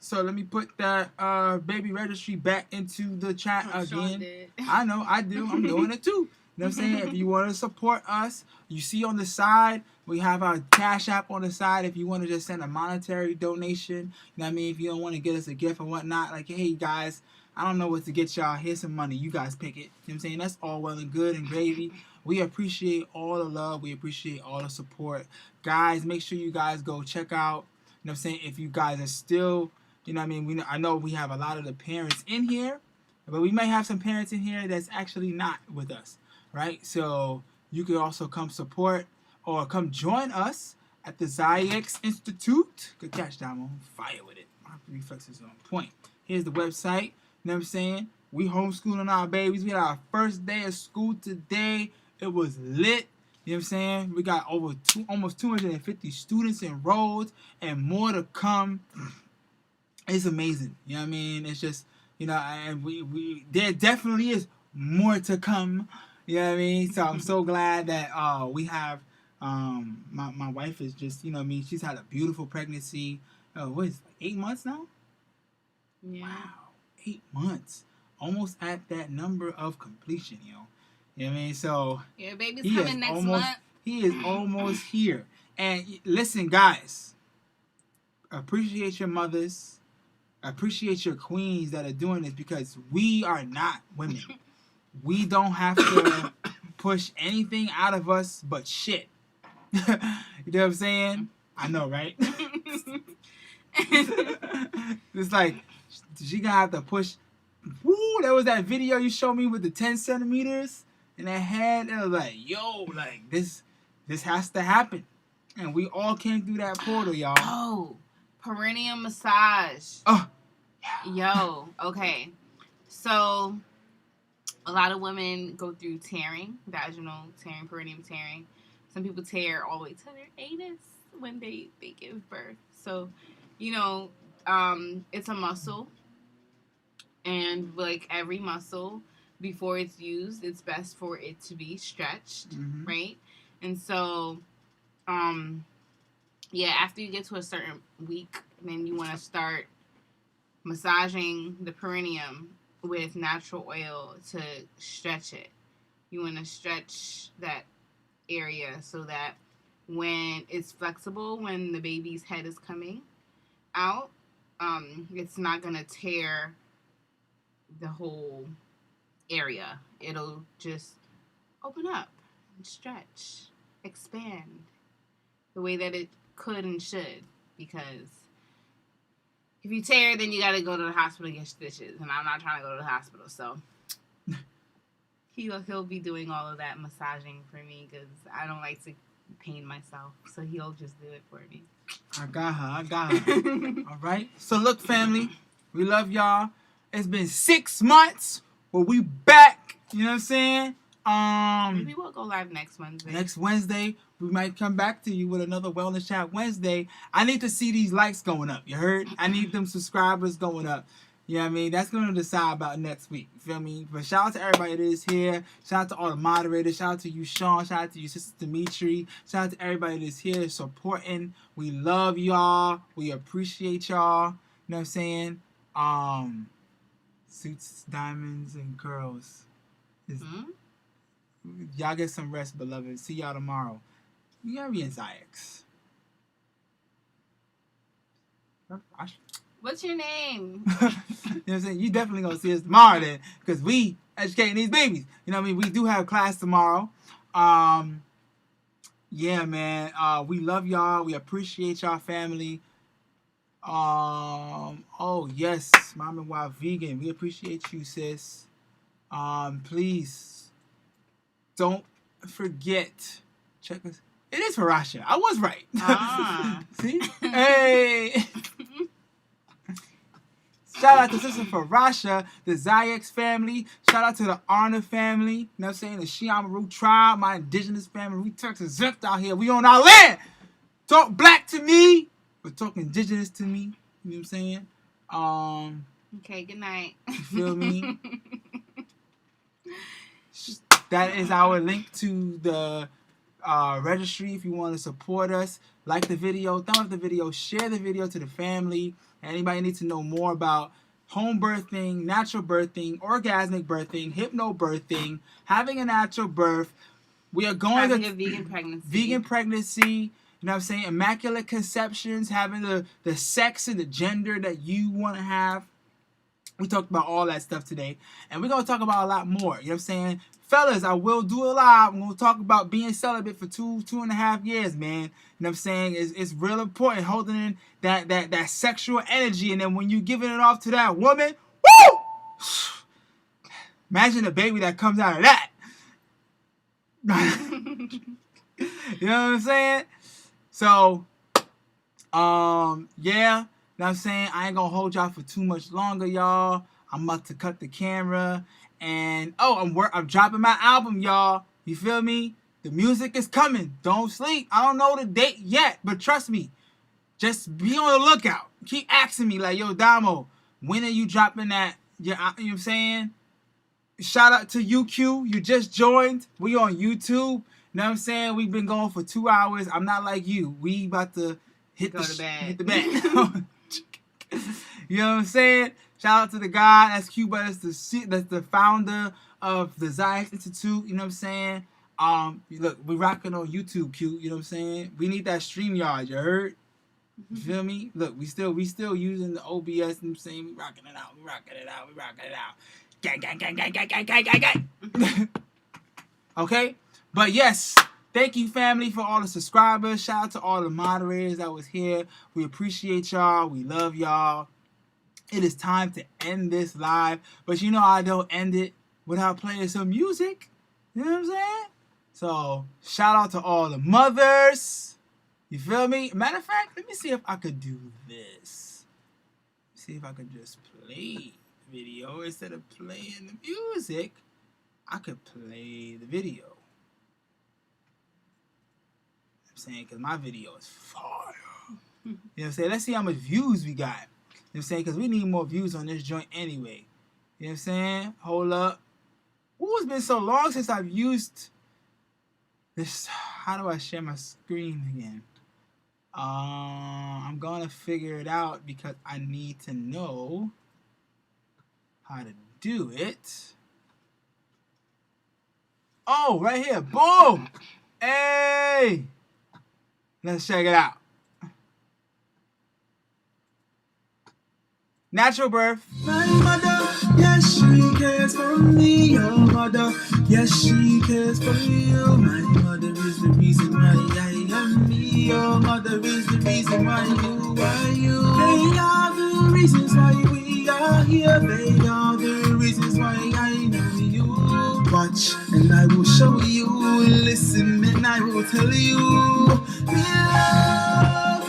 So let me put that baby registry back into the chat again. I know, I do. I'm doing it too. You know what I'm saying? If you want to support us, you see on the side, we have our Cash App on the side. If you want to just send a monetary donation, you know what I mean? If you don't want to get us a gift or whatnot, like, hey, guys, I don't know what to get y'all. Here's some money. You guys pick it. You know what I'm saying? That's all well and good and gravy. We appreciate all the love. We appreciate all the support. Guys, make sure you guys go check out, you know what I'm saying, if you guys are still, you know what I mean? I know we have a lot of the parents in here, but we may have some parents in here that's actually not with us, right? So you can also come support or come join us at the Zyx Institute. Good catch, Damo. Fire with it. My reflexes on point. Here's the website. You know what I'm saying? We homeschooling our babies. We had our first day of school today. It was lit. You know what I'm saying? We got almost 250 students enrolled and more to come. It's amazing. You know what I mean? It's just, You know, and we there definitely is more to come. You know what I mean? So I'm so glad that we have my wife is just, you know what I mean, she's had a beautiful pregnancy. What is it, 8 months now? Yeah. Wow. 8 months. Almost at that number of completion, yo. You know what I mean? So yeah, baby's coming next month. He is almost here. And listen, guys, appreciate your mothers. Appreciate your queens that are doing this, because we are not women. We don't have to push anything out of us but shit. You know what I'm saying? I know, right? It's like, she gonna have to push. Woo! There was that video you showed me with the 10 centimeters in that head. And I was like, yo, like this has to happen. And we all came through that portal, y'all. Oh, perineum massage. Oh, Yo, okay. So, a lot of women go through tearing, vaginal tearing, perineum tearing. Some people tear all the way to their anus when they give birth. So, you know, it's a muscle. And like every muscle, before it's used, it's best for it to be stretched, right? And so, yeah, after you get to a certain week, then you want to start massaging the perineum with natural oil to stretch it. You want to stretch that area so that when it's flexible, when the baby's head is coming out, it's not going to tear the whole area. It'll just open up and stretch, expand the way that it could and should, because if you tear, then you got to go to the hospital and get stitches, and I'm not trying to go to the hospital, so he'll be doing all of that massaging for me, because I don't like to pain myself, so he'll just do it for me. I got her. All right. So look, family, we love y'all. It's been 6 months, but we back. You know what I'm saying? Maybe we'll go live next Wednesday. Next Wednesday, we might come back to you with another Wellness Chat Wednesday. I need to see these likes going up. You heard? I need them subscribers going up. You know what I mean? That's going to decide about next week. You feel me? But shout out to everybody that is here. Shout out to all the moderators. Shout out to you, Sean. Shout out to you, Sister Dimitri. Shout out to everybody that's here supporting. We love y'all. We appreciate y'all. You know what I'm saying? Suits, diamonds, and curls. Y'all get some rest, beloved. See y'all tomorrow. You gotta be in Zayx. What's your name? You know what I'm saying? You definitely gonna see us tomorrow then, because we educating these babies. You know what I mean? We do have class tomorrow. Yeah, man. We love y'all. We appreciate y'all, family. Oh yes, Mom and Wild Vegan. We appreciate you, sis. Please don't forget. Check us. It is Farasha. I was right. See? Hey. Shout out to Sister Farasha, the Zayx family. Shout out to the Arna family. You know what I'm saying? The Shiamaru tribe, my indigenous family. We Texas exempt out here. We on our land. Talk black to me, but talk indigenous to me. You know what I'm saying? Okay, good night. You feel me? That is our link to the registry if you want to support us. Like the video, thumb up the video, share the video to the family. Anybody needs to know more about home birthing, natural birthing, orgasmic birthing, hypnobirthing, having a natural birth. We are going having to a vegan pregnancy. Vegan pregnancy. You know what I'm saying? Immaculate conceptions, having the sex and the gender that you want to have. We talked about all that stuff today. And we're going to talk about a lot more. You know what I'm saying? Fellas, I will do a live. We're going to talk about being celibate for 2.5 years, man. You know what I'm saying? It's real important holding in that sexual energy. And then when you giving it off to that woman, woo! Imagine the baby that comes out of that. You know what I'm saying? So, yeah. You know what I'm saying? I ain't going to hold y'all for too much longer, y'all. I'm about to cut the camera. And, I'm dropping my album, y'all. You feel me? The music is coming. Don't sleep. I don't know the date yet, but trust me. Just be on the lookout. Keep asking me, like, yo, Damo, when are you dropping that yeah, you know what I'm saying? Shout out to UQ. You just joined. We on YouTube. You know what I'm saying? We've been going for 2 hours. I'm not like you. We about to hit Go to bed. Hit the bed. You know what I'm saying? Shout out to the guy. That's Cuba. That's the founder of the Zion Institute. You know what I'm saying? Look, we rocking on YouTube, Q. You know what I'm saying? We need that StreamYard. You heard? You feel me? Look, we still using the OBS. You know what I'm saying? We rocking it out. Gang. Okay? But yes, thank you, family, for all the subscribers. Shout out to all the moderators that was here. We appreciate y'all. We love y'all. It is time to end this live. But you know I don't end it without playing some music. You know what I'm saying? So, shout out to all the mothers. You feel me? Matter of fact, let me see if I could do this. See if I could just play the video instead of playing the music. I could play the video. I'm saying, because my video is fire. You know what I'm saying? Let's see how much views we got. You know what I'm saying? Because we need more views on this joint anyway. You know what I'm saying? Hold up. Ooh, it's been so long since I've used this. How do I share my screen again? I'm gonna figure it out because I need to know how to do it. Oh, right here. Boom! Hey! Let's check it out. Natural birth. My mother, yes, she cares for me. Your mother, yes, she cares for you. My mother is the reason why I am me. Your mother is the reason why you are you. They are the reasons why we are here. They are the reasons why I know you. Watch and I will show you. Listen and I will tell you.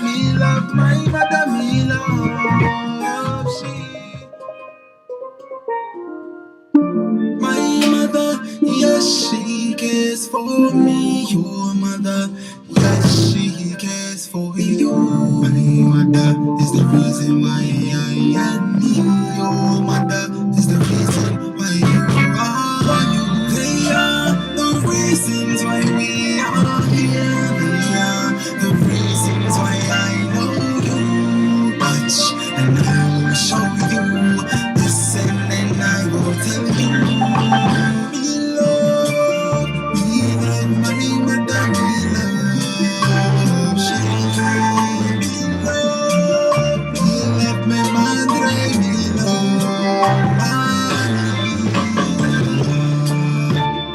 Me love my mother, me love. My mother, yes, she cares for me. Your mother, yes, she cares for you. My mother is the reason why I am me. Your mother is the reason why you are you. They are the reasons why we are here. They are the reasons why I know you much, and I will show you. Listen and I will tell you. Me love my mother, me love she. Me love my madre, me love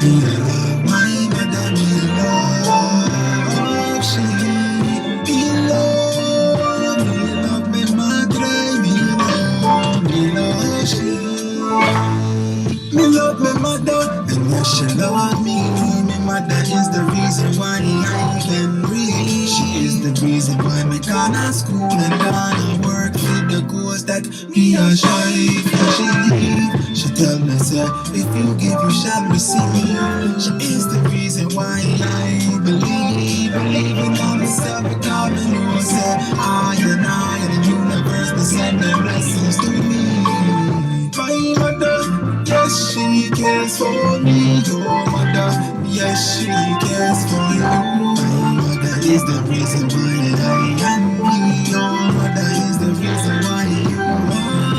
me love my mother, me love she. Me love my madre, me love she. Me love my mother, and yes, she love me. My mother is the reason why I can read. She is the reason why me gonna school and gonna work with the course that me a strive for. She tell me, say, if you give, you shall receive. She is the reason why I believe in all myself, because me know, say, I and the universe, they send their blessings to me. My mother, yes, she cares for me. Your mother, yes, she cares for you. My mother is the reason why I am me. Your mother is the reason why you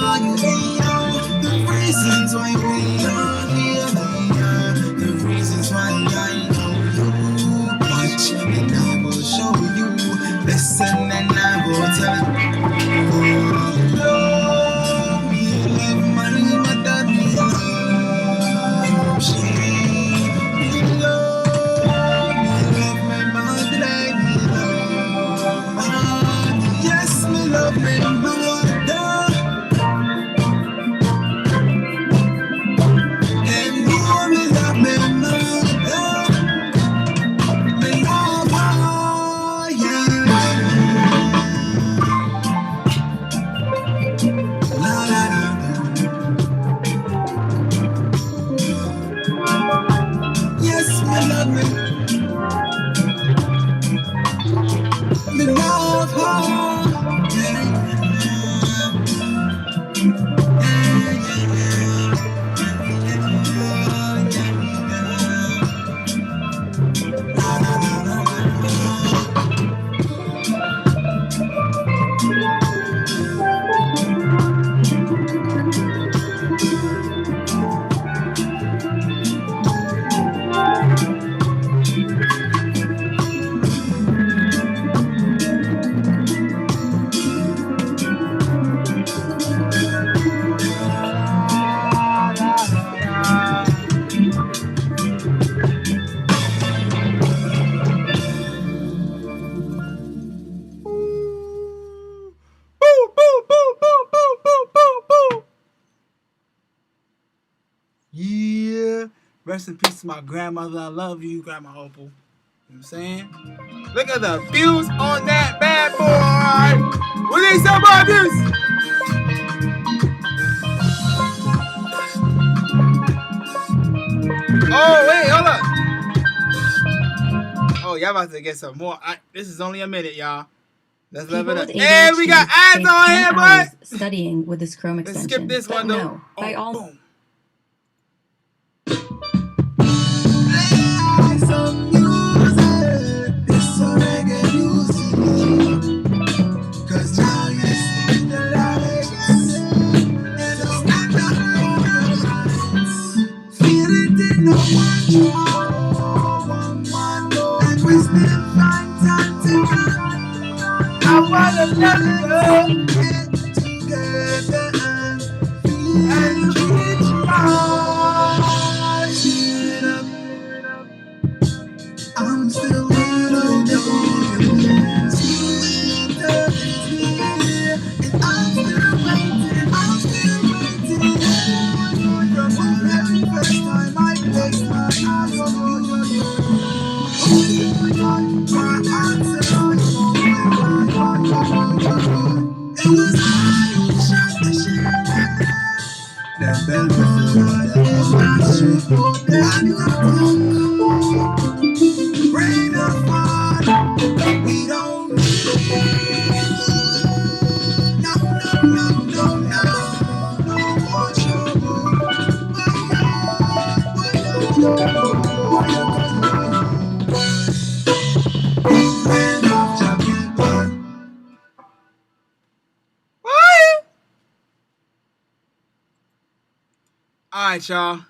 are you. They are the reasons why we are here. They are the reasons why I know you. Watch and I will show you. Listen and I will tell you. Yes, me love me, Rest in peace to my grandmother. I love you, Grandma Opal. You know what I'm saying? Look at the views on that bad boy. We need some more views. Oh, wait, hold up. Oh, y'all about to get some more. This is only a minute, y'all. Let's leave it up. Hey, we got ads on here, boy. Studying with this Chrome Let's extension. skip this one, though. No, by all. Boom. Play some music. It's some reggae music. 'Cause now you see the lights. And the lights. Feel it in the one. And we still find time to I wanna let it go. Get together and keep rising up. I'm still waiting on you. And I'm still waiting. From the very first time I placed my eyes on you. My answer. It was I who shot the shit. That bell was it's not straightforward. Rain or fall, we don't need. No more trouble. Rain off Jamaica. Alright, y'all.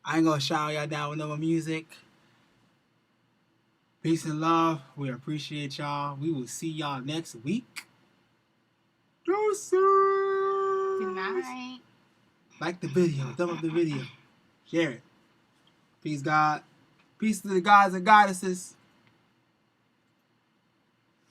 I ain't gonna shout y'all down with no more music. Peace and love. We appreciate y'all. We will see y'all next week. Deuces. Good night. Like the video. Thumb up the video. Share it. Peace, God. Peace to the gods and goddesses.